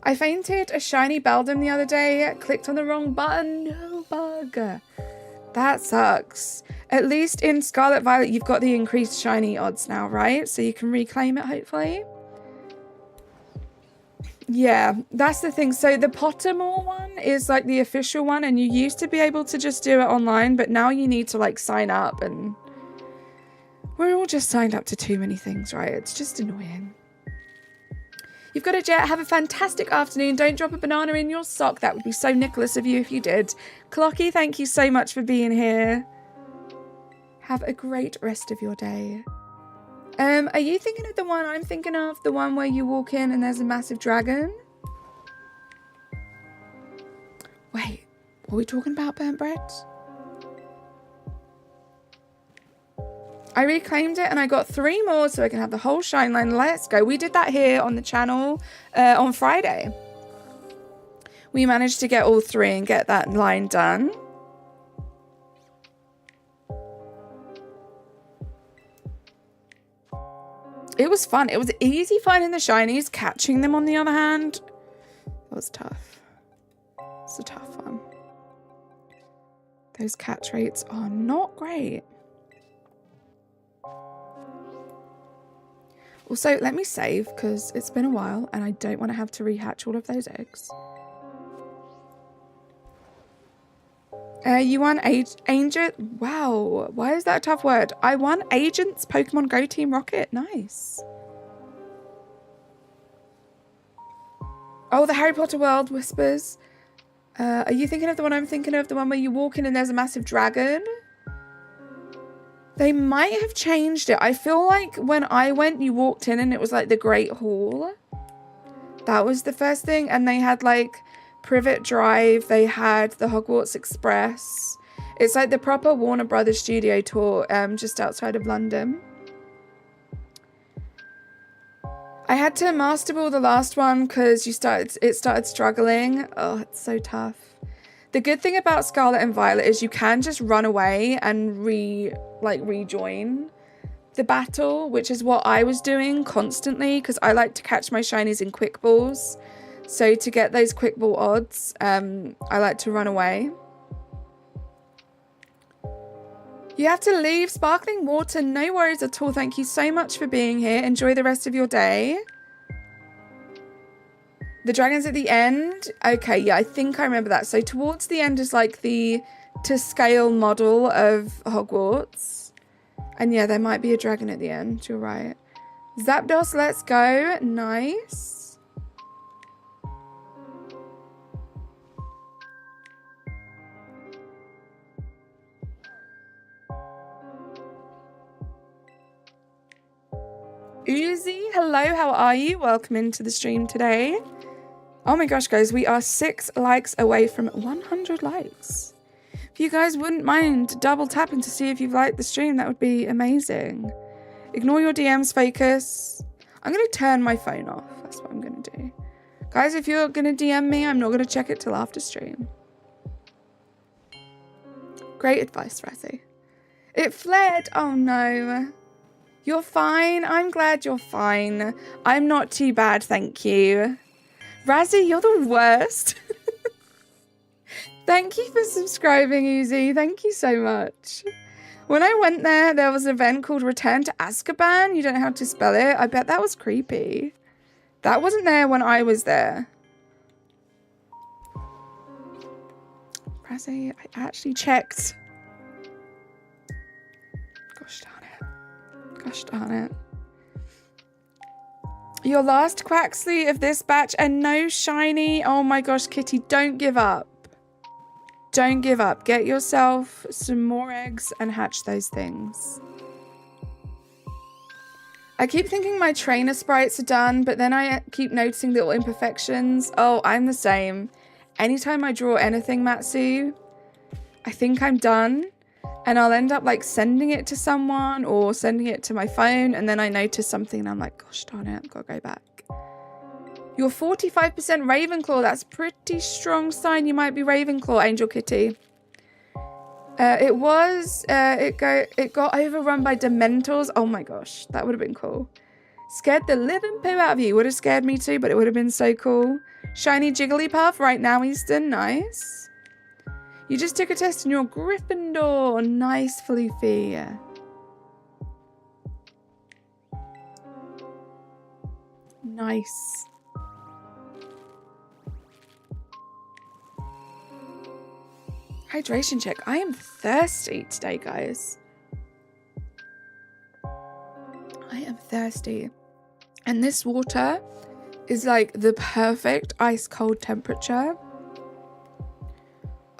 I fainted a shiny Beldum the other day. Clicked on the wrong button. No bug. That sucks. At least in Scarlet Violet, you've got the increased shiny odds now, right? So you can reclaim it, hopefully. Yeah, that's the thing. So the Pottermore one is like the official one, and you used to be able to just do it online, but now you need to like sign up, and we're all just signed up to too many things, right? It's just annoying. You've got it, Jet. Have a fantastic afternoon. Don't drop a banana in your sock. That would be so Nicholas of you if you did. Clocky, thank you so much for being here. Have a great rest of your day. Are you thinking of the one I'm thinking of? The one where you walk in and there's a massive dragon? Wait, were we talking about burnt bread? I reclaimed it and I got 3 more so I can have the whole shine line. Let's go. We did that here on the channel on Friday. We managed to get all 3 and get that line done. It was fun. It was easy finding the shinies. Catching them, on the other hand, it was tough. It's a tough one. Those catch rates are not great. Also, let me save because it's been a while and I don't want to have to rehatch all of those eggs. You won Agent. Wow, why is that a tough word? I won Agents Pokemon Go Team Rocket. Nice. Oh, the Harry Potter World Whispers. Are you thinking of the one I'm thinking of? The one where you walk in and there's a massive dragon? They might have changed it. I feel like when I went, you walked in and it was like the Great Hall. That was the first thing. And they had like Privet Drive. They had the Hogwarts Express. It's like the proper Warner Brothers studio tour just outside of London. I had to Master Ball the last one because it started struggling. Oh, it's so tough. The good thing about Scarlet and Violet is you can just run away and rejoin the battle, which is what I was doing constantly because I like to catch my shinies in quick balls. So to get those quick ball odds, I like to run away. You have to leave. Sparkling water. No worries at all. Thank you so much for being here. Enjoy the rest of your day. The dragon's at the end. Okay, yeah, I think I remember that. So towards the end is like the to scale model of Hogwarts. And yeah, there might be a dragon at the end. You're right. Zapdos, let's go. Nice. Uzi, hello, how are you? Welcome into the stream today. Oh my gosh, guys, we are 6 likes away from 100 likes. If you guys wouldn't mind double tapping to see if you've liked the stream, that would be amazing. Ignore your DMs, focus. I'm going to turn my phone off. That's what I'm going to do. Guys, if you're going to DM me, I'm not going to check it till after stream. Great advice, Razzie. It fled. Oh no. You're fine. I'm glad you're fine. I'm not too bad, thank you. Razzie, you're the worst. Thank you for subscribing, Uzi. Thank you so much. When I went there, there was an event called Return to Azkaban. You don't know how to spell it. I bet that was creepy. That wasn't there when I was there. Razzie, I actually checked. Gosh darn it. Gosh darn it. Your last Quaxley of this batch and no shiny. Oh my gosh, Kitty, don't give up. Don't give up. Get yourself some more eggs and hatch those things. I keep thinking my trainer sprites are done, but then I keep noticing little imperfections. Oh, I'm the same. Anytime I draw anything, Matsu, I think I'm done. And I'll end up like sending it to someone or sending it to my phone. And then I notice something and I'm like, gosh darn it, I've got to go back. You're 45% Ravenclaw. That's a pretty strong sign you might be Ravenclaw, Angel Kitty. It got overrun by Dementors. Oh my gosh, that would have been cool. Scared the living poo out of you. Would have scared me too, but it would have been so cool. Shiny Jigglypuff right now, Easton. Nice. You just took a test in your Gryffindor. Nice, Floofy. Nice. Hydration check. I am thirsty today, guys. I am thirsty. And this water is like the perfect ice cold temperature.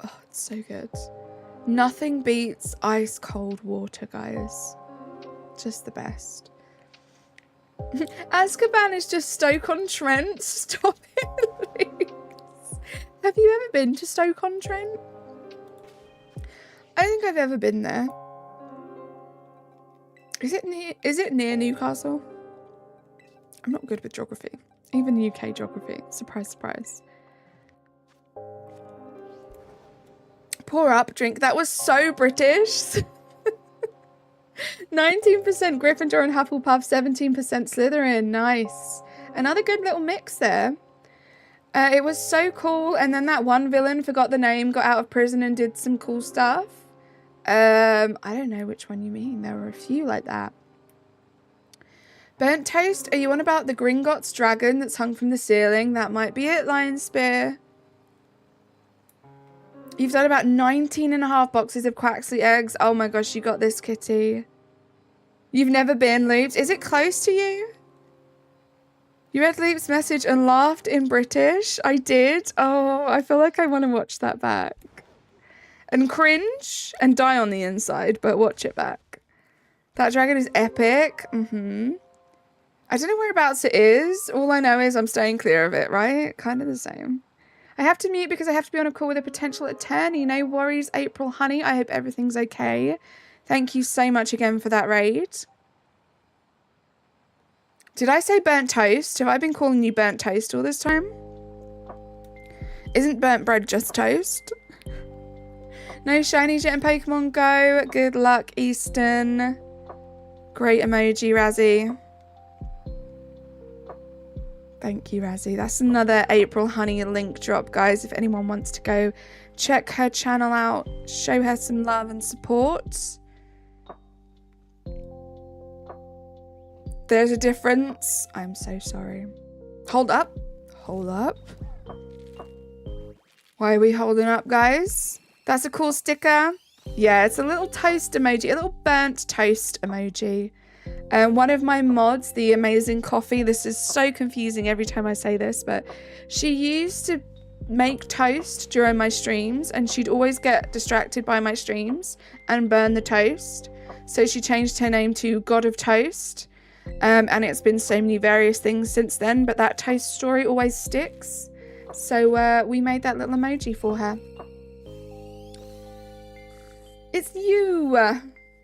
Oh, it's so good. Nothing beats ice cold water, guys. Just the best. Azkaban is just Stoke-on-Trent. Stop it, please. Have you ever been to Stoke-on-Trent? I don't think I've ever been there. Is it near Newcastle? I'm not good with geography. Even UK geography. Surprise, surprise. Pour up, drink. That was so British. 19% Gryffindor and Hufflepuff, 17% Slytherin. Nice. Another good little mix there. It was so cool. And then that one villain, forgot the name, got out of prison and did some cool stuff. I don't know which one you mean. There were a few like that. Burnt Toast, are you on about the Gringotts dragon that's hung from the ceiling? That might be it, Lion Spear. You've done about 19.5 boxes of Quaxley eggs. Oh my gosh, you got this, Kitty. You've never been, Loops. Is it close to you? You read Leap's message and laughed in British. I did. Oh, I feel like I want to watch that back. And cringe and die on the inside, but watch it back. That dragon is epic. I don't know whereabouts it is. All I know is I'm staying clear of it, right? Kind of the same. I have to mute because I have to be on a call with a potential attorney. No worries, April Honey. I hope everything's okay. Thank you so much again for that raid. Did I say burnt toast? Have I been calling you burnt toast all this time? Isn't burnt bread just toast? No shinies yet in Pokemon Go. Good luck, Easton. Great emoji, Razzie. Thank you, Razzie. That's another April Honey link drop, guys. If anyone wants to go check her channel out, show her some love and support. There's a difference. I'm so sorry. Hold up. Hold up. Why are we holding up, guys? That's a cool sticker. Yeah, it's a little toast emoji, a little burnt toast emoji. One of my mods, the Amazing Coffee, this is so confusing every time I say this, but she used to make toast during my streams and she'd always get distracted by my streams and burn the toast. So she changed her name to God of Toast. And it's been so many various things since then, but that toast story always sticks. So we made that little emoji for her. It's you!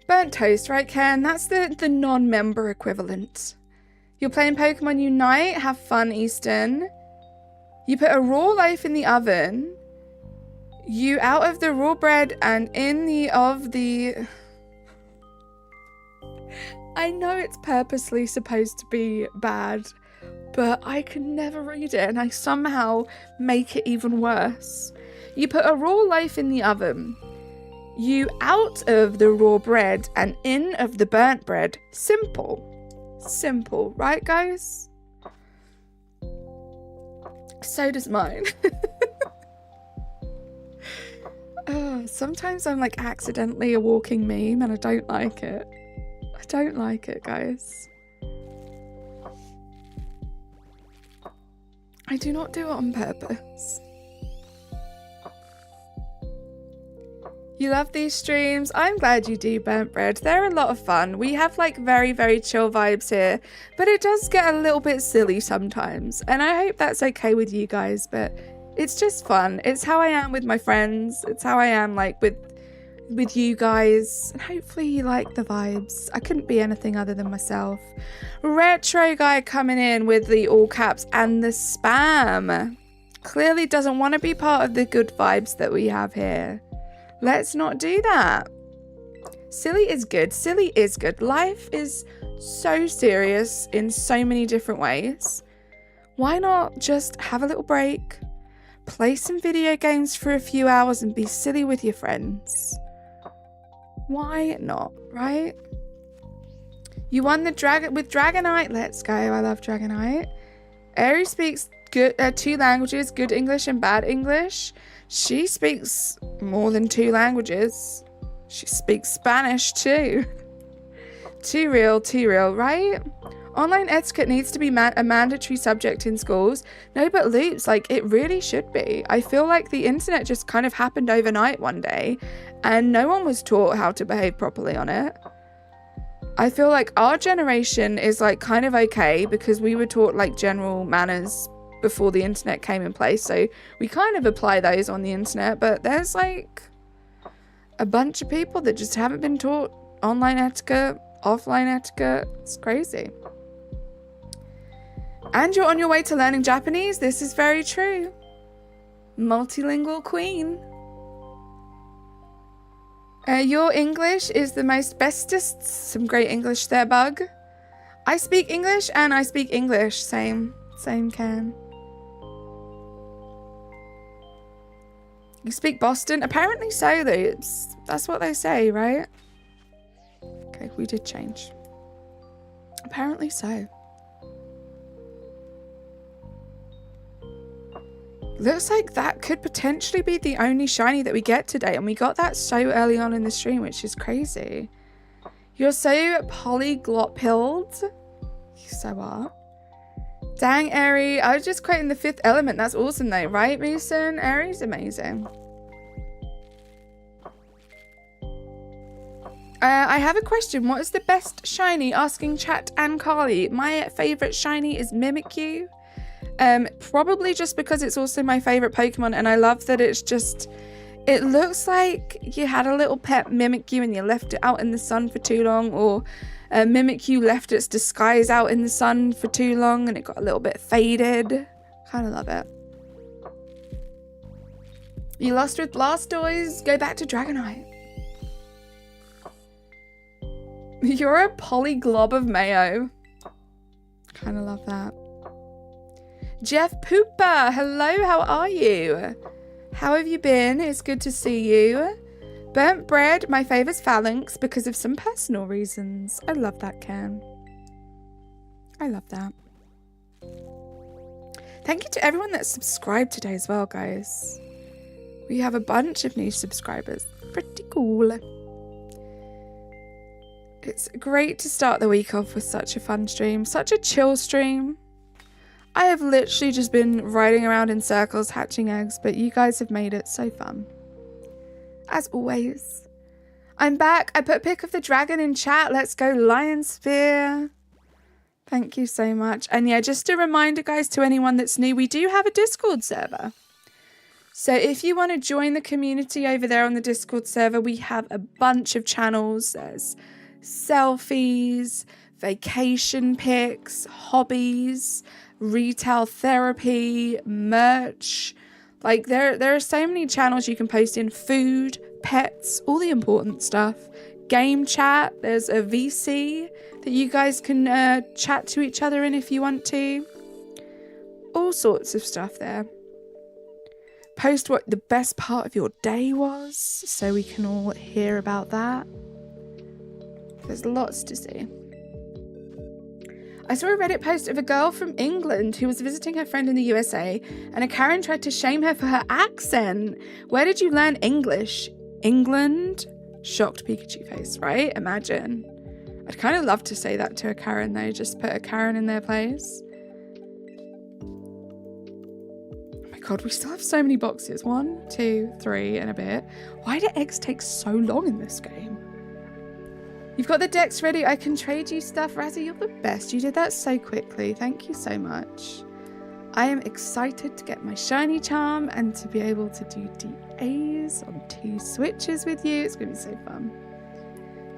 Burnt toast, right, Ken? That's the non-member equivalent. You're playing Pokemon Unite? Have fun, Easton. You put a raw loaf in the oven. You out of the raw bread and in the... I know it's purposely supposed to be bad, but I can never read it and I somehow make it even worse. You put a raw loaf in the oven. You out of the raw bread and in of the burnt bread. Simple. Simple, right, guys? So does mine. Sometimes I'm like accidentally a walking meme and I don't like it. I don't like it, guys. I do not do it on purpose. You love these streams. I'm glad you do, Burnt Bread. They're a lot of fun. We have like very, very chill vibes here, but it does get a little bit silly sometimes. And I hope that's okay with you guys, but it's just fun. It's how I am with my friends. It's how I am like with you guys. And hopefully you like the vibes. I couldn't be anything other than myself. Retro guy coming in with the all caps and the spam. Clearly doesn't want to be part of the good vibes that we have here. Let's not do that. Silly is good. Silly is good. Life is so serious in so many different ways. Why not just have a little break, play some video games for a few hours and be silly with your friends? Why not, right? You won the Dragonite. Let's go. I love Dragonite. Aerie speaks good 2 languages, good English and bad English. She speaks more than 2 languages. She speaks Spanish too. Too real, right? Online etiquette needs to be a mandatory subject in schools. No, but Loops, like, it really should be. I feel like the internet just kind of happened overnight one day and no one was taught how to behave properly on it. I feel like our generation is like kind of okay because we were taught like general manners before the internet came in place, so we kind of apply those on the internet, but there's like a bunch of people that just haven't been taught online etiquette, offline etiquette. It's crazy. And you're on your way to learning Japanese. This is very true. Multilingual queen. Your English is the most bestest. Some great English there, Bug. I speak English and I speak English. Same can. You speak Boston? Apparently so, though. That's what they say, right? Okay, we did change. Apparently so. Looks like that could potentially be the only shiny that we get today, and we got that so early on in the stream, which is crazy. You're so polyglot-pilled. You so are. Dang, Aerie. I was just quoting the 5th element. That's awesome, though, right, Mason? Aerie's amazing. I have a question. What is the best shiny? Asking chat and Carly. My favourite shiny is Mimikyu. Probably just because it's also my favourite Pokemon, and I love that it's just... It looks like you had a little pet Mimikyu and you left it out in the sun for too long, or Mimikyu left its disguise out in the sun for too long and it got a little bit faded. Kind of love it. You lost with Blastoise? Go back to Dragonite. You're a polyglob of mayo. Kind of love that. Jeff Pooper, hello, how are you? How have you been? It's good to see you. Burnt Bread, my favourite's Phalanx because of some personal reasons. I love that can. I love that. Thank you to everyone that subscribed today as well, guys. We have a bunch of new subscribers. Pretty cool. It's great to start the week off with such a fun stream, such a chill stream. I have literally just been riding around in circles hatching eggs, but you guys have made it so fun. As always. I'm back. I put a pic of the dragon in chat. Let's go Lion Sphere. Thank you so much. And yeah, just a reminder, guys, to anyone that's new, we do have a Discord server. So if you want to join the community over there on the Discord server, we have a bunch of channels. There's selfies, vacation pics, hobbies, retail therapy, merch. Like there are so many channels you can post in: food, pets, all the important stuff. Game chat, there's a VC that you guys can chat to each other in if you want to. All sorts of stuff there. Post what the best part of your day was so we can all hear about that. There's lots to see. I saw a Reddit post of a girl from England who was visiting her friend in the USA, and a Karen tried to shame her for her accent. Where did you learn English? England? Shocked Pikachu face, right? Imagine. I'd kind of love to say that to a Karen though, just put a Karen in their place. Oh my god, we still have so many boxes. 1, 2, 3 and a bit. Why do eggs take so long in this game? You've got the DEX ready. I can trade you stuff. Razzie, you're the best. You did that so quickly. Thank you so much. I am excited to get my shiny charm and to be able to do DAs on 2 switches with you. It's going to be so fun.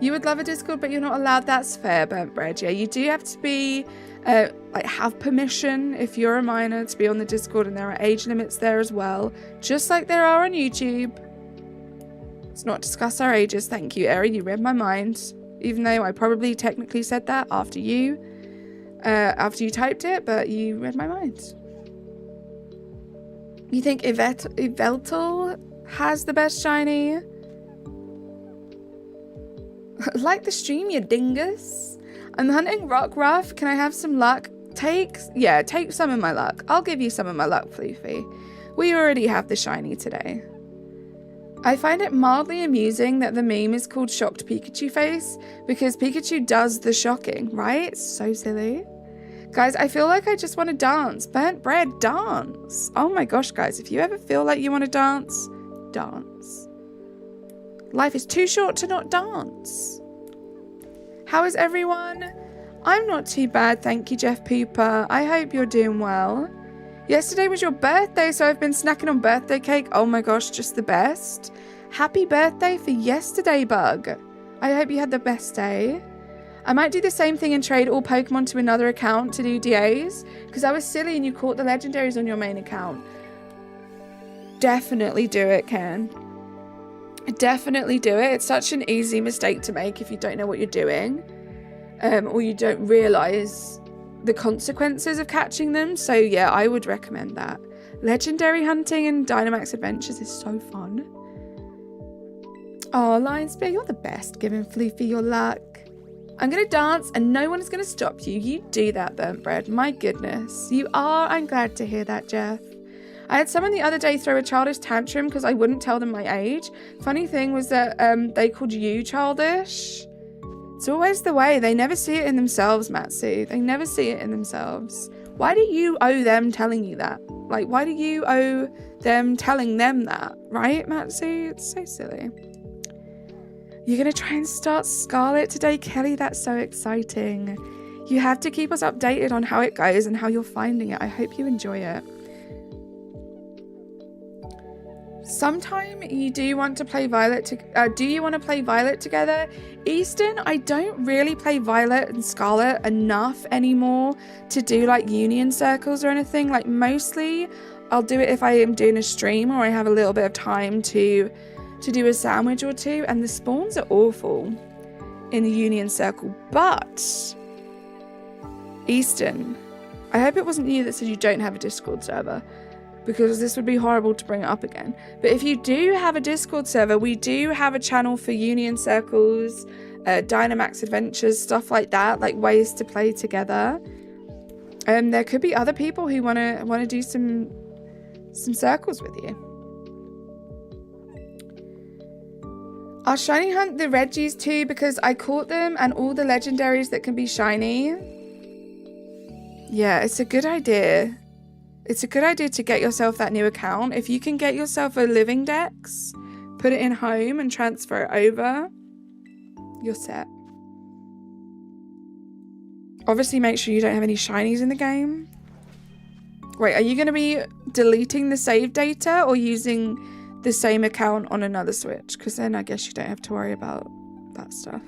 You would love a Discord, but you're not allowed. That's fair, Burnt Bread. Yeah, you do have to be, have permission if you're a minor to be on the Discord, and there are age limits there as well, just like there are on YouTube. Let's not discuss our ages. Thank you, Eri. You read my mind, even though I probably technically said that after you typed it, but you read my mind. You think Yveltal has the best shiny? Like the stream, you dingus. I'm hunting Rockruff. Can I have some luck? Take some of my luck. I'll give you some of my luck, Floofy. We already have the shiny today. I find it mildly amusing that the meme is called Shocked Pikachu Face because Pikachu does the shocking, right? It's so silly. Guys, I feel like I just want to dance. Burnt Bread, dance. Oh my gosh, guys, if you ever feel like you want to dance, dance. Life is too short to not dance. How is everyone? I'm not too bad, thank you, Jeff Pooper. I hope you're doing well. Yesterday was your birthday, so I've been snacking on birthday cake. Oh my gosh, just the best. Happy birthday for yesterday, Bug. I hope you had the best day. I might do the same thing and trade all Pokemon to another account to do DAs, because I was silly and you caught the legendaries on your main account. Definitely do it, Ken. Definitely do it. It's such an easy mistake to make if you don't know what you're doing, or you don't realise the consequences of catching them. So yeah, I would recommend that. Legendary hunting in Dynamax Adventures is so fun. Oh, Lion Spear, you're the best, giving Floofy your luck. I'm going to dance and no one is going to stop you. You do that, Burnt Bread. My goodness. You are. I'm glad to hear that, Jeff. I had someone the other day throw a childish tantrum because I wouldn't tell them my age. Funny thing was that they called you childish. It's always the way. They never see it in themselves, Matsu. They never see it in themselves. Why do you owe them telling you that? Like, why do you owe them telling them that? Right, Matsu? It's so silly. You're going to try and start Scarlet today, Kelly? That's so exciting. You have to keep us updated on how it goes and how you're finding it. I hope you enjoy it. Sometime you do want to play Violet. Do you want to play Violet together? Easton, I don't really play Violet and Scarlet enough anymore to do like union circles or anything. Like mostly I'll do it if I am doing a stream or I have a little bit of time to do a sandwich or two, and the spawns are awful in the union circle. But Easton, I hope it wasn't you that said you don't have a Discord server, because this would be horrible to bring it up again. But if you do have a Discord server, we do have a channel for union circles, Dynamax Adventures, stuff like that, like ways to play together. There could be other people who wanna do some circles with you. I'll shiny hunt the Reggies too because I caught them and all the legendaries that can be shiny. Yeah, it's a good idea. It's a good idea to get yourself that new account. If you can get yourself a living DEX, put it in home and transfer it over, you're set. Obviously, make sure you don't have any shinies in the game. Wait, are you going to be deleting the save data or using the same account on another Switch? Because then I guess you don't have to worry about that stuff.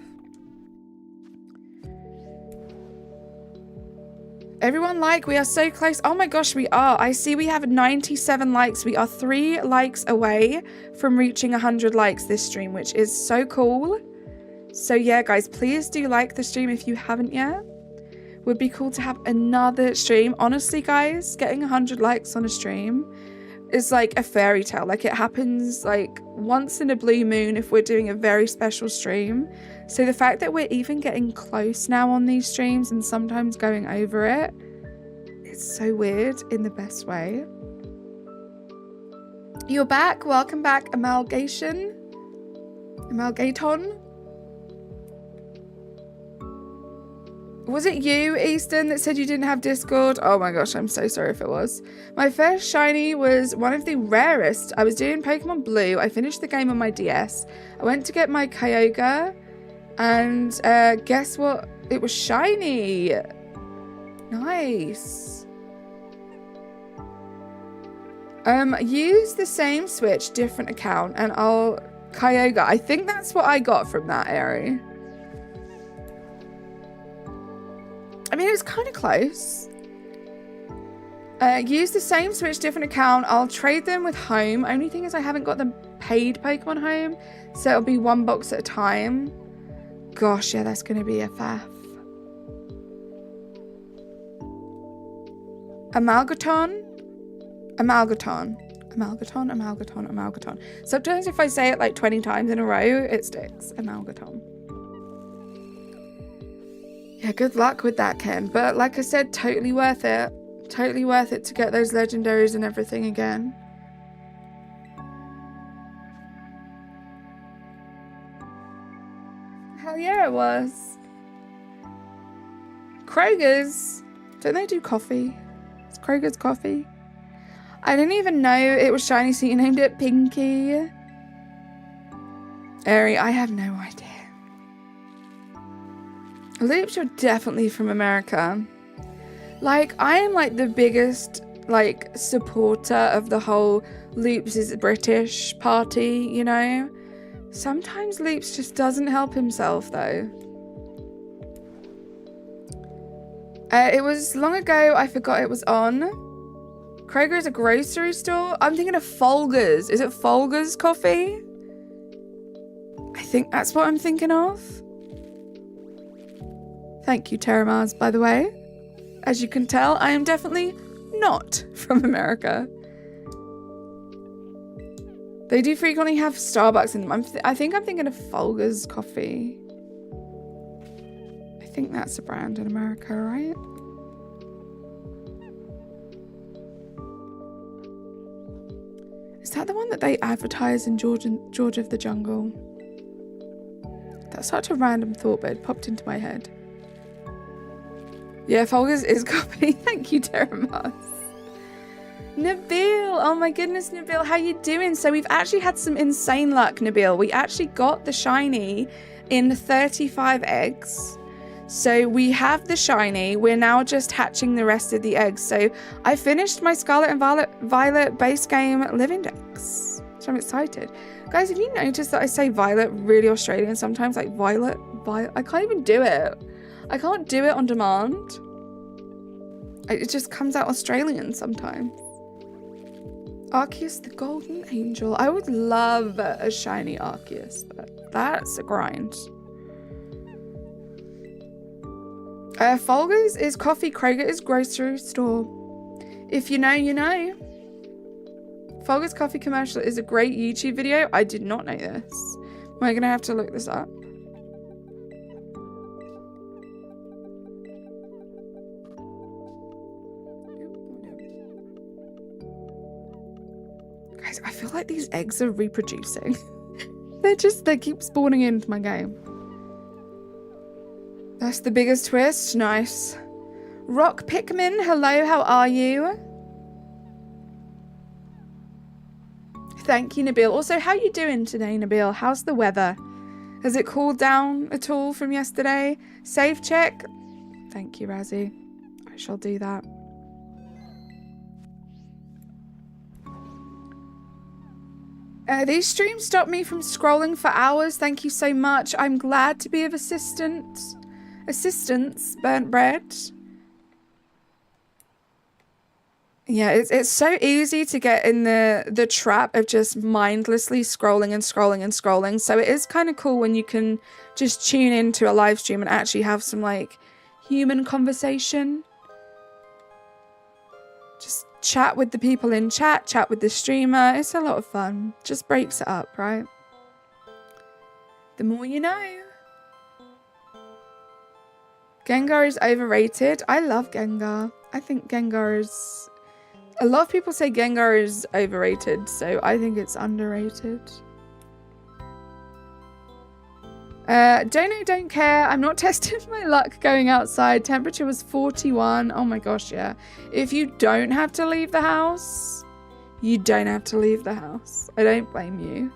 Everyone we are so close. Oh my gosh, we are. I see we have 97 likes. We are 3 likes away from reaching 100 likes this stream, which is so cool. So yeah, guys, please do like the stream if you haven't yet. Would be cool to have another stream. Honestly, guys, getting 100 likes on a stream is like a fairy tale. Like, it happens like once in a blue moon if we're doing a very special stream. So the fact that we're even getting close now on these streams and sometimes going over it, it's so weird in the best way. You're back. Welcome back, Amalgaton. Was it you, Easton, that said you didn't have Discord? Oh my gosh, I'm so sorry if it was. My first shiny was one of the rarest. I was doing Pokemon Blue. I finished the game on my DS. I went to get my Kyogre, and guess what? It was shiny. Nice. Use the same Switch, different account, and I'll Kyogre. I think that's what I got from that area. I mean, it was kind of close. Use the same Switch, different account. I'll trade them with home. Only thing is I haven't got the paid Pokemon home, so it'll be 1 box at a time. Gosh, yeah, that's going to be a faff. Amalgaton. Sometimes if I say it like 20 times in a row, it sticks. Amalgaton. Yeah, good luck with that, Ken. But like I said, totally worth it. Totally worth it to get those legendaries and everything again. Hell yeah, it was. Kroger's. Don't they do coffee? It's Kroger's coffee. I didn't even know it was shiny, so you named it Pinky. Ari, I have no idea. Loops, you're definitely from America. Like, I am like the biggest like supporter of the whole Loops is British party, you know? Sometimes Loops just doesn't help himself though. It was long ago, I forgot it was on. Kroger is a grocery store. I'm thinking of Folgers. Is it Folgers coffee? I think that's what I'm thinking of. Thank you, Terramars, by the way. As you can tell, I am definitely not from America. They do frequently have Starbucks in them. I think I'm thinking of Folgers coffee. I think that's a brand in America, right? Is that the one that they advertise in George of the Jungle? That's such a random thought, but it popped into my head. Yeah, Folgers is coffee. Thank you, Terramars. Nabil, oh my goodness, Nabil, how you doing? So we've actually had some insane luck, Nabil. We actually got the shiny in 35 eggs. So we have the shiny. We're now just hatching the rest of the eggs. So I finished my Scarlet and Violet base game living decks. So I'm excited. Guys, have you noticed that I say Violet really Australian sometimes? Like Violet. I can't even do it. I can't do it on demand. It just comes out Australian sometimes. Arceus the Golden Angel. I would love a shiny Arceus, but that's a grind. Folgers is coffee. Kroger is grocery store. If you know, you know. Folgers coffee commercial is a great YouTube video. I did not know this. Am I going to have to look this up? like these eggs are reproducing. They keep spawning into my game. That's the biggest twist. Nice. Rock Pikmin, hello, how are you? Thank you, Nabil. Also, how you doing today, Nabil? How's the weather? Has it cooled down at all from yesterday? Save check. Thank you, Razzie. I shall do that. These streams stop me from scrolling for hours. Thank you so much. I'm glad to be of assistance. Burnt bread. Yeah, it's so easy to get in the trap of just mindlessly scrolling and scrolling and scrolling. So it is kind of cool when you can just tune into a live stream and actually have some like human conversation. Just chat with the people in chat with the streamer. It's a lot of fun. Just breaks it up, right? The more you know. Gengar is overrated. I love Gengar. I think Gengar is... A lot of people say Gengar is overrated, so I think it's underrated. Don't care. I'm not testing my luck going outside. Temperature was 41. Oh my gosh, yeah. If you don't have to leave the house, you don't have to leave the house. I don't blame you.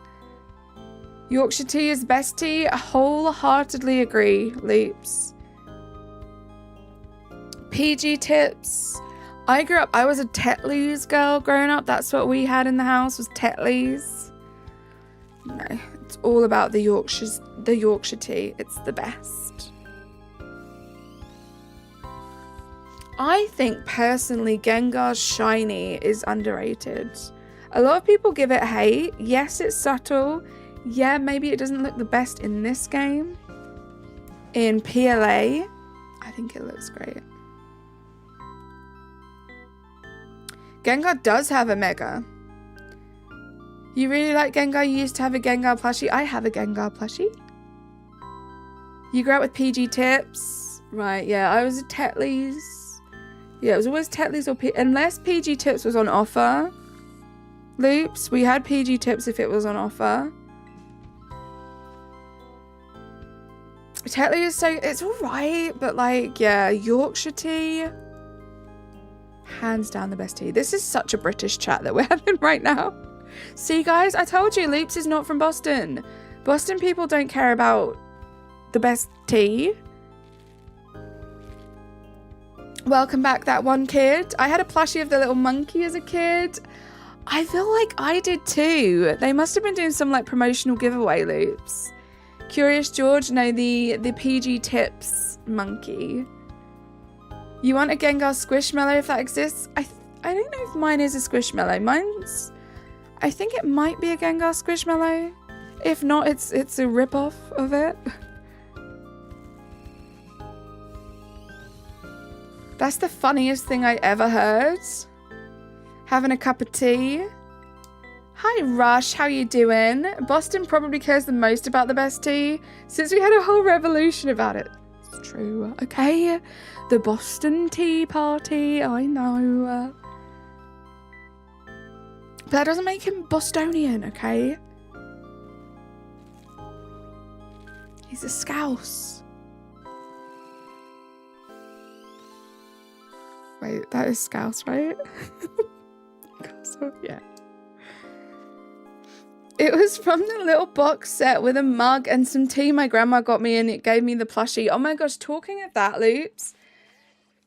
Yorkshire tea is best tea. I wholeheartedly agree, Leaps. PG tips. I was a Tetley's girl growing up. That's what we had in the house, was Tetley's. No, it's all about the Yorkshire tea. It's the best. I think personally Gengar's shiny is underrated. A lot of people give it hate. Yes, it's subtle. Yeah, maybe it doesn't look the best in this game. In PLA, I think it looks great. Gengar does have a Mega. You really like Gengar? You used to have a Gengar plushie? I have a Gengar plushie. You grew up with PG tips? Right, yeah, I was a Tetley's. Yeah, it was always Tetley's or unless PG tips was on offer. Loops, we had PG tips if it was on offer. Tetley is so, it's alright, but like, yeah, Yorkshire tea. Hands down the best tea. This is such a British chat that we're having right now. See, guys, I told you, Leaps is not from Boston. Boston people don't care about the best tea. Welcome back, that one kid. I had a plushie of the little monkey as a kid. I feel like I did too. They must have been doing some like promotional giveaway, Loops. Curious George, no, the PG tips monkey. You want a Gengar Squishmallow if that exists? I don't know if mine is a Squishmallow. Mine's... I think it might be a Gengar Squishmallow. If not, it's a rip-off of it. That's the funniest thing I ever heard. Having a cup of tea. Hi Rush, how you doing? Boston probably cares the most about the best tea, since we had a whole revolution about it. It's true, okay? The Boston Tea Party, I know. But that doesn't make him Bostonian, okay? He's a Scouse. Wait, that is Scouse, right? So, yeah. It was from the little box set with a mug and some tea my grandma got me, and it gave me the plushie. Oh my gosh, talking of that, Loops.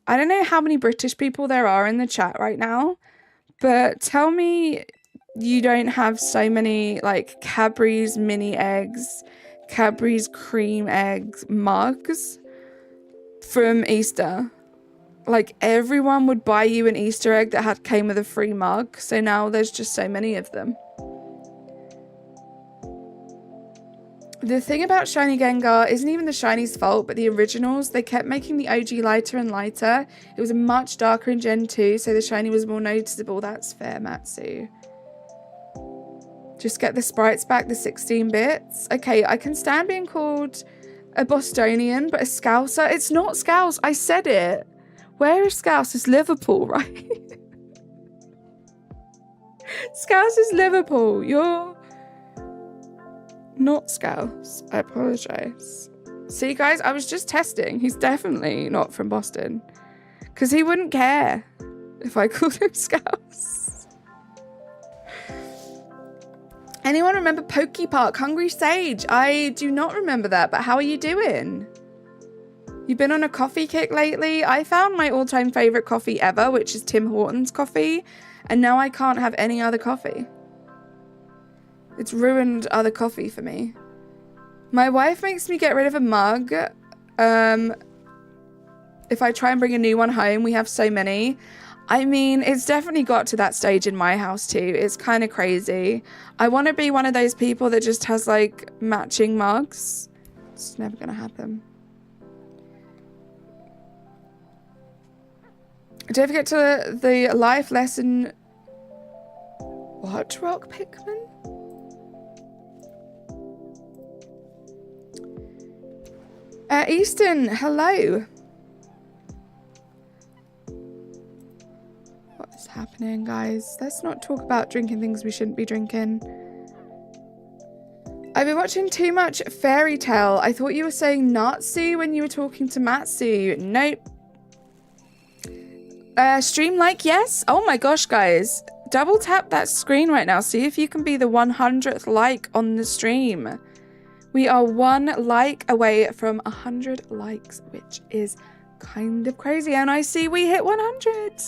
I don't know how many British people there are in the chat right now, but tell me you don't have so many like Cadbury's mini eggs, Cadbury's cream eggs mugs from Easter. Like everyone would buy you an Easter egg that came with a free mug, so now there's just so many of them. The thing about Shiny Gengar isn't even the Shiny's fault, but the originals, they kept making the OG lighter and lighter. It was much darker in Gen 2, so the Shiny was more noticeable. That's fair, Matsu. Just get the sprites back, the 16 bits. Okay, I can stand being called a Bostonian, but a Scouser? It's not Scouse, I said it. Where is Scouse? It's Liverpool, right? Scouse is Liverpool. You're not Scouse. I apologize. See, guys, I was just testing. He's definitely not from Boston. Because he wouldn't care if I called him Scouse. Anyone remember Pokey Park? Hungry Sage? I do not remember that, but how are you doing? You've been on a coffee kick lately? I found my all-time favorite coffee ever, which is Tim Hortons coffee. And now I can't have any other coffee. It's ruined other coffee for me. My wife makes me get rid of a mug. If I try and bring a new one home, we have so many. I mean, it's definitely got to that stage in my house too. It's kind of crazy. I want to be one of those people that just has like matching mugs. It's never going to happen. Don't forget to the life lesson. What, Rock Pikmin? Easton, hello. What is happening, guys? Let's not talk about drinking things we shouldn't be drinking. I've been watching too much Fairy Tale. I thought you were saying Natsu when you were talking to Matsu. Nope. Stream like, yes. Oh my gosh, guys. Double tap that screen right now. See if you can be the 100th like on the stream. We are 1 like away from 100 likes, which is kind of crazy. And I see we hit 100.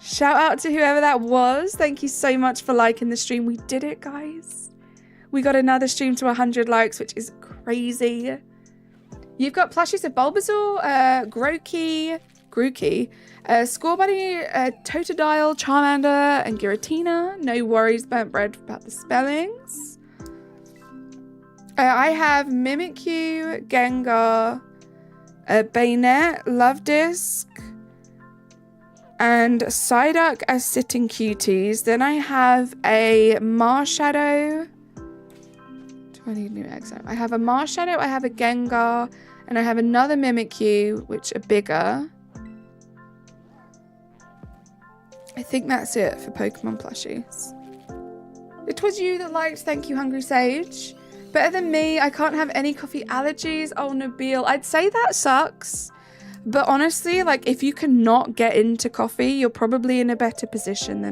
Shout out to whoever that was. Thank you so much for liking the stream. We did it, guys. We got another stream to 100 likes, which is crazy. You've got plushies of Bulbasaur, Grookey, Scorbunny, Totodile, Charmander, and Giratina. No worries, Burnt Bread, about the spellings. I have Mimikyu, Gengar, Bayonet, Luvdisc, and Psyduck as sitting cuties. Then I have a Marshadow. Do I need new eggs? I have a Marshadow, I have a Gengar, and I have another Mimikyu, which are bigger. I think that's it for Pokemon plushies. It was you that liked. Thank you, Hungry Sage. Better than me. I can't have any coffee allergies. Oh, Nabil. I'd say that sucks. But honestly, like, if you cannot get into coffee, you're probably in a better position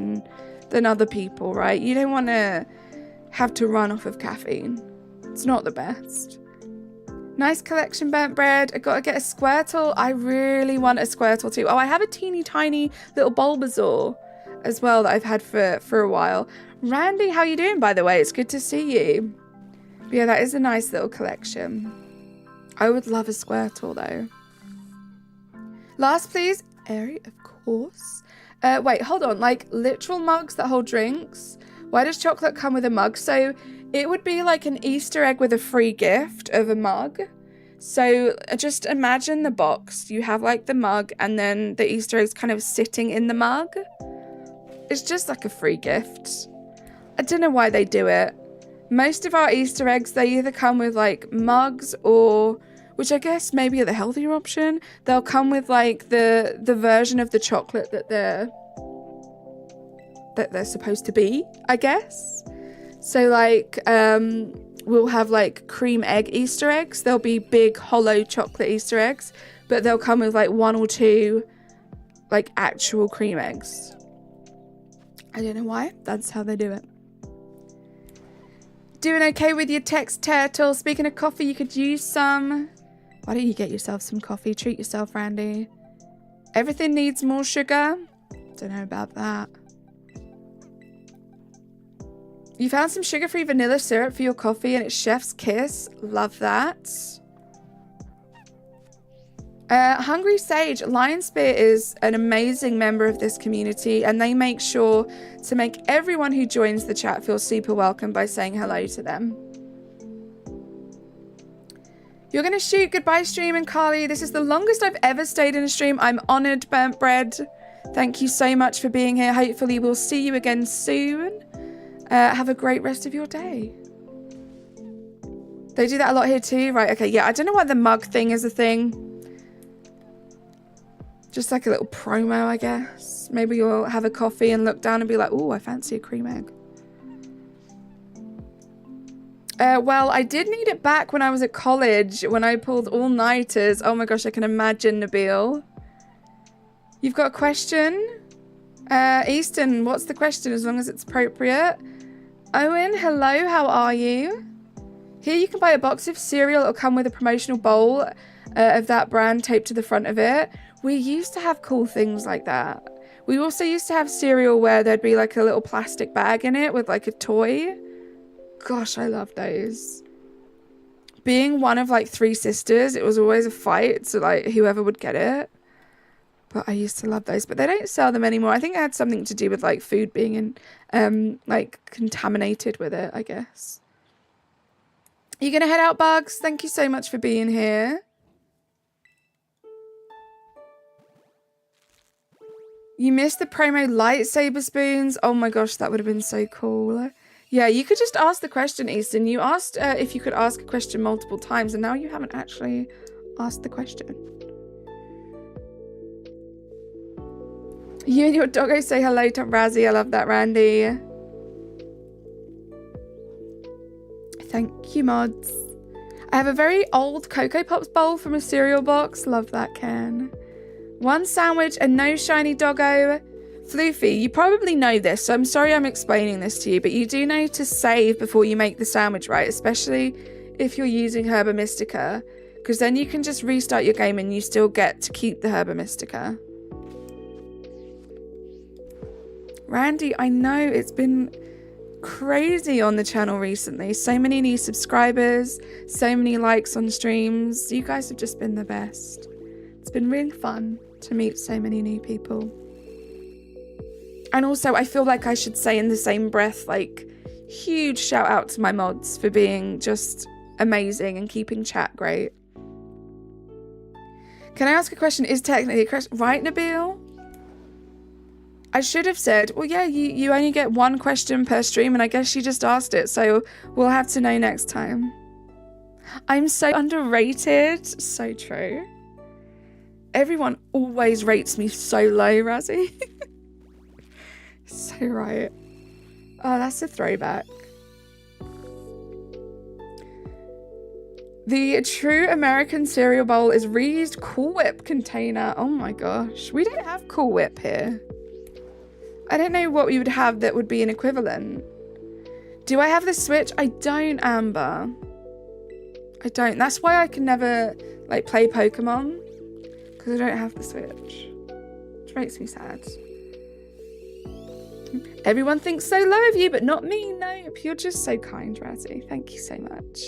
than other people, right? You don't want to have to run off of caffeine. It's not the best. Nice collection, Burnt Bread. I gotta get a Squirtle. I really want a Squirtle too. Oh, I have a teeny tiny little Bulbasaur as well that I've had for a while. Randy, how you doing, by the way? It's good to see you. But yeah, that is a nice little collection. I would love a Squirtle though. Last, please. Airy, of course. Wait, hold on. Like literal mugs that hold drinks. Why does chocolate come with a mug? So it would be like an Easter egg with a free gift of a mug. So just imagine the box. You have like the mug and then the Easter egg's kind of sitting in the mug. It's just like a free gift. I don't know why they do it. Most of our Easter eggs, they either come with like mugs or, which I guess maybe are the healthier option, they'll come with like the version of the chocolate that they're supposed to be, I guess. So like we'll have like cream egg Easter eggs. They'll be big hollow chocolate Easter eggs, but they'll come with like 1 or 2 like actual cream eggs. I don't know why. That's how they do it. Doing okay with your text, Turtle? Speaking of coffee, you could use some. Why don't you get yourself some coffee? Treat yourself, Randy. Everything needs more sugar. Don't know about that. You found some sugar-free vanilla syrup for your coffee and it's chef's kiss. Love that. Hungry Sage, Lionspear is an amazing member of this community and they make sure to make everyone who joins the chat feel super welcome by saying hello to them. You're going to shoot. Goodbye, stream, and Carly. This is the longest I've ever stayed in a stream. I'm honoured, Burnt Bread. Thank you so much for being here. Hopefully we'll see you again soon. Have a great rest of your day. They do that a lot here too? Right, okay, yeah. I don't know why the mug thing is a thing. Just like a little promo, I guess. Maybe you'll have a coffee and look down and be like, oh, I fancy a cream egg. Well, I did need it back when I was at college, when I pulled all-nighters. Oh my gosh, I can imagine, Nabil. You've got a question? Easton, what's the question, as long as it's appropriate? Owen, hello, how are you? Here you can buy a box of cereal. It'll come with a promotional bowl of that brand taped to the front of it. We used to have cool things like that. We also used to have cereal where there'd be like a little plastic bag in it with like a toy. Gosh, I love those. Being one of like 3 sisters, it was always a fight to like whoever would get it. But I used to love those. But they don't sell them anymore. I think it had something to do with like food being like contaminated with it, I guess. You gonna head out, Bugs? Thank you so much for being here. You missed the promo lightsaber spoons. Oh my gosh, that would have been so cool. Yeah, you could just ask the question, Easton. You asked if you could ask a question multiple times, and now you haven't actually asked the question. You and your doggo say hello to Razzie. I love that, Randy. Thank you, mods. I have a very old Cocoa Pops bowl from a cereal box. Love that, Ken. 1 sandwich and no shiny doggo. Floofy, you probably know this, so I'm sorry I'm explaining this to you, but you do know to save before you make the sandwich, right? Especially if you're using Herba Mystica, because then you can just restart your game and you still get to keep the Herba Mystica. Randy, I know it's been crazy on the channel recently. So many new subscribers, so many likes on streams. You guys have just been the best. It's been really fun to meet so many new people. And also, I feel like I should say in the same breath, like, huge shout out to my mods for being just amazing and keeping chat great. Can I ask a question? Is technically a question, right, Nabil? I should have said, well, yeah, you only get 1 question per stream, and I guess she just asked it, so we'll have to know next time. I'm so underrated. So true. Everyone always rates me so low, Razzie. So right. Oh, that's a throwback. The true American cereal bowl is reused Cool Whip container. Oh my gosh. We don't have Cool Whip here. I don't know what we would have that would be an equivalent. Do I have the Switch? I don't, Amber. I don't. That's why I can never like play Pokemon. Because I don't have the Switch. Which makes me sad. Everyone thinks so low of you, but not me. Nope. You're just so kind, Razzie. Thank you so much.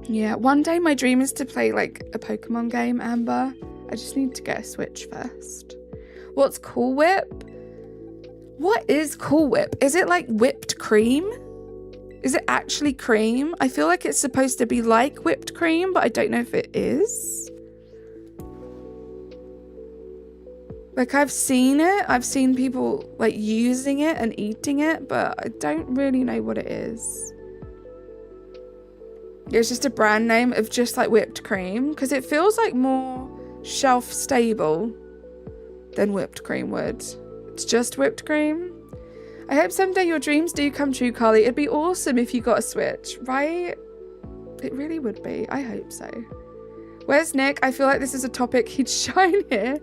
Yeah, one day my dream is to play like a Pokemon game, Amber. I just need to get a Switch first. What's Cool Whip? What is Cool Whip? Is it like whipped cream? Is it actually cream? I feel like it's supposed to be like whipped cream, but I don't know if it is. Like, I've seen it. I've seen people like using it and eating it, but I don't really know what it is. It's just a brand name of just like whipped cream, because it feels like more shelf stable than whipped cream would. It's just whipped cream. I hope someday your dreams do come true, Carly. It'd be awesome if you got a Switch, right? It really would be. I hope so. Where's Nick? I feel like this is a topic he'd shine here,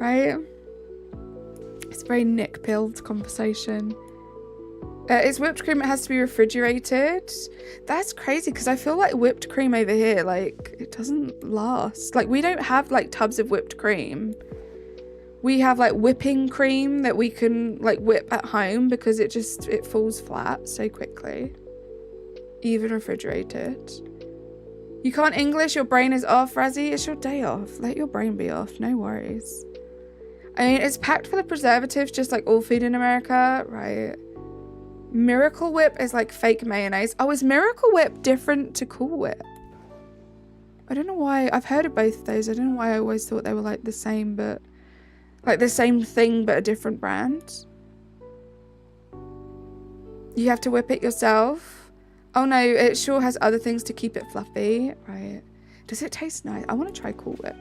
right? It's a very Nick-pilled conversation. It's whipped cream. It has to be refrigerated. That's crazy, because I feel like whipped cream over here, like, it doesn't last. Like, we don't have like tubs of whipped cream. We have like whipping cream that we can like whip at home, because it falls flat so quickly. Even refrigerated. You can't English, your brain is off, Razzie. It's your day off. Let your brain be off, no worries. I mean, it's packed full of preservatives, just like all food in America, right? Miracle Whip is like fake mayonnaise. Oh, is Miracle Whip different to Cool Whip? I don't know why. I've heard of both of those. I don't know why I always thought they were like the same, but like the same thing, but a different brand. You have to whip it yourself. Oh no, it sure has other things to keep it fluffy. Right. Does it taste nice? I want to try Cool Whip.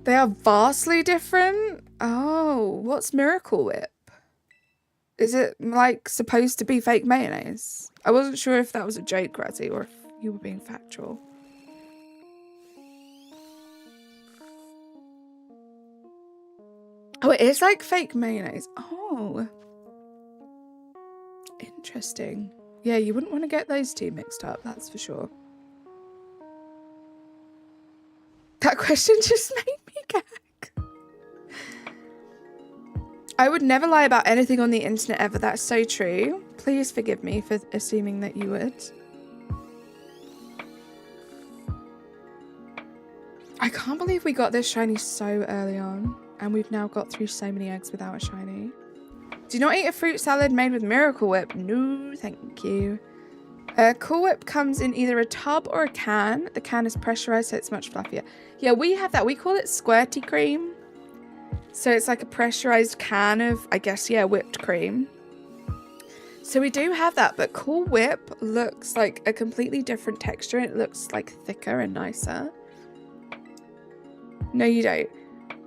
They are vastly different. Oh, what's Miracle Whip? Is it like supposed to be fake mayonnaise? I wasn't sure if that was a joke, Razzie, or if you were being factual. Oh, it is like fake mayonnaise. Oh. Interesting. Yeah, you wouldn't want to get those two mixed up, that's for sure. That question just made me gag. I would never lie about anything on the internet ever. That's so true. Please forgive me for assuming that you would. I can't believe we got this shiny so early on. And we've now got through so many eggs without a shiny. Do not eat a fruit salad made with Miracle Whip. No, thank you. Cool Whip comes in either a tub or a can. The can is pressurized, so it's much fluffier. Yeah, we have that. We call it squirty cream. So it's like a pressurized can of, I guess, yeah, whipped cream. So we do have that, but Cool Whip looks like a completely different texture. It looks like thicker and nicer. No, you don't.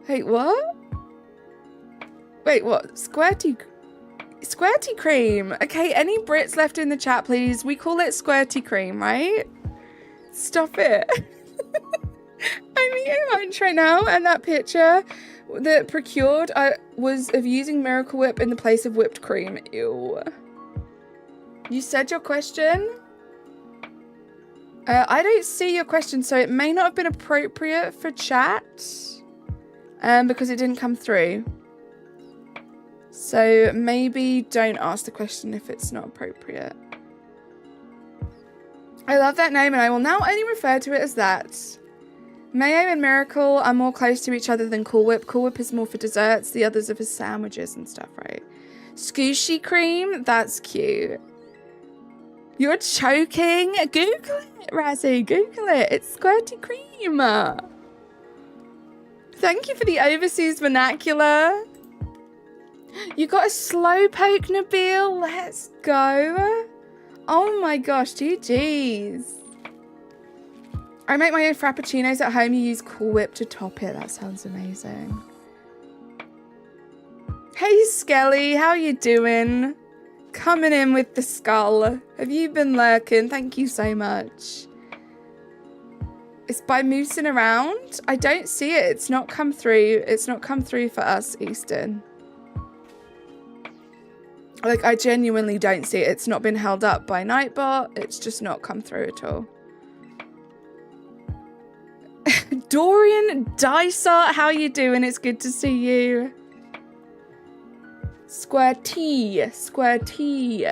Wait, what? Wait, what? Squirty cream. Okay, any Brits left in the chat, please? We call it squirty cream, right? Stop it. I'm eating lunch right now, and that picture that procured was of using Miracle Whip in the place of whipped cream. Ew. You said your question? I don't see your question, so it may not have been appropriate for chat. Because it didn't come through. So maybe don't ask the question if it's not appropriate. I love that name and I will now only refer to it as that. Mayo and Miracle are more close to each other than Cool Whip. Cool Whip is more for desserts. The others are for sandwiches and stuff, right? Scooshy cream? That's cute. You're choking? Google it, Razzie. Google it. It's squirty cream. Thank you for the overseas vernacular. You got a slowpoke, Nabil. Let's go. Oh my gosh, GG's. I make my own frappuccinos at home. You use Cool Whip to top it. That sounds amazing. Hey, Skelly. How you doing? Coming in with the skull. Have you been lurking? Thank you so much. It's by moosing around. I don't see it. It's not come through. It's not come through for us, Easton. Like, I genuinely don't see it. It's not been held up by Nightbot. It's just not come through at all. Dorian Dysart, how you doing? It's good to see you. Square T. Square T.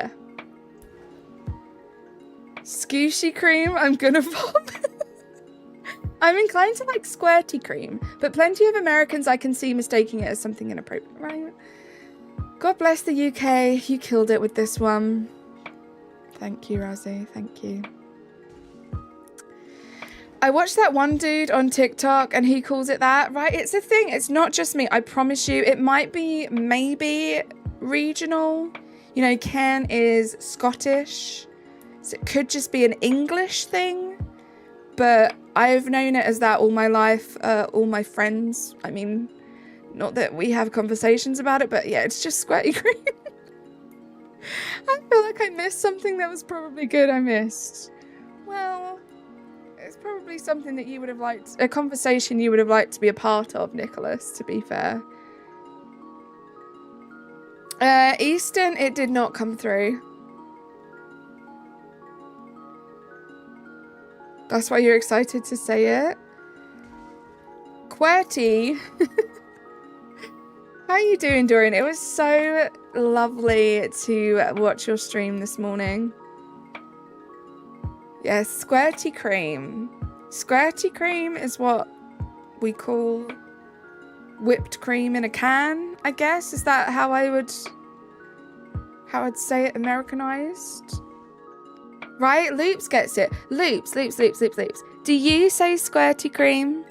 Scooshy cream. I'm gonna vomit. I'm inclined to like squirty cream, but plenty of Americans I can see mistaking it as something inappropriate, right? God bless the UK. You killed it with this one. Thank you, Razzie. Thank you. I watched that one dude on TikTok and he calls it that, right? It's a thing. It's not just me. I promise you. It might be maybe regional. You know, Ken is Scottish. So it could just be an English thing. But I've known it as that all my life. All my friends. I mean, not that we have conversations about it, but yeah, it's just squirty cream. I feel like I missed something that was probably good. I missed. Well, it's probably something that you would have liked, a conversation you would have liked to be a part of, Nicholas, to be fair. Easton, it did not come through. That's why you're excited to say it. QWERTY. How are you doing, Dorian? It was so lovely to watch your stream this morning. Yes, squirty cream. Squirty cream is what we call whipped cream in a can, I guess. Is that how I'd say it Americanized? Right? Loops gets it. Loops. Do you say squirty cream?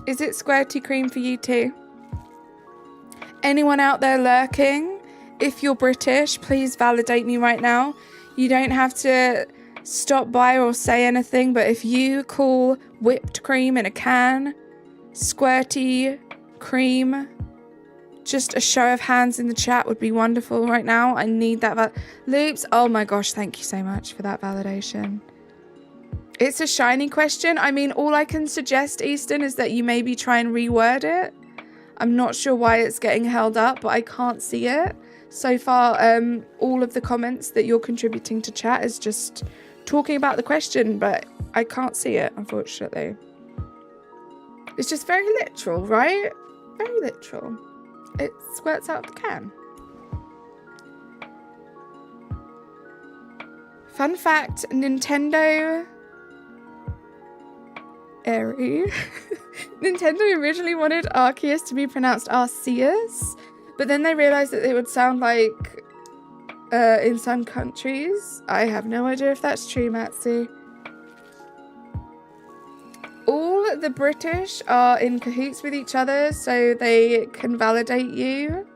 Is it squirty cream for you too? Anyone out there lurking? If you're British, please validate me right now. You don't have to stop by or say anything, but if you call whipped cream in a can Squirty cream. Just a show of hands in the chat would be wonderful right now. I need that. Loops. Oh my gosh. Thank you so much for that validation. It's a shiny question. I mean, all I can suggest, Easton, is that you maybe try and reword it. I'm not sure why it's getting held up, but I can't see it. So far, all of the comments that you're contributing to chat is just talking about the question, but I can't see it, unfortunately. It's just very literal, right? Very literal. It squirts out of the can. Fun fact, Nintendo... Nintendo originally wanted Arceus to be pronounced Arceus, but then they realized that it would sound like in some countries. I have no idea if that's true, Matsu. All the British are in cahoots with each other, so they can validate you.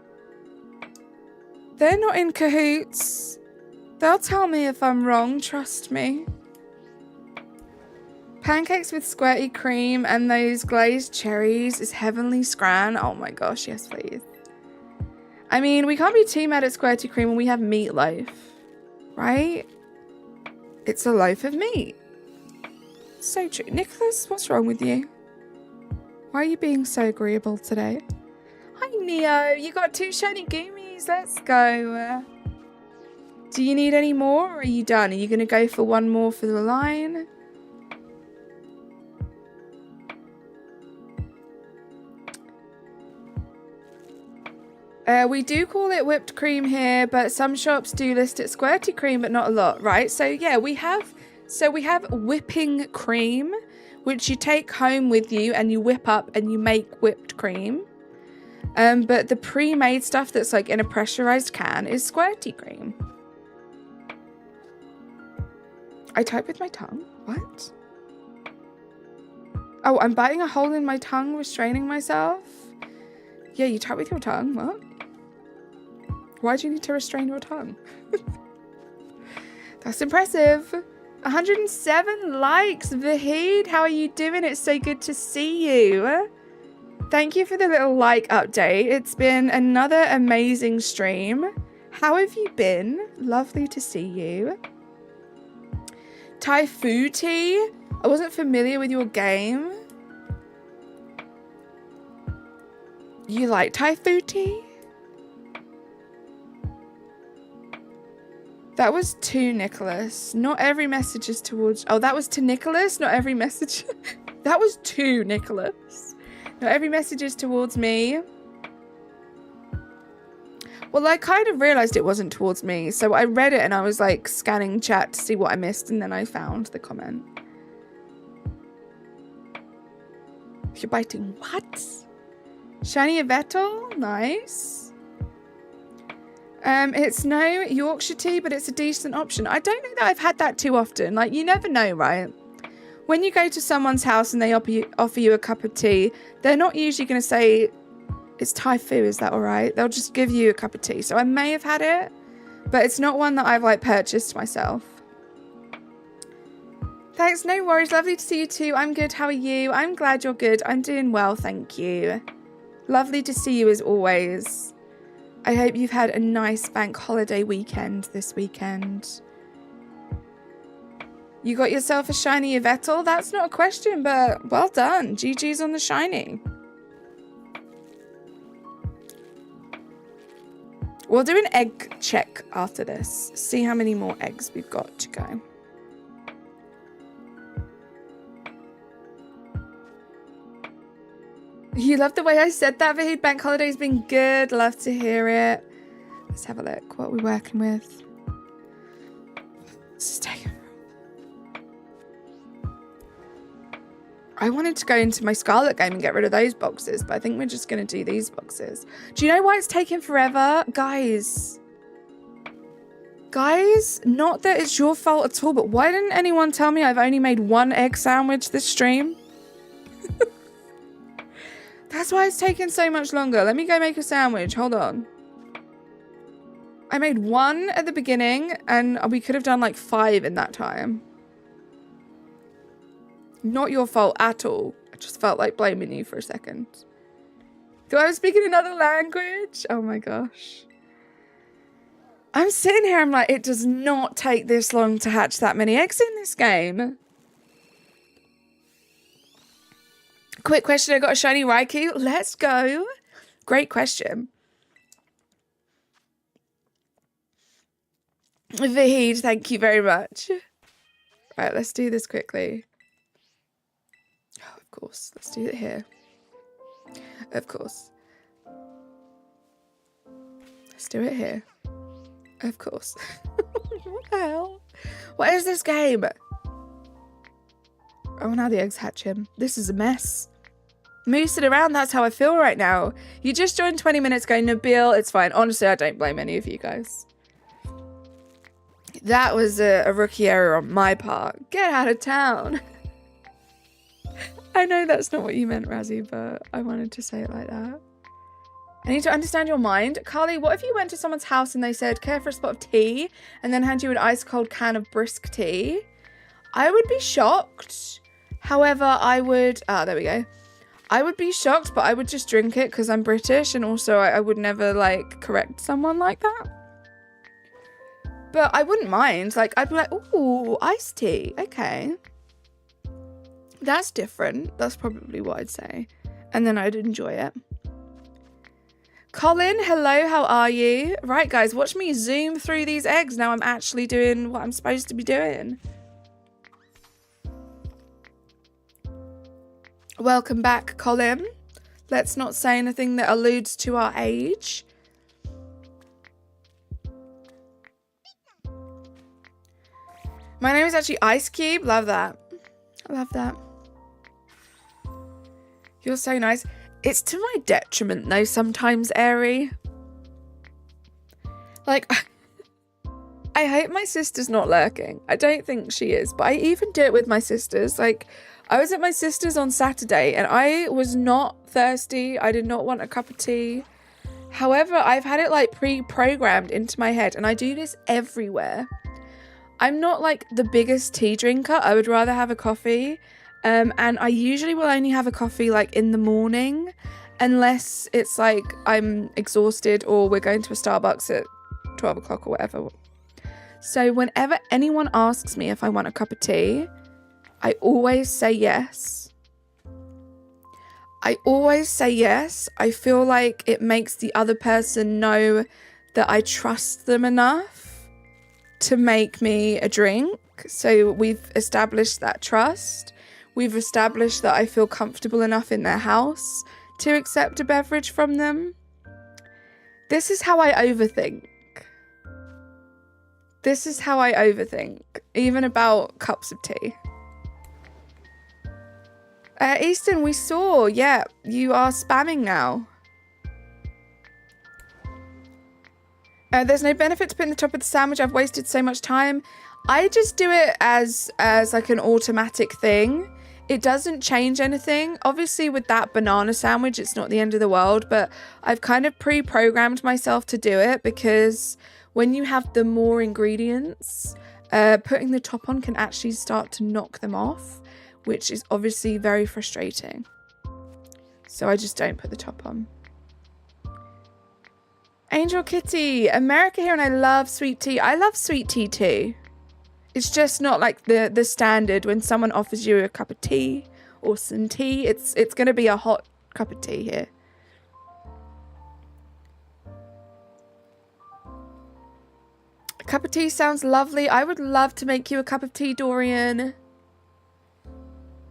They're not in cahoots. They'll tell me if I'm wrong, trust me. Pancakes with squirty cream and those glazed cherries is heavenly scran. Oh my gosh, yes please. I mean, we can't be too mad at squirty cream when we have meatloaf, right? It's a loaf of meat. So true. Nicholas, what's wrong with you? Why are you being so agreeable today? Hi Neo, you got 2 shiny gummies. Let's go. Do you need any more or are you done? Are you going to go for one more for the line? We do call it whipped cream here, but some shops do list it squirty cream, but not a lot, right? So yeah, we have whipping cream, which you take home with you and you whip up and you make whipped cream. But the pre-made stuff that's like in a pressurized can is squirty cream. I type with my tongue? What? Oh, I'm biting a hole in my tongue, restraining myself? Yeah, you type with your tongue? What? Why do you need to restrain your tongue? That's impressive. 107 likes. Vahid, how are you doing? It's so good to see you. Thank you for the little like update. It's been another amazing stream. How have you been? Lovely to see you. Taifuti, I wasn't familiar with your game. You like Taifuti? That was to Nicholas. Not every message is towards... Oh, that was to Nicholas? Not every message... That was to Nicholas. Not every message is towards me. Well, I kind of realised it wasn't towards me. So I read it and I was like scanning chat to see what I missed. And then I found the comment. You're biting what? Shiny Yvettal? Nice. It's no Yorkshire tea, but it's a decent option. I don't know that I've had that too often. Like, you never know, right? When you go to someone's house and they offer you a cup of tea, they're not usually going to say, it's Thai food, is that all right? They'll just give you a cup of tea. So I may have had it, but it's not one that I've, like, purchased myself. Thanks, no worries. Lovely to see you too. I'm good. How are you? I'm glad you're good. I'm doing well, thank you. Lovely to see you as always. I hope you've had a nice bank holiday weekend this weekend. You got yourself a shiny Yvettal? That's not a question, but well done. GG's on the shiny. We'll do an egg check after this. See how many more eggs we've got to go. You love the way I said that, Vahid. Bank holiday's been good. Love to hear it. Let's have a look. What are we working with? This is taking... I wanted to go into my Scarlet game and get rid of those boxes, but I think we're just going to do these boxes. Do you know why it's taking forever? Guys, not that it's your fault at all, but why didn't anyone tell me I've only made 1 egg sandwich this stream? That's why it's taking so much longer. Let me go make a sandwich. Hold on. I made 1 at the beginning, and we could have done like 5 in that time. Not your fault at all. just felt like blaming you for a second. Do I was speaking another language? Oh my gosh. I'm sitting here, I'm like, it does not take this long to hatch that many eggs in this game. Quick question, I got a shiny Raikou. Let's go. Great question. Vahid, thank you very much. Right, let's do this quickly. Oh, of course. Let's do it here. Of course. Let's do it here. Of course. What the hell? What is this game? Oh, now the eggs hatch him. This is a mess. Moosing around, that's how I feel right now. You just joined 20 minutes ago, Nabil. It's fine. Honestly, I don't blame any of you guys. That was a rookie error on my part. Get out of town. I know that's not what you meant, Razzie, but I wanted to say it like that. I need to understand your mind. Carly, what if you went to someone's house and they said, care for a spot of tea, and then hand you an ice cold can of brisk tea? I would be shocked. However, I would... there we go. I would be shocked, but I would just drink it because I'm British, and also I would never, like, correct someone like that. But I wouldn't mind. Like, I'd be like, ooh, iced tea. Okay. That's different. That's probably what I'd say. And then I'd enjoy it. Colin, hello, how are you? Right, guys, watch me zoom through these eggs. Now I'm actually doing what I'm supposed to be doing. Welcome back, Colin. Let's not say anything that alludes to our age. My name is actually Ice Cube. Love that. I love that. You're so nice. It's to my detriment, though, sometimes, Airy. Like, I hope my sister's not lurking. I don't think she is, but I even do it with my sisters. Like, I was at my sister's on Saturday, and I was not thirsty. I did not want a cup of tea. However, I've had it, like, pre-programmed into my head, and I do this everywhere. I'm not, like, the biggest tea drinker. I would rather have a coffee. And I usually will only have a coffee like in the morning unless it's like I'm exhausted or we're going to a Starbucks at 12 o'clock or whatever. So whenever anyone asks me if I want a cup of tea, I always say yes. I always say yes. I feel like it makes the other person know that I trust them enough to make me a drink. So we've established that trust. We've established that I feel comfortable enough in their house to accept a beverage from them. This is how I overthink. This is how I overthink, even about cups of tea. Easton, we saw, yeah, you are spamming now. There's no benefit to putting the top of the sandwich. I've wasted so much time. I just do it as like an automatic thing. It doesn't change anything. Obviously, with that banana sandwich, it's not the end of the world, but I've kind of pre-programmed myself to do it because when you have the more ingredients, putting the top on can actually start to knock them off, which is obviously very frustrating. So I just don't put the top on. Angel Kitty, America here, and I love sweet tea. I love sweet tea too. It's just not like the standard when someone offers you a cup of tea or some tea. It's going to be a hot cup of tea here. A cup of tea sounds lovely. I would love to make you a cup of tea, Dorian.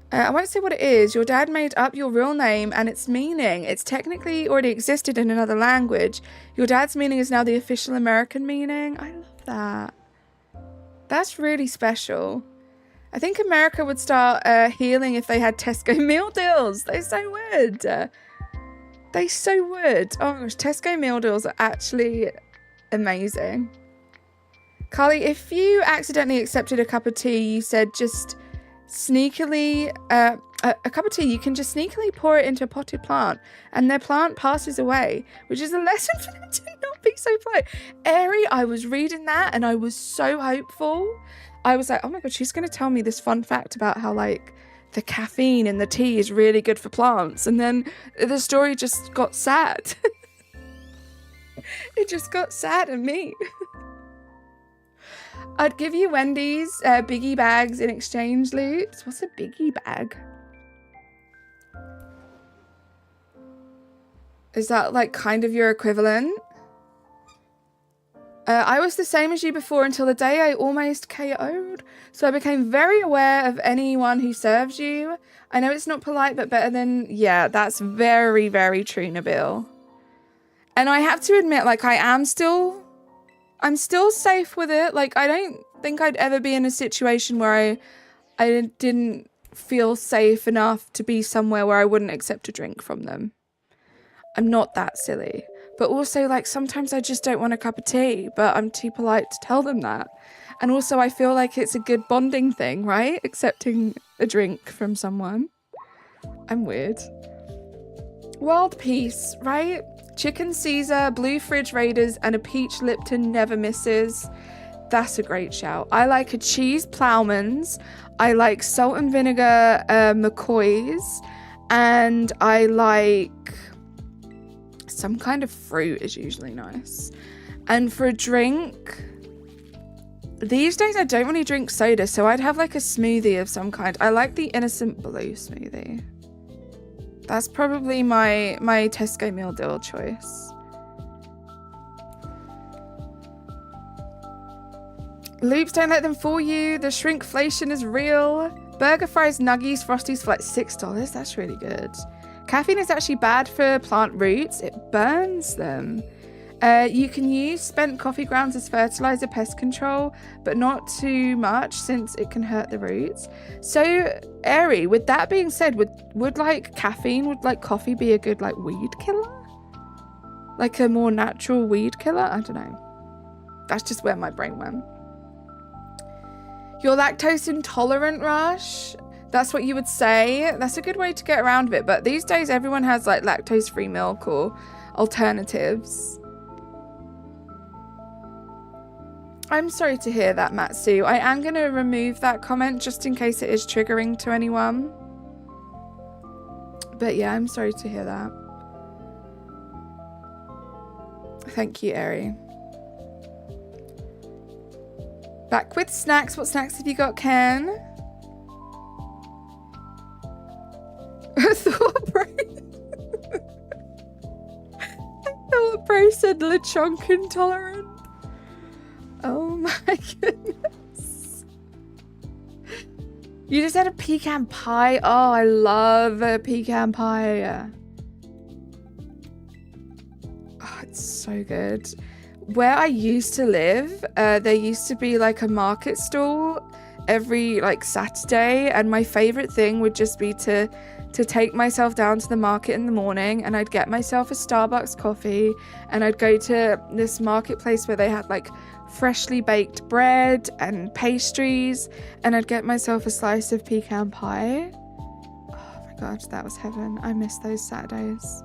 I won't say what it is. Your dad made up your real name and its meaning. It's technically already existed in another language. Your dad's meaning is now the official American meaning. I love that. That's really special. I think America would start healing if they had Tesco meal deals. They so would. They so would. Oh my gosh, Tesco meal deals are actually amazing. Carly, if you accidentally accepted a cup of tea, you said just sneakily, a cup of tea, you can just sneakily pour it into a potted plant and their plant passes away, which is a lesson for them to not be so polite. Airy, I was reading that and I was so hopeful. I was like, oh my god, she's going to tell me this fun fact about how like the caffeine in the tea is really good for plants. And then the story just got sad. It just got sad and me. I'd give you Wendy's biggie bags in exchange, Loops. What's a biggie bag? Is that like kind of your equivalent? I was the same as you before until the day I almost KO'd. So I became very aware of anyone who serves you. I know it's not polite, but better than... Yeah, that's very, very true, Nabil. And I have to admit, like, I'm still safe with it. Like, I don't think I'd ever be in a situation where I didn't feel safe enough to be somewhere where I wouldn't accept a drink from them. I'm not that silly. But also, like, sometimes I just don't want a cup of tea, but I'm too polite to tell them that. And also, I feel like it's a good bonding thing, right? Accepting a drink from someone. I'm weird. World peace, right? Chicken Caesar, Blue Fridge Raiders, and a peach Lipton never misses. That's a great shout. I like a cheese Plowman's. I like salt and vinegar McCoy's. And I like... some kind of fruit is usually nice. And for a drink, these days I don't really drink soda, so I'd have like a smoothie of some kind. I like the Innocent Blue smoothie. That's probably my Tesco meal deal choice. Loops, don't let them fool you. The shrinkflation is real. Burger, fries, nuggies, Frosties for like $6. That's really good. Caffeine is actually bad for plant roots. It burns them. You can use spent coffee grounds as fertilizer, pest control, but not too much since it can hurt the roots. So, Airy, with that being said, would like caffeine, would like coffee be a good like weed killer? Like a more natural weed killer? I don't know. That's just where my brain went. You're lactose intolerant, Rush? That's what you would say. That's a good way to get around it. But these days, everyone has like lactose-free milk or alternatives. I'm sorry to hear that, Matsu. I am going to remove that comment just in case it is triggering to anyone. But yeah, I'm sorry to hear that. Thank you, Eri. Back with snacks. What snacks have you got, Ken? Thought Bro said lechonk intolerant. Oh my goodness. You just had a pecan pie. Oh, I love a pecan pie. Oh, it's so good. Where I used to live, there used to be like a market stall every like Saturday, and my favorite thing would just be to take myself down to the market in the morning, and I'd get myself a Starbucks coffee, and I'd go to this marketplace where they had like freshly baked bread and pastries, and I'd get myself a slice of pecan pie. Oh my god, that was heaven. I miss those Saturdays.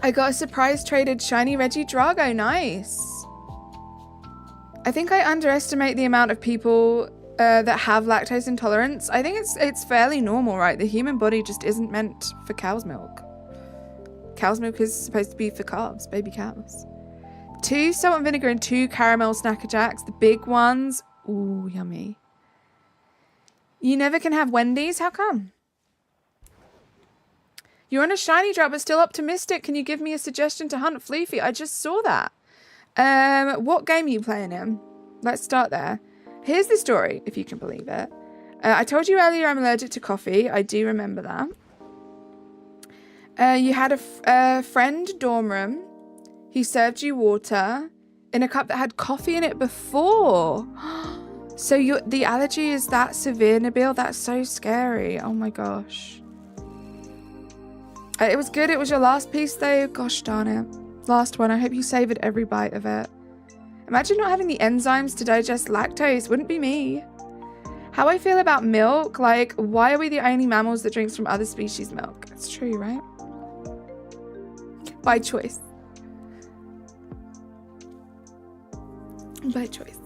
I got a surprise traded shiny Reggie Drago. Nice. I think I underestimate the amount of people that have lactose intolerance. I think it's fairly normal, right? The human body just isn't meant for cow's milk. Cow's milk is supposed to be for calves, baby cows. 2 salt and vinegar and 2 caramel Snacker Jacks, the big ones. Ooh, yummy. You never can have Wendy's? How come? You're on a shiny drop but still optimistic. Can you give me a suggestion to hunt Floofy? I just saw that. What game are you playing in? Let's start there. Here's the story, if you can believe it. I told you earlier I'm allergic to coffee. I do remember that. You had a friend dorm room. He served you water in a cup that had coffee in it before. So the allergy is that severe, Nabil? That's so scary. Oh my gosh. It was good. It was your last piece though. Gosh darn it. Last one. I hope you savored every bite of it. Imagine not having the enzymes to digest lactose. Wouldn't be me. How I feel about milk, like, why are we the only mammals that drinks from other species' milk? It's true, right? By choice. By choice.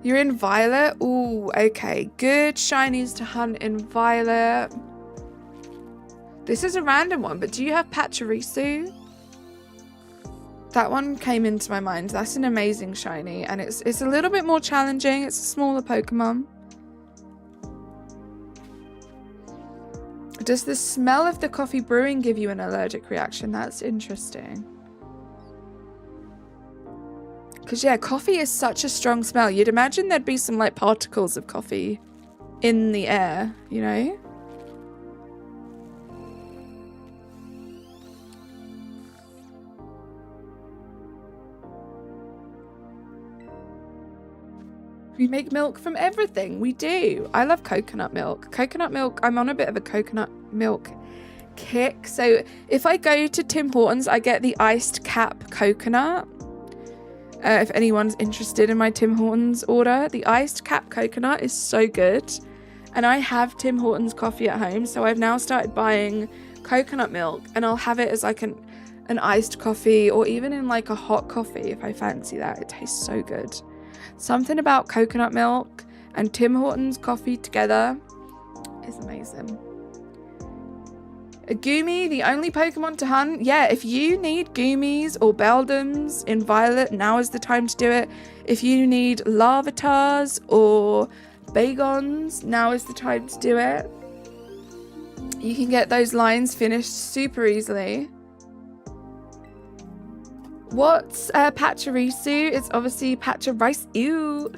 You're in Violet? Ooh, okay. Good shinies to hunt in Violet. This is a random one, but do you have Pachirisu? That one came into my mind. That's an amazing shiny, and it's a little bit more challenging. It's a smaller Pokemon. Does the smell of the coffee brewing give you an allergic reaction? That's interesting. Because, yeah, coffee is such a strong smell. You'd imagine there'd be some, like, particles of coffee in the air, you know? We make milk from everything. We do. I love coconut milk. Coconut milk, I'm on a bit of a coconut milk kick. So if I go to Tim Hortons, I get the iced cap coconut. If anyone's interested in my Tim Hortons order, the iced cap coconut is so good. And I have Tim Hortons coffee at home, so I've now started buying coconut milk, and I'll have it as like an iced coffee, or even in like a hot coffee if I fancy that. It tastes so good. Something about coconut milk and Tim Hortons coffee together is amazing. A Goomy, the only Pokemon to hunt. Yeah, if you need Goomies or Beldums in Violet, now is the time to do it. If you need Larvatars or Bagons, now is the time to do it. You can get those lines finished super easily. What's Pachirisu? It's obviously Pachirisu. Ew.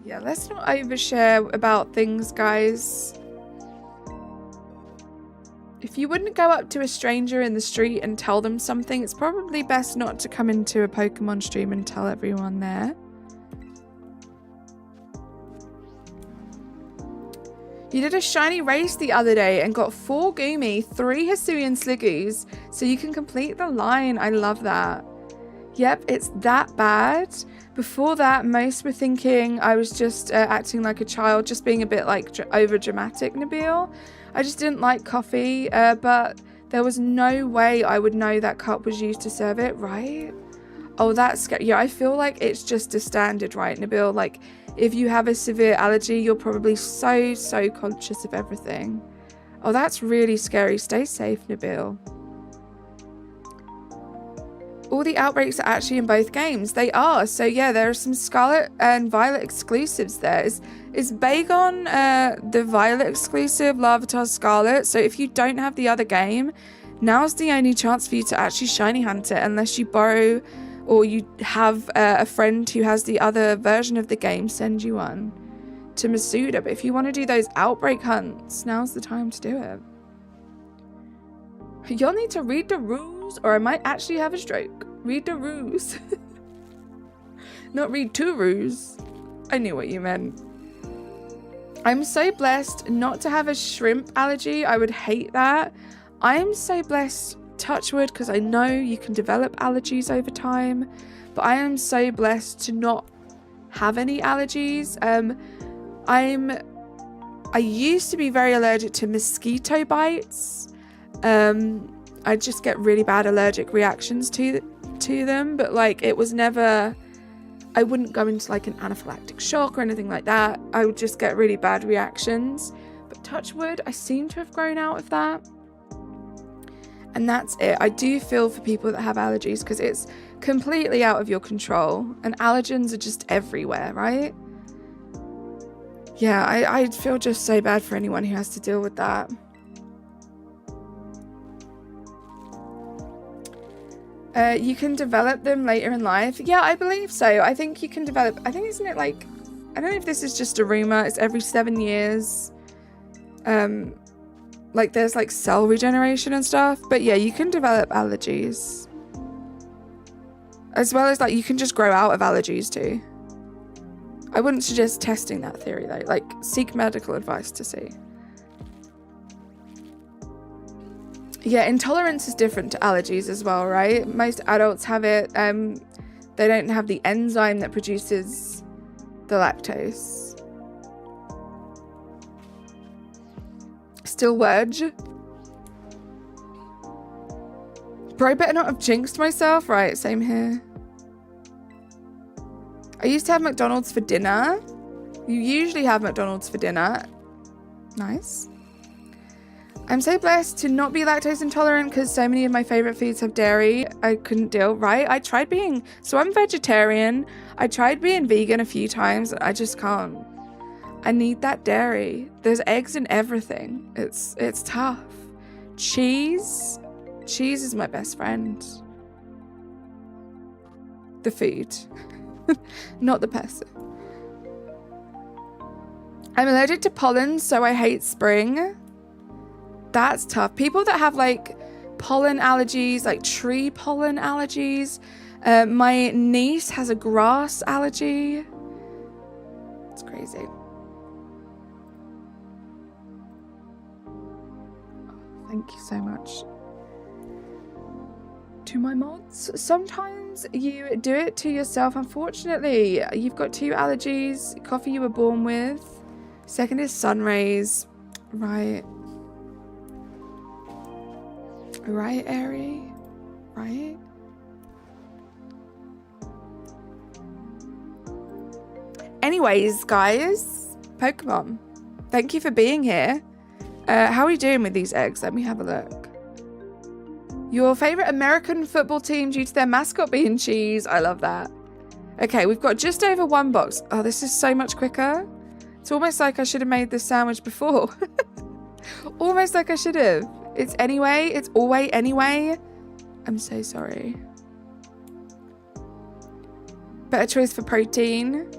Yeah, let's not overshare about things, guys. If you wouldn't go up to a stranger in the street and tell them something, it's probably best not to come into a Pokemon stream and tell everyone there. You did a shiny race the other day and got 4 Goomy, 3 Hisuian Sliggoos, so you can complete the line. I love that. Yep, it's that bad. Before that, most were thinking I was just acting like a child, just being a bit like over dramatic, Nabil. I just didn't like coffee, but there was no way I would know that cup was used to serve it, right? Oh, that's scary. Yeah, I feel like it's just a standard, right, Nabil? Like, if you have a severe allergy, you're probably so conscious of everything. Oh, that's really scary. Stay safe, Nabil. All the outbreaks are actually in both games. They are. So yeah, there are some Scarlet and Violet exclusives there. Is Bagon the Violet exclusive, Larvitar Scarlet? So if you don't have the other game, now's the only chance for you to actually shiny hunt it, unless you borrow or you have a friend who has the other version of the game send you one to Masuda. But if you want to do those outbreak hunts, now's the time to do it. You'll need to read the rules or I might actually have a stroke. Read the rules. Not read 2 rules. I knew what you meant. I'm so blessed not to have a shrimp allergy. I would hate that. I am so blessed, touch wood, because I know you can develop allergies over time. But I am so blessed to not have any allergies. I used to be very allergic to mosquito bites. I just get really bad allergic reactions to them, but like it was never, I wouldn't go into like an anaphylactic shock or anything like that. I would just get really bad reactions. But touch wood, I seem to have grown out of that. And that's it. I do feel for people that have allergies because it's completely out of your control and allergens are just everywhere, right? Yeah, I feel just so bad for anyone who has to deal with that. You can develop them later in life. Yeah, I believe so. I think you can develop, I think, isn't it like, I don't know if this is just a rumor, it's every 7 years. Like there's like cell regeneration and stuff, but yeah, you can develop allergies. As well as like you can just grow out of allergies too. I wouldn't suggest testing that theory though, like seek medical advice to see. Yeah, intolerance is different to allergies as well, right? Most adults have it. They don't have the enzyme that produces the lactose. Still wedge. Bro, better not have jinxed myself. Right, same here. I used to have McDonald's for dinner. You usually have McDonald's for dinner. Nice. I'm so blessed to not be lactose intolerant because so many of my favorite foods have dairy. I couldn't deal, right? I tried being, so I'm vegetarian. I tried being vegan a few times. I just can't. I need that dairy. There's eggs in everything. It's tough. Cheese. Cheese is my best friend. The food, not the person. I'm allergic to pollen, so I hate spring. That's tough. People that have like pollen allergies, like tree pollen allergies. My niece has a grass allergy. It's crazy. Thank you so much. To my mods, sometimes you do it to yourself, unfortunately. You've got 2 allergies. Coffee you were born with. Second is sun rays. Right. Right, Airy? Right? Anyways, guys, Pokemon, thank you for being here. How are we doing with these eggs? Let me have a look. Your favorite American football team due to their mascot being cheese. I love that. Okay, we've got just over 1 box. Oh, this is so much quicker. It's almost like I should have made this sandwich before. Almost like I should have. It's anyway. It's always anyway. I'm so sorry. Better choice for protein.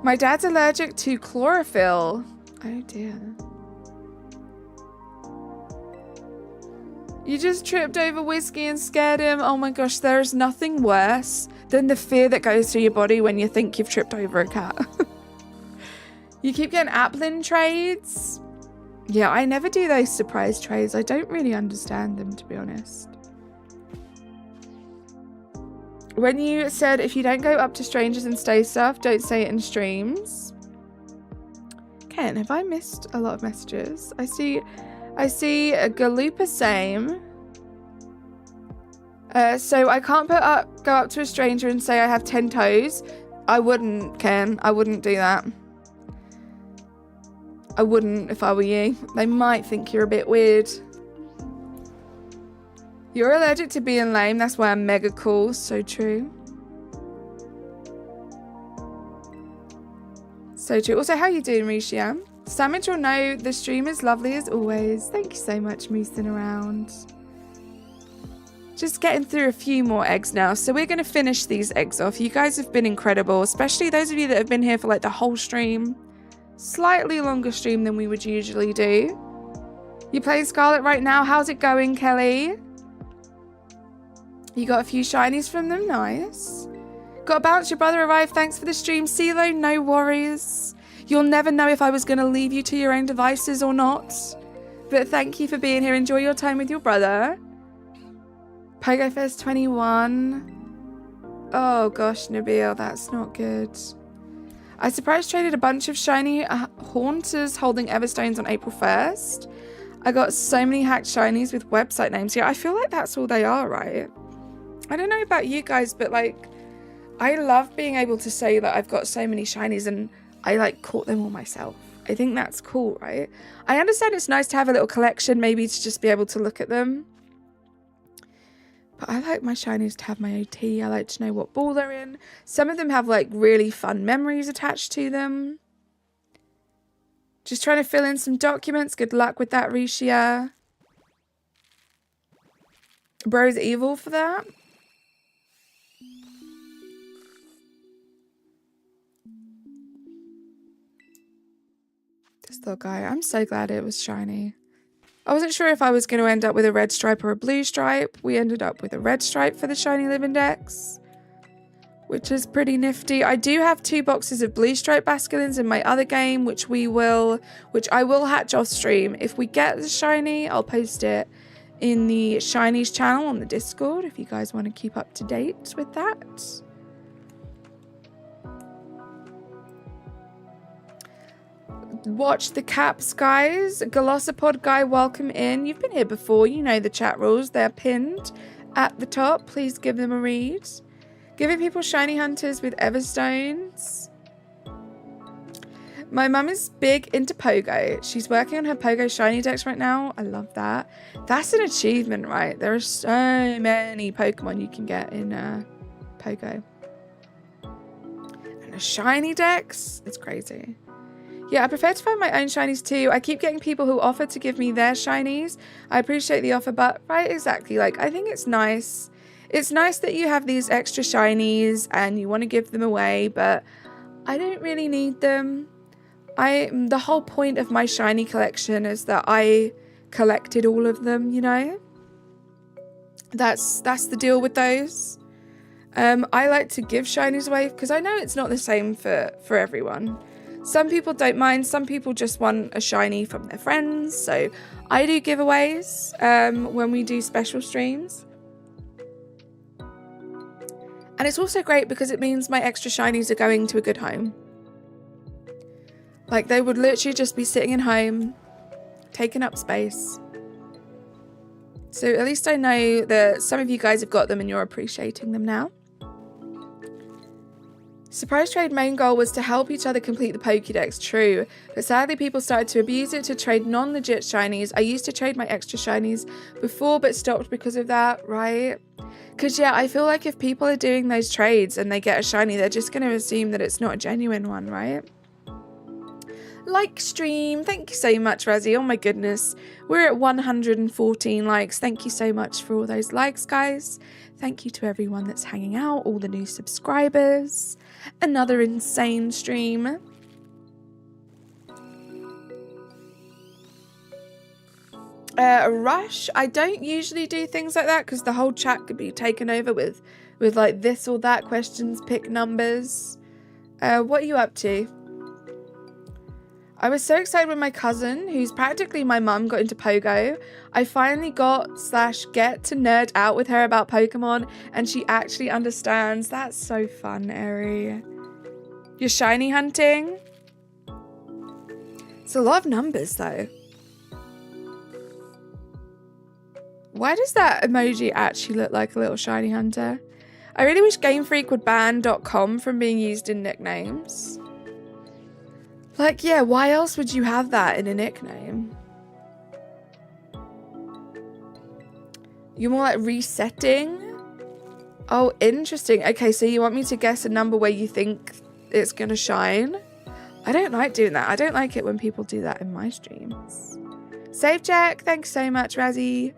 My dad's allergic to chlorophyll. Oh dear. You just tripped over whiskey and scared him. Oh my gosh, there is nothing worse than the fear that goes through your body when you think you've tripped over a cat. You keep getting Applin trades. Yeah, I never do those surprise trades. I don't really understand them, to be honest. When you said if you don't go up to strangers and stay stuff, don't say it in streams. Ken, have I missed a lot of messages? I see a Galupa same. So I can't go up to a stranger and say I have 10 toes. I wouldn't, Ken. I wouldn't do that. I wouldn't if I were you. They might think you're a bit weird. You're allergic to being lame. That's why I'm mega cool. So true. So true. Also, how you doing, Rishiam? Sandwich or no, the stream is lovely as always. Thank you so much, moosing around. Just getting through a few more eggs now. So we're going to finish these eggs off. You guys have been incredible, especially those of you that have been here for like the whole stream. Slightly longer stream than we would usually do. You playing Scarlet right now? How's it going, Kelly? You got a few shinies from them. Nice. Got a bounce. Your brother arrived. Thanks for the stream. CeeLo, no worries. You'll never know if I was going to leave you to your own devices or not. But thank you for being here. Enjoy your time with your brother. PogoFest 21. Oh gosh, Nabil, that's not good. I surprise traded a bunch of shiny haunters holding Everstones on April 1st. I got so many hacked shinies with website names. Yeah, I feel like that's all they are, right? I don't know about you guys, but like, I love being able to say that I've got so many shinies and I like caught them all myself. I think that's cool, right? I understand it's nice to have a little collection, maybe to just be able to look at them. But I like my shinies to have my OT. I like to know what ball they're in. Some of them have like really fun memories attached to them. Just trying to fill in some documents. Good luck with that, Rishia. Bro's evil for that. This little guy. I'm so glad it was shiny. I wasn't sure if I was going to end up with a red stripe or a blue stripe. We ended up with a red stripe for the shiny living DEX, which is pretty nifty. I do have 2 boxes of blue stripe BACSULINs in my other game, which I will hatch off stream. If we get the shiny, I'll post it in the Shinies channel on the Discord if you guys want to keep up to date with that. Watch the caps, guys. Glossopod guy, welcome in. You've been here before. You know the chat rules. They're pinned at the top. Please give them a read. Giving people shiny hunters with Everstones. My mum is big into Pogo. She's working on her Pogo shiny DEX right now. I love that. That's an achievement, right? There are so many Pokemon you can get in Pogo. And a shiny DEX? It's crazy. Yeah, I prefer to find my own shinies too. I keep getting people who offer to give me their shinies. I appreciate the offer, but right, exactly. Like, I think it's nice. It's nice that you have these extra shinies and you want to give them away, but I don't really need them. The whole point of my shiny collection is that I collected all of them, you know? That's the deal with those. I like to give shinies away because I know it's not the same for everyone. Some people don't mind. Some people just want a shiny from their friends. So I do giveaways when we do special streams. And it's also great because it means my extra shinies are going to a good home. Like, they would literally just be sitting in home, taking up space. So at least I know that some of you guys have got them and you're appreciating them now. Surprise trade main goal was to help each other complete the Pokédex, true. But sadly people started to abuse it to trade non-legit shinies. I used to trade my extra shinies before but stopped because of that, right? Because yeah, I feel like if people are doing those trades and they get a shiny, they're just going to assume that it's not a genuine one, right? Like stream, thank you so much, Razzie. Oh my goodness, we're at 114 likes. Thank you so much for all those likes, guys. Thank you to everyone that's hanging out, all the new subscribers. Another insane stream. Rush, I don't usually do things like that because the whole chat could be taken over with like this or that questions, pick numbers. What are you up to? I was so excited when my cousin, who's practically my mum, got into Pogo. I finally get to nerd out with her about Pokemon, and she actually understands. That's so fun, Eri. You're shiny hunting? It's a lot of numbers, though. Why does that emoji actually look like a little shiny hunter? I really wish Game Freak would ban .com from being used in nicknames. Like, yeah, why else would you have that in a nickname? You're more like resetting? Oh, interesting. Okay, so you want me to guess a number where you think it's gonna shine? I don't like doing that. I don't like it when people do that in my streams. Save check. Thanks so much, Razzie.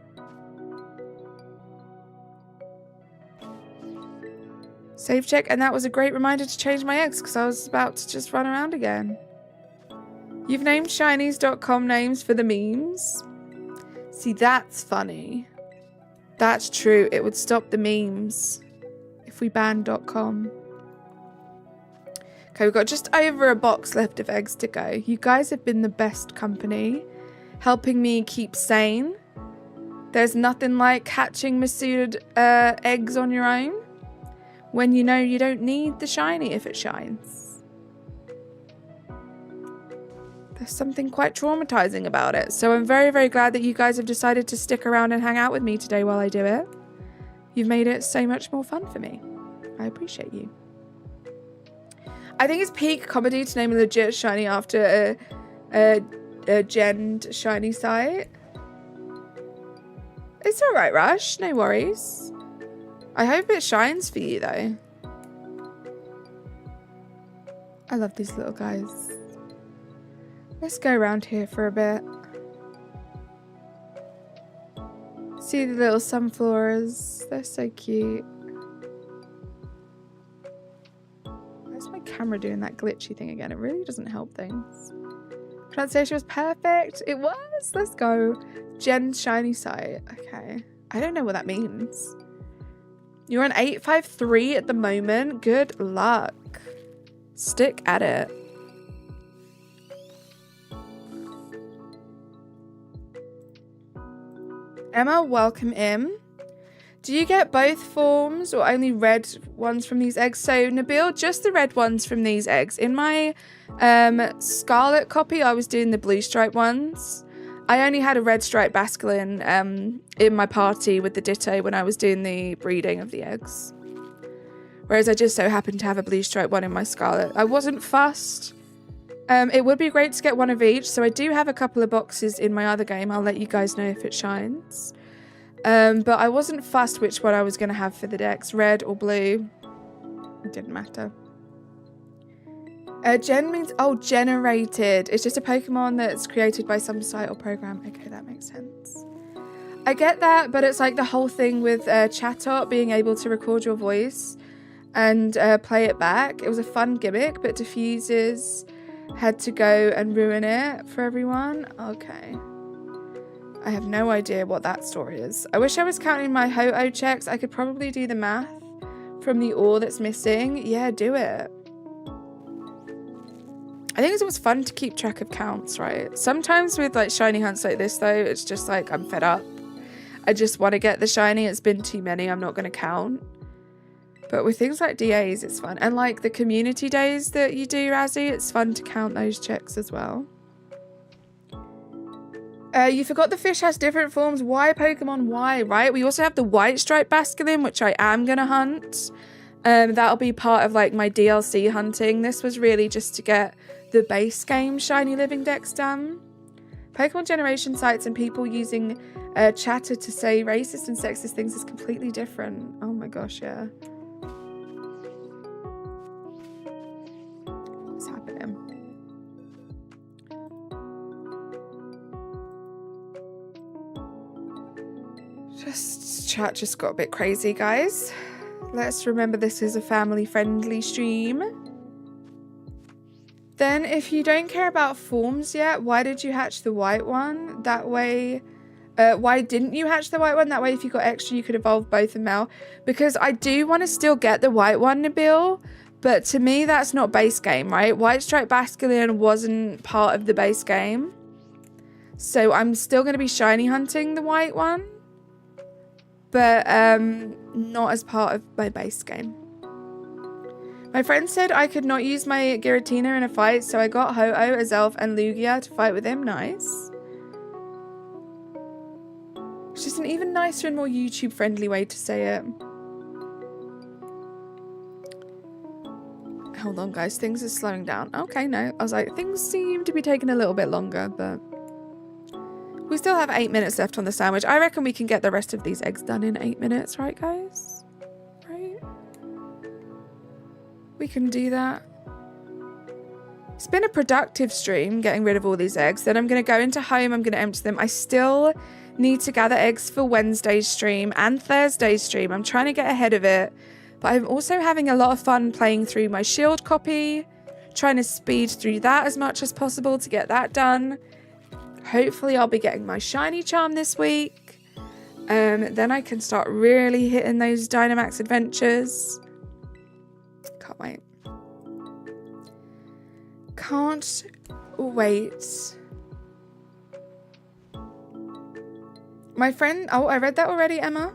Save check, and that was a great reminder to change my X because I was about to just run around again. You've named shinies.com names for the memes. See, that's funny. That's true. It would stop the memes if we banned .com. Okay, we've got just over a box left of eggs to go. You guys have been the best company, helping me keep sane. There's nothing like hatching masuda eggs on your own when you know you don't need the shiny if it shines. There's something quite traumatizing about it. So I'm very, very glad that you guys have decided to stick around and hang out with me today while I do it. You've made it so much more fun for me. I appreciate you. I think it's peak comedy to name a legit shiny after a genned shiny site. It's alright, Rush. No worries. I hope it shines for you, though. I love these little guys. Let's go around here for a bit. See the little sunflowers. They're so cute. Why's my camera doing that glitchy thing again? It really doesn't help things. Pronunciation was perfect. It was. Let's go. Gen shiny site. Okay. I don't know what that means. You're on 853 at the moment. Good luck. Stick at it. Emma, welcome in. Do you get both forms or only red ones from these eggs? So Nabil, just the red ones from these eggs. In my Scarlet copy, I was doing the blue stripe ones. I only had a red stripe BACSULIN in my party with the Ditto when I was doing the breeding of the eggs. Whereas I just so happened to have a blue stripe one in my Scarlet. I wasn't fussed. It would be great to get one of each. So I do have a couple of boxes in my other game. I'll let you guys know if it shines. But I wasn't fussed which one I was going to have for the DEX, red or blue. It didn't matter. Gen means, oh, generated. It's just a Pokemon that's created by some site or program. Okay, that makes sense. I get that, but it's like the whole thing with Chatot being able to record your voice and play it back. It was a fun gimmick, but Diffusers had to go and ruin it for everyone. Okay. I have no idea what that story is. I wish I was counting my Ho-Oh checks. I could probably do the math from the ore that's missing. Yeah, do it. I think it was fun to keep track of counts, right? Sometimes with like shiny hunts like this though, it's just like I'm fed up. I just want to get the shiny. It's been too many. I'm not going to count. But with things like DAs, it's fun. And like the community days that you do, Razzie, it's fun to count those checks as well. You forgot the fish has different forms. Why, Pokemon? Why, right? We also have the white stripe BACSULIN, which I am going to hunt. That'll be part of like my DLC hunting. This was really just to get the base game Shiny Living Dex done. Pokemon generation sites and people using chatter to say racist and sexist things is completely different. Oh my gosh, yeah. What's happening? Chat just got a bit crazy, guys. Let's remember this is a family-friendly stream. Then, if you don't care about forms yet, why did you hatch the white one? That way, why didn't you hatch the white one? That way, if you got extra, you could evolve both in male. Because I do want to still get the white one, Nabil. But to me, that's not base game, right? White Stripe BACSULIN wasn't part of the base game. So I'm still going to be shiny hunting the white one. But not as part of my base game. My friend said I could not use my Giratina in a fight, so I got Ho-Oh, Azelf, and Lugia to fight with him. Nice. It's just an even nicer and more YouTube-friendly way to say it. Hold on, guys. Things are slowing down. Okay, no. I was like, things seem to be taking a little bit longer, but... we still have 8 minutes left on the sandwich. I reckon we can get the rest of these eggs done in 8 minutes, right, guys? Right? We can do that. It's been a productive stream, getting rid of all these eggs. Then I'm going to go into home. I'm going to empty them. I still need to gather eggs for Wednesday's stream and Thursday's stream. I'm trying to get ahead of it. But I'm also having a lot of fun playing through my shield copy. Trying to speed through that as much as possible to get that done. Hopefully I'll be getting my shiny charm this week. Then I can start really hitting those Dynamax adventures. Can't wait. Can't wait. My friend... oh, I read that already, Emma.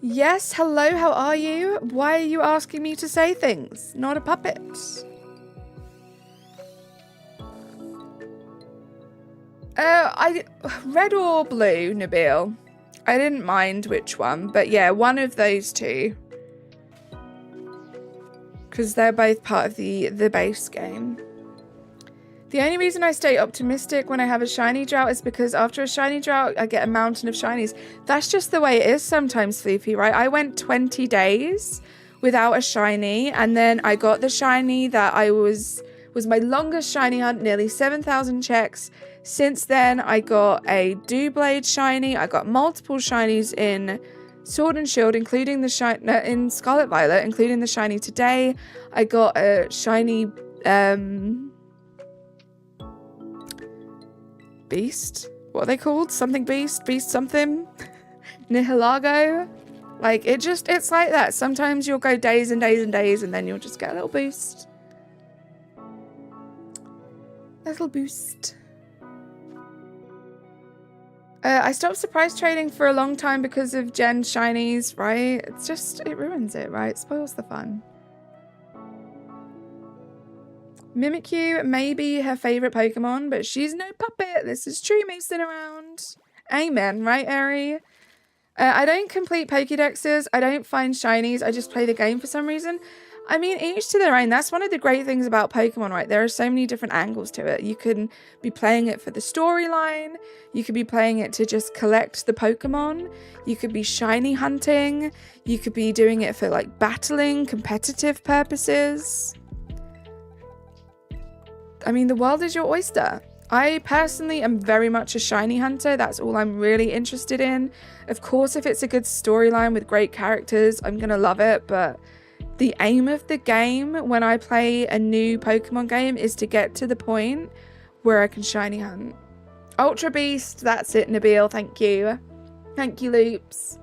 Yes, hello, how are you? Why are you asking me to say things? Not a puppet. Red or blue, Nabil? I didn't mind which one, but yeah, one of those two. Because they're both part of the base game. The only reason I stay optimistic when I have a shiny drought is because after a shiny drought, I get a mountain of shinies. That's just the way it is sometimes, Floofy, right? I went 20 days without a shiny, and then I got the shiny that was my longest shiny hunt, nearly 7,000 checks. Since then, I got a Doublade shiny. I got multiple shinies in Sword and Shield, including the in Scarlet Violet, including the shiny today. I got a shiny Beast. What are they called? Something Beast? Beast something? Nihilego. Like, it's like that. Sometimes you'll go days and days and days, and then you'll just get a little boost. Little boost. I stopped surprise trading for a long time because of Gen shinies, right? It's just, it ruins it, right? It spoils the fun. Mimikyu may be her favorite Pokemon, but she's no puppet. This is true, Mason around. Amen, right, Eri? I don't complete Pokédexes. I don't find shinies. I just play the game for some reason. I mean, each to their own. That's one of the great things about Pokemon, right? There are so many different angles to it. You can be playing it for the storyline. You could be playing it to just collect the Pokemon. You could be shiny hunting. You could be doing it for like battling, competitive purposes. I mean, the world is your oyster. I personally am very much a shiny hunter. That's all I'm really interested in. Of course, if it's a good storyline with great characters, I'm going to love it. But the aim of the game when I play a new Pokemon game is to get to the point where I can shiny hunt. Ultra Beast, that's it, Nabil. Thank you. Thank you, Loops.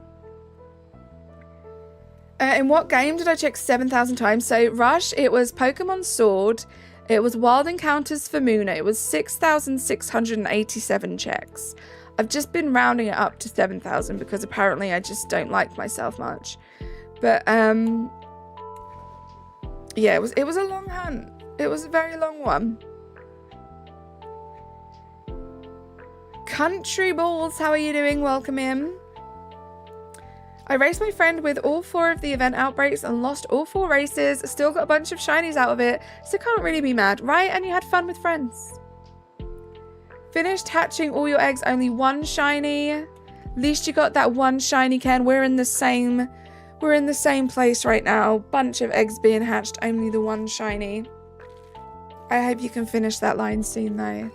In what game did I check 7,000 times? So, Rush, it was Pokemon Sword. It was Wild Encounters for Muna. It was 6,687 checks. I've just been rounding it up to 7,000 because apparently I just don't like myself much. But, yeah, it was a long hunt. It was a very long one. Country Balls, how are you doing? Welcome in. I raced my friend with all 4 of the event outbreaks and lost all 4 races. Still got a bunch of shinies out of it, so can't really be mad, right? And you had fun with friends. Finished hatching all your eggs, only 1 shiny. Least you got that 1 shiny, Ken. We're in the same place right now. Bunch of eggs being hatched, only the 1 shiny. I hope you can finish that line soon though.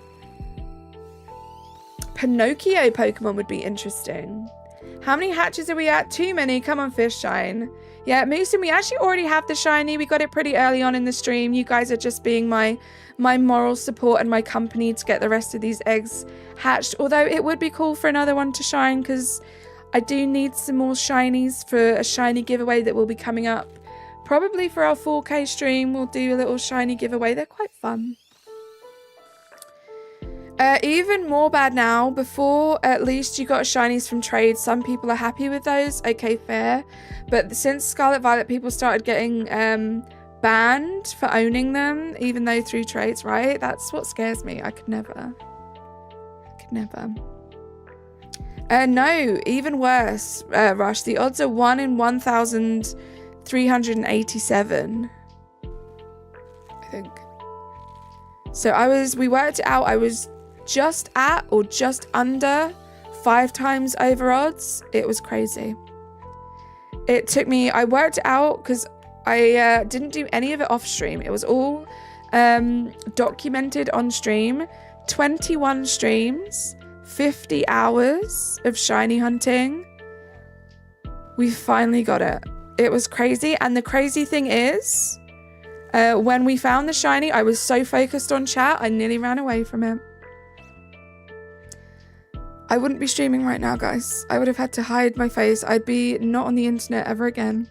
Pinocchio Pokemon would be interesting. How many hatches are we at? Too many. Come on, fish shine. Yeah, Moosin, we actually already have the shiny. We got it pretty early on in the stream. You guys are just being my moral support and my company to get the rest of these eggs hatched. Although it would be cool for another one to shine because I do need some more shinies for a shiny giveaway that will be coming up. Probably for our 4K stream, we'll do a little shiny giveaway. They're quite fun. Even more bad now. Before, at least you got shinies from trades. Some people are happy with those. Okay, fair. But since Scarlet Violet, people started getting banned for owning them, even though through trades, right? That's what scares me. I could never. No, even worse, Rush. The odds are 1 in 1,387. I think. So we worked it out. I was just at or just under 5 times over odds. It was crazy. It took me, I worked it out because I didn't do any of it off stream. It was all documented on stream. 21 streams, 50 hours of shiny hunting. We finally got it. It was crazy. And the crazy thing is, when we found the shiny, I was so focused on chat, I nearly ran away from it. I wouldn't be streaming right now, guys. I would have had to hide my face. I'd be not on the internet ever again.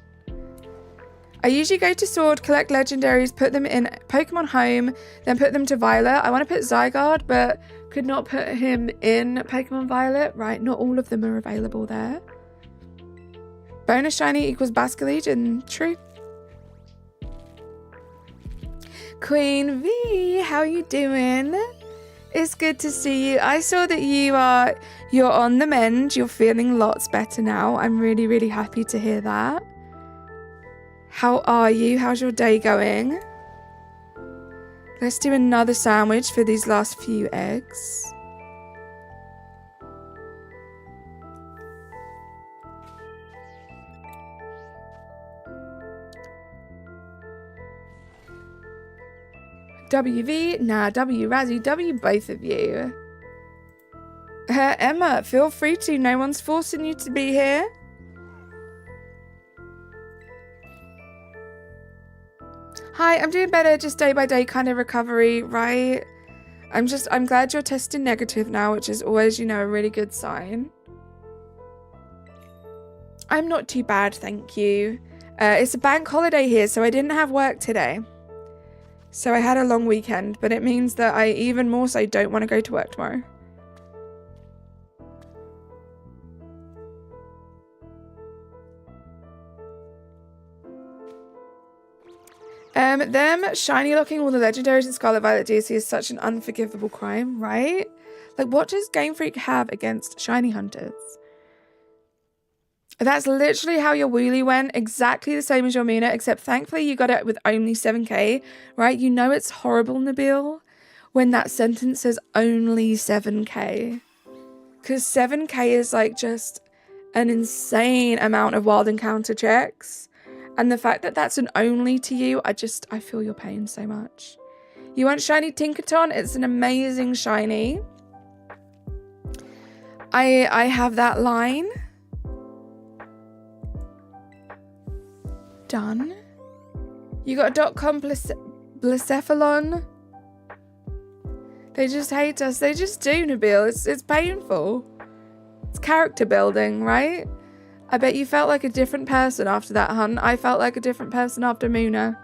I usually go to Sword, collect legendaries, put them in Pokemon Home, then put them to Violet. I want to put Zygarde, but could not put him in Pokemon Violet. Right, not all of them are available there. Bonus shiny equals BACSULIN. True. Queen V, how you doing? It's good to see you. I saw that you're on the mend. You're feeling lots better now. I'm really, really happy to hear that. How are you? How's your day going? Let's do another sandwich for these last few eggs. WV, nah, W Razzie, W both of you. Emma, feel free to. No one's forcing you to be here. Hi, I'm doing better, just day by day kind of recovery, right? I'm glad you're testing negative now, which is always, you know, a really good sign. I'm not too bad, thank you. It's a bank holiday here, so I didn't have work today. So I had a long weekend, but it means that I even more so don't want to go to work tomorrow. Them shiny locking all the legendaries in Scarlet Violet DLC is such an unforgivable crime, right? Like, what does Game Freak have against shiny hunters? That's literally how your wheelie went, exactly the same as your Mina, except thankfully you got it with only 7k, right? You know it's horrible, Nabil, when that sentence says only 7k. Because 7k is like just an insane amount of wild encounter checks. And the fact that that's an only to you, I feel your pain so much. You want shiny Tinkaton? It's an amazing shiny. I have that line. Done. You got a .com Blacephalon. They just hate us. They just do, Nabil. It's painful. It's character building, right? I bet you felt like a different person after that hunt. I felt like a different person after Muna.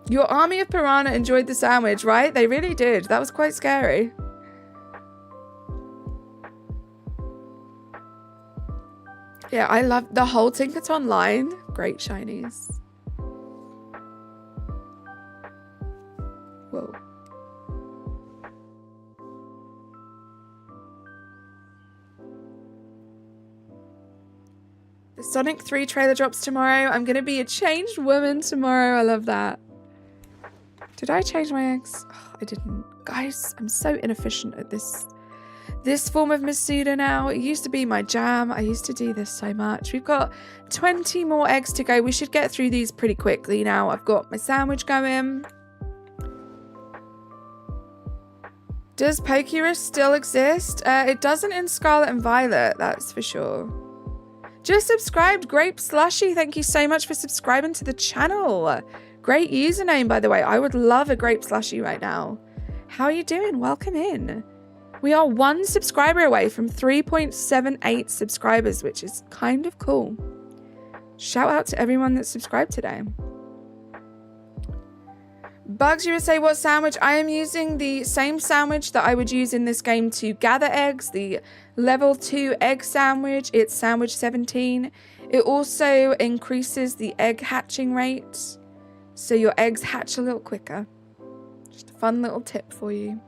Your army of piranha enjoyed the sandwich, right? They really did. That was quite scary. Yeah, I love the whole Tinkaton line. Great shinies. Whoa. The Sonic 3 trailer drops tomorrow. I'm going to be a changed woman tomorrow. I love that. Did I change my eggs? Oh, I didn't. Guys, I'm so inefficient at this form of masuda now. It used to be my jam. I used to do this so much. We've got 20 more eggs to go. We should get through these pretty quickly now. I've got my sandwich going. Does Pokerus still exist? It doesn't in Scarlet and Violet, that's for sure. Just subscribed, Grape Slushy. Thank you so much for subscribing to the channel. Great username, by the way. I would love a Grape Slushy right now. How are you doing? Welcome in. We are 1 subscriber away from 3.78 subscribers, which is kind of cool. Shout out to everyone that subscribed today. Bugs USA, what sandwich? I am using the same sandwich that I would use in this game to gather eggs, the level 2 egg sandwich. It's sandwich 17. It also increases the egg hatching rate, so your eggs hatch a little quicker. Just a fun little tip for you.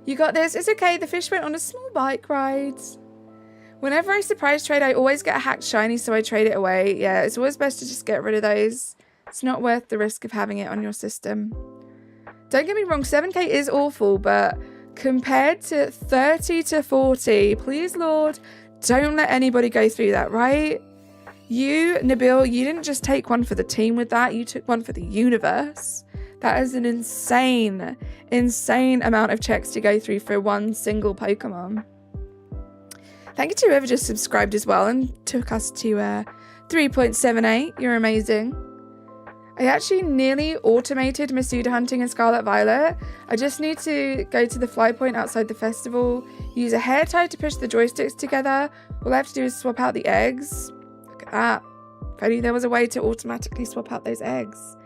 You got this. It's okay. The fish went on a small bike ride. Whenever I surprise trade, I always get a hacked shiny, so I trade it away. Yeah, it's always best to just get rid of those. It's not worth the risk of having it on your system. Don't get me wrong, 7k is awful, but compared to 30 to 40, please, Lord, don't let anybody go through that, right? You, Nabil, you didn't just take one for the team with that. You took one for the universe. That is an insane, insane amount of checks to go through for one single Pokemon. Thank you to whoever just subscribed as well and took us to 3.78. You're amazing. I actually nearly automated Masuda hunting in Scarlet Violet. I just need to go to the fly point outside the festival, use a hair tie to push the joysticks together. All I have to do is swap out the eggs. Look at that. If only there was a way to automatically swap out those eggs.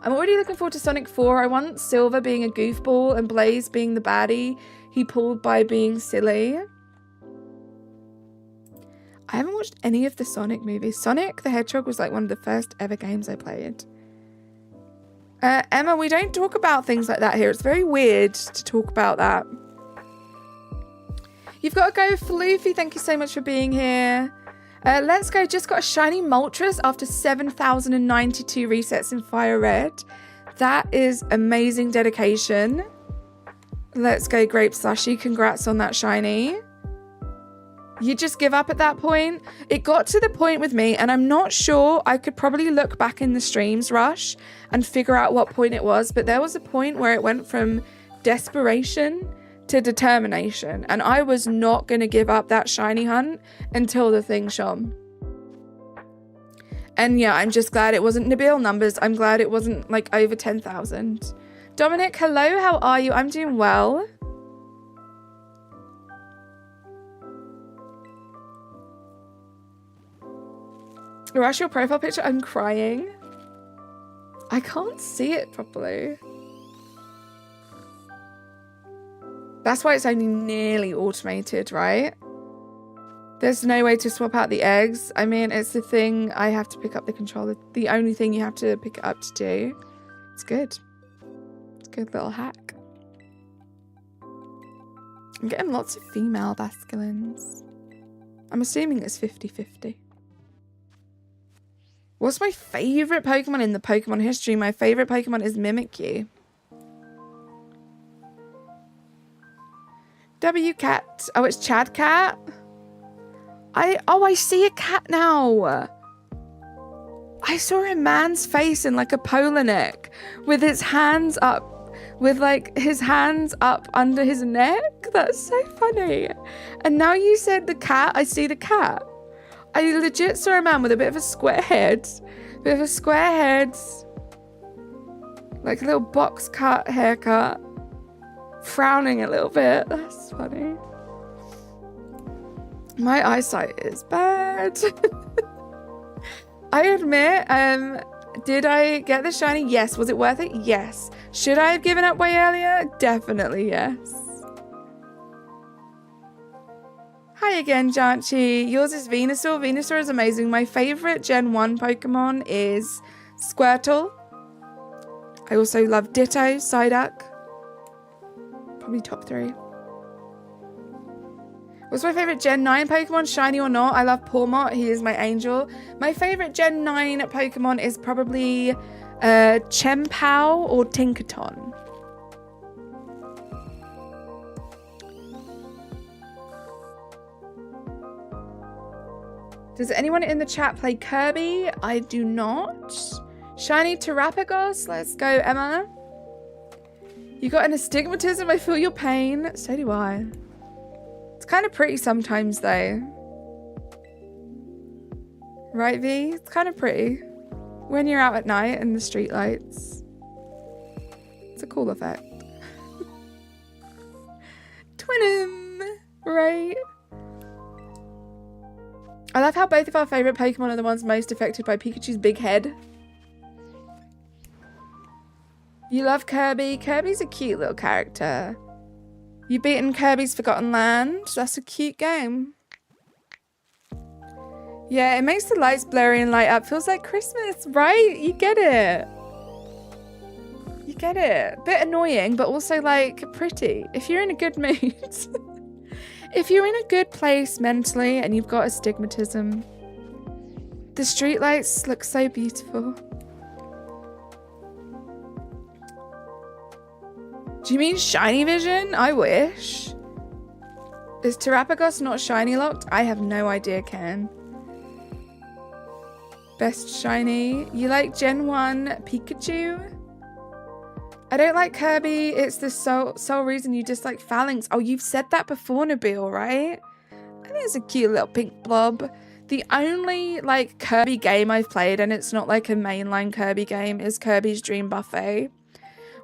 I'm already looking forward to Sonic 4. I want Silver being a goofball and Blaze being the baddie he pulled by being silly. I haven't watched any of the Sonic movies. Sonic the Hedgehog was like one of the first ever games I played. Emma, we don't talk about things like that here. It's very weird to talk about that. You've got to go, Floofy. Thank you so much for being here. Let's go. Just got a shiny Moltres after 7,092 resets in Fire Red. That is amazing dedication. Let's go, Grape Slushy. Congrats on that shiny. You just give up at that point. It got to the point with me, and I'm not sure. I could probably look back in the streams, Rush, and figure out what point it was, but there was a point where it went from desperation to determination, and I was not going to give up that shiny hunt until the thing shone. And yeah, I'm just glad it wasn't Nabil numbers. I'm glad it wasn't like over 10,000. Dominic, hello, how are you? I'm doing well. Rush, your profile picture, I'm crying. I can't see it properly. That's why it's only nearly automated, right? There's no way to swap out the eggs. I mean, it's the thing I have to pick up the controller. The only thing you have to pick it up to do. It's good. It's a good little hack. I'm getting lots of female BACSULINs. I'm assuming it's 50-50. What's my favourite Pokemon in the Pokemon history? My favourite Pokemon is Mimikyu. W-Cat. Oh, it's Chad Cat. I see a cat now. I saw a man's face in like a polo neck with his hands up, with like his hands up under his neck. That's so funny. And now you said the cat, I see the cat. I legit saw a man with a bit of a square head, like a little box cut haircut, frowning a little bit. That's funny. My eyesight is bad. I admit, did I get the shiny? Yes. Was it worth it? Yes. Should I have given up way earlier? Definitely yes. Hi again, Janchi. Yours is Venusaur. Venusaur is amazing. My favorite Gen 1 Pokemon is Squirtle. I also love Ditto, Psyduck. Probably top 3. What's my favorite Gen 9 Pokemon, shiny or not? I love Pawmot. He is my angel. My favorite Gen 9 Pokemon is probably Chempao or Tinkaton. Does anyone in the chat play Kirby? I do not. Shiny Terrapagos. Let's go, Emma. You got an astigmatism. I feel your pain. So do I. It's kind of pretty sometimes though. Right, V? It's kind of pretty. When you're out at night in the street lights. It's a cool effect. Twinim! Right? I love how both of our favourite Pokemon are the ones most affected by Pikachu's big head. You love Kirby? Kirby's a cute little character. You beaten Kirby's Forgotten Land? That's a cute game. Yeah, it makes the lights blurry and light up. Feels like Christmas, right? You get it. You get it. Bit annoying, but also like pretty. If you're in a good mood. If you're in a good place mentally and you've got astigmatism, the streetlights look so beautiful. Do you mean shiny vision? I wish. Is Terrapagos not shiny locked? I have no idea, Ken. Best shiny. You like Gen 1 Pikachu? I don't like Kirby. It's the sole reason you dislike Phalanx. Oh, you've said that before, Nabil, right? I think it's a cute little pink blob. The only like Kirby game I've played, and it's not like a mainline Kirby game, is Kirby's Dream Buffet,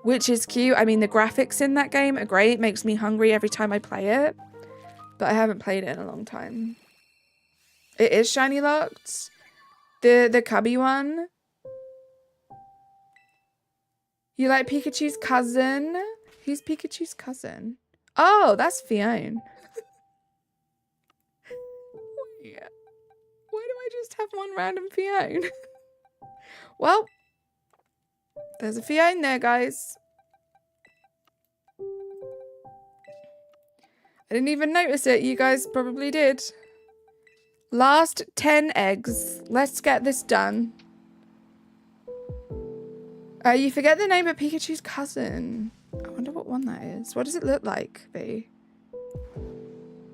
which is cute. I mean, the graphics in that game are great. Makes me hungry every time I play it. But I haven't played it in a long time. It is shiny locked. The Cubby one. You like Pikachu's cousin? Who's Pikachu's cousin? Oh, that's Fiona. Wait, why do I just have one random Fiona? Well, there's a Fiona there, guys. I didn't even notice it. You guys probably did. Last 10 eggs. Let's get this done. You forget the name of Pikachu's cousin. I wonder what one that is. What does it look like, V?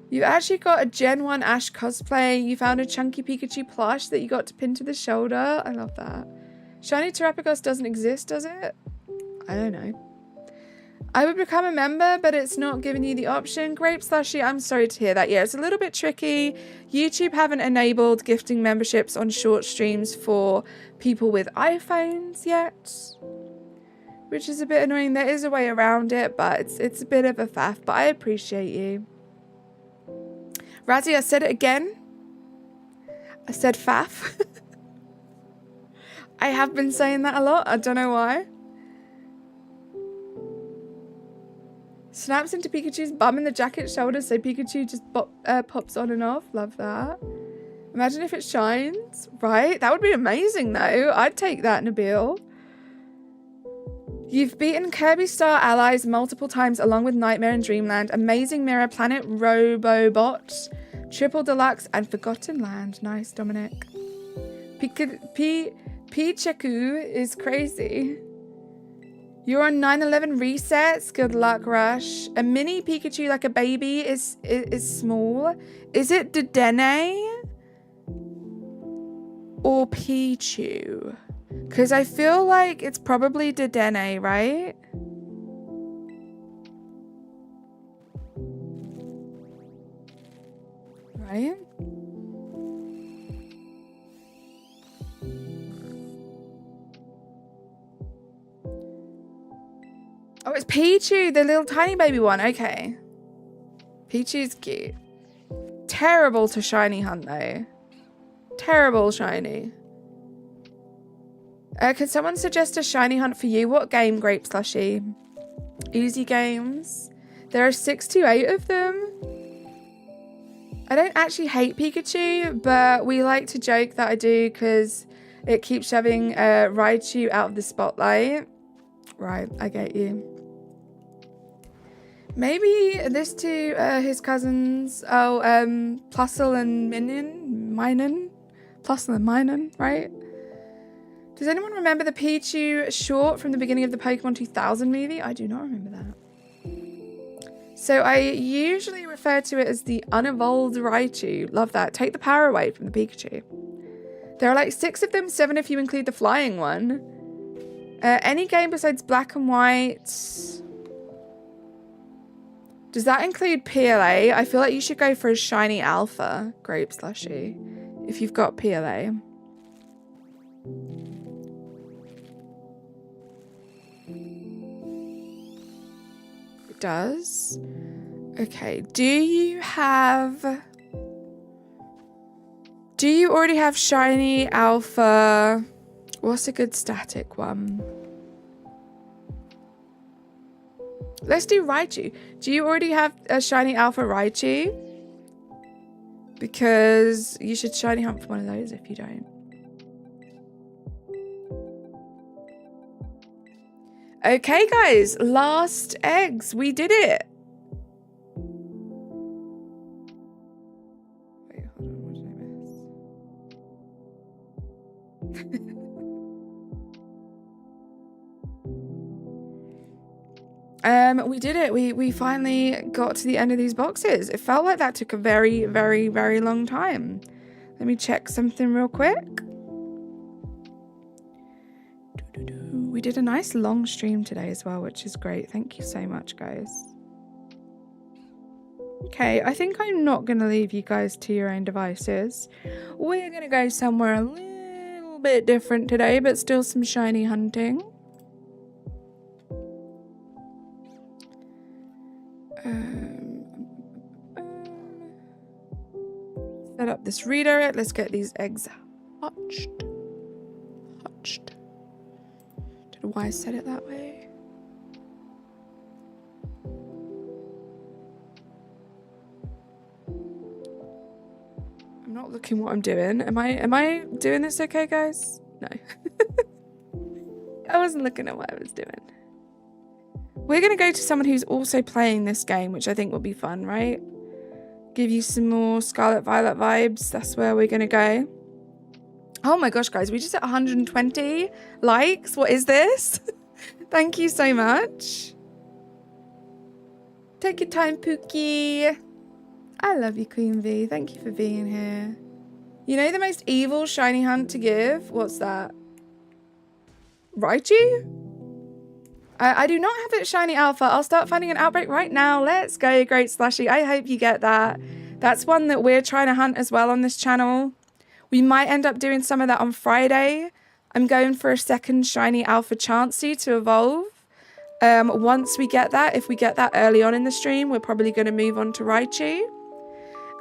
You've actually got a Gen 1 Ash cosplay. You found a chunky Pikachu plush that you got to pin to the shoulder. I love that. Shiny Terrapagos doesn't exist, does it? I don't know. I would become a member, but it's not giving you the option. Grape Slushy, I'm sorry to hear that. Yeah, it's a little bit tricky. YouTube haven't enabled gifting memberships on short streams for people with iPhones yet, which is a bit annoying. There is a way around it, but it's a bit of a faff, but I appreciate you. Razzie, I said it again. I said faff. I have been saying that a lot. I don't know why. Snaps into Pikachu's bum and the jacket's shoulder so Pikachu just pops on and off. Love that. Imagine if it shines. Right? That would be amazing though. I'd take that, Nabil. You've beaten Kirby Star allies multiple times along with Nightmare and Dreamland, Amazing Mirror Planet, Robobot, Triple Deluxe, and Forgotten Land. Nice, Dominic. Pichaku is crazy. You're on 9/11 resets. Good luck, Rush. A mini Pikachu like a baby is small. Is it Dedenne or Pichu? Because I feel like it's probably Dedenne, right? Right? Oh, it's Pichu, the little tiny baby one. Okay. Pichu's cute. Terrible to shiny hunt, though. Terrible shiny. Can someone suggest a shiny hunt for you? What game, Grape Slushy? Easy games. There are 6 to 8 of them. I don't actually hate Pikachu, but we like to joke that I do because it keeps shoving Raichu out of the spotlight. Right, I get you. Maybe this to his cousins. Oh, Plusle and Minun. Plusle and Minun, right? Does anyone remember the Pichu short from the beginning of the Pokemon 2000 movie? I do not remember that. So I usually refer to it as the unevolved Raichu. Love that. Take the power away from the Pikachu. There are like 6 of them, 7 if you include the flying one. Any game besides Black and White. Does that include PLA? I feel like you should go for a shiny alpha, Grape Slushy, if you've got PLA. It does. Okay, do you already have shiny alpha? What's a good static one? Let's do Raichu. Do you already have a shiny alpha Raichu? Because you should shiny hunt for one of those if you don't. Okay, guys. Last eggs. We did it. Wait, hold on. What did I miss? We did it. We finally got to the end of these boxes. It felt like that took a very, very, very long time. Let me check something real quick. We did a nice long stream today as well, which is great. Thank you so much, guys. Okay, I think I'm not going to leave you guys to your own devices. We're going to go somewhere a little bit different today, but still some shiny hunting. Set up this redirect. Let's get these eggs hatched. Don't know why I said it that way. I'm not looking what I'm doing. Am I doing this okay, guys? No. I wasn't looking at what I was doing. We're going to go to someone who's also playing this game, which I think will be fun, right? Give you some more Scarlet Violet vibes. That's where we're going to go. Oh my gosh, guys. We just hit 120 likes. What is this? Thank you so much. Take your time, Pookie. I love you, Queen V. Thank you for being here. You know the most evil shiny hunt to give? What's that? Raichu? I do not have it shiny alpha. I'll start finding an outbreak right now. Let's go, Great Slushy. I hope you get that. That's one that we're trying to hunt as well on this channel. We might end up doing some of that on Friday. I'm going for a second shiny alpha Chansey to evolve. Once we get that, if we get that early on in the stream, we're probably going to move on to Raichu.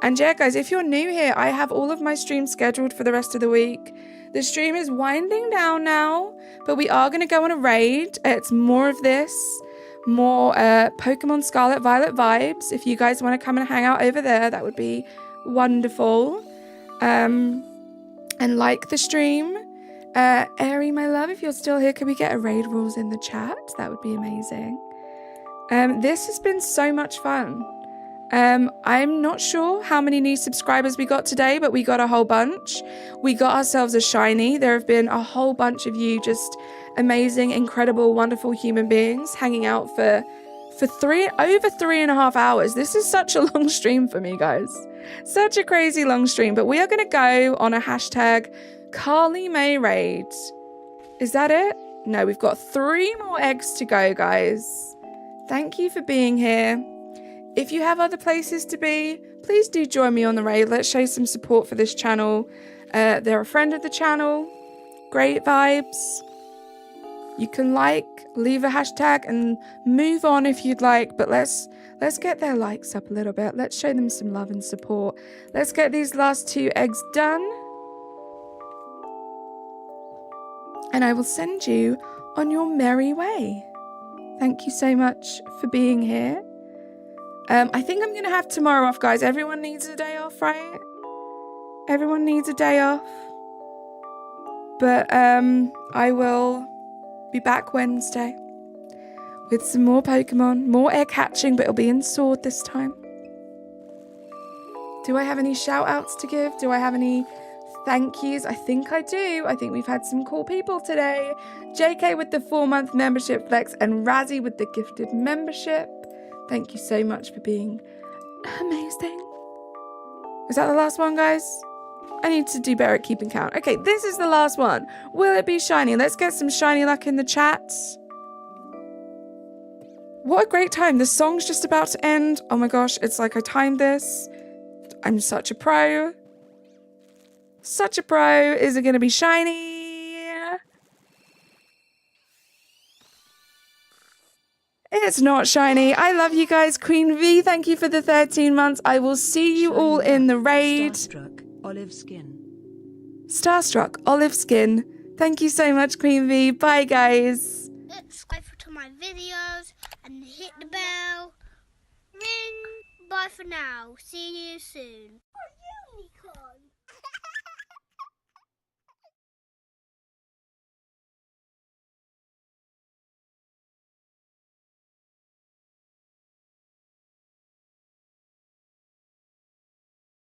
And yeah, guys, if you're new here, I have all of my streams scheduled for the rest of the week. The stream is winding down now, but we are going to go on a raid. It's more of this. more Pokemon Scarlet Violet vibes. If you guys want to come and hang out over there, that would be wonderful. And like the stream. Airy, my love, if you're still here, could we get a raid rules in the chat? That would be amazing. This has been so much fun. I'm not sure how many new subscribers we got today, but we got a whole bunch. We got ourselves a shiny. There have been a whole bunch of you just amazing, incredible, wonderful human beings hanging out for over 3.5 hours. This is such a long stream for me, guys. Such a crazy long stream. But we are going to go on a hashtag Carly May raid. Is that it? No, we've got 3 more eggs to go, guys. Thank you for being here. If you have other places to be, please do join me on the raid. Let's show some support for this channel. They're a friend of the channel. Great vibes. You can leave a hashtag and move on if you'd like, but let's get their likes up a little bit. Let's show them some love and support. Let's get these last 2 eggs done. And I will send you on your merry way. Thank you so much for being here. I think I'm going to have tomorrow off, guys. Everyone needs a day off, right? Everyone needs a day off. But I will be back Wednesday with some more Pokemon, more egg hatching, but it'll be in Sword this time. Do I have any shout outs to give? Do I have any thank yous? I think I do. I think we've had some cool people today. JK with the 4-month membership flex and Razzie with the gifted membership. Thank you so much for being amazing. Is that the last one, guys? I need to do better at keeping count. Okay, this is the last one. Will it be shiny? Let's get some shiny luck in the chats. What a great time. The song's just about to end. Oh my gosh, it's like I timed this. I'm such a pro. Such a pro. Is it going to be shiny? It's not shiny. I love you guys. Queen V, thank you for the 13 months. I will see you all in the raid. Starstruck, olive skin. Starstruck, olive skin. Thank you so much, Queen V. Bye, guys. Subscribe to my videos and hit the bell. Ring. Bye for now. See you soon.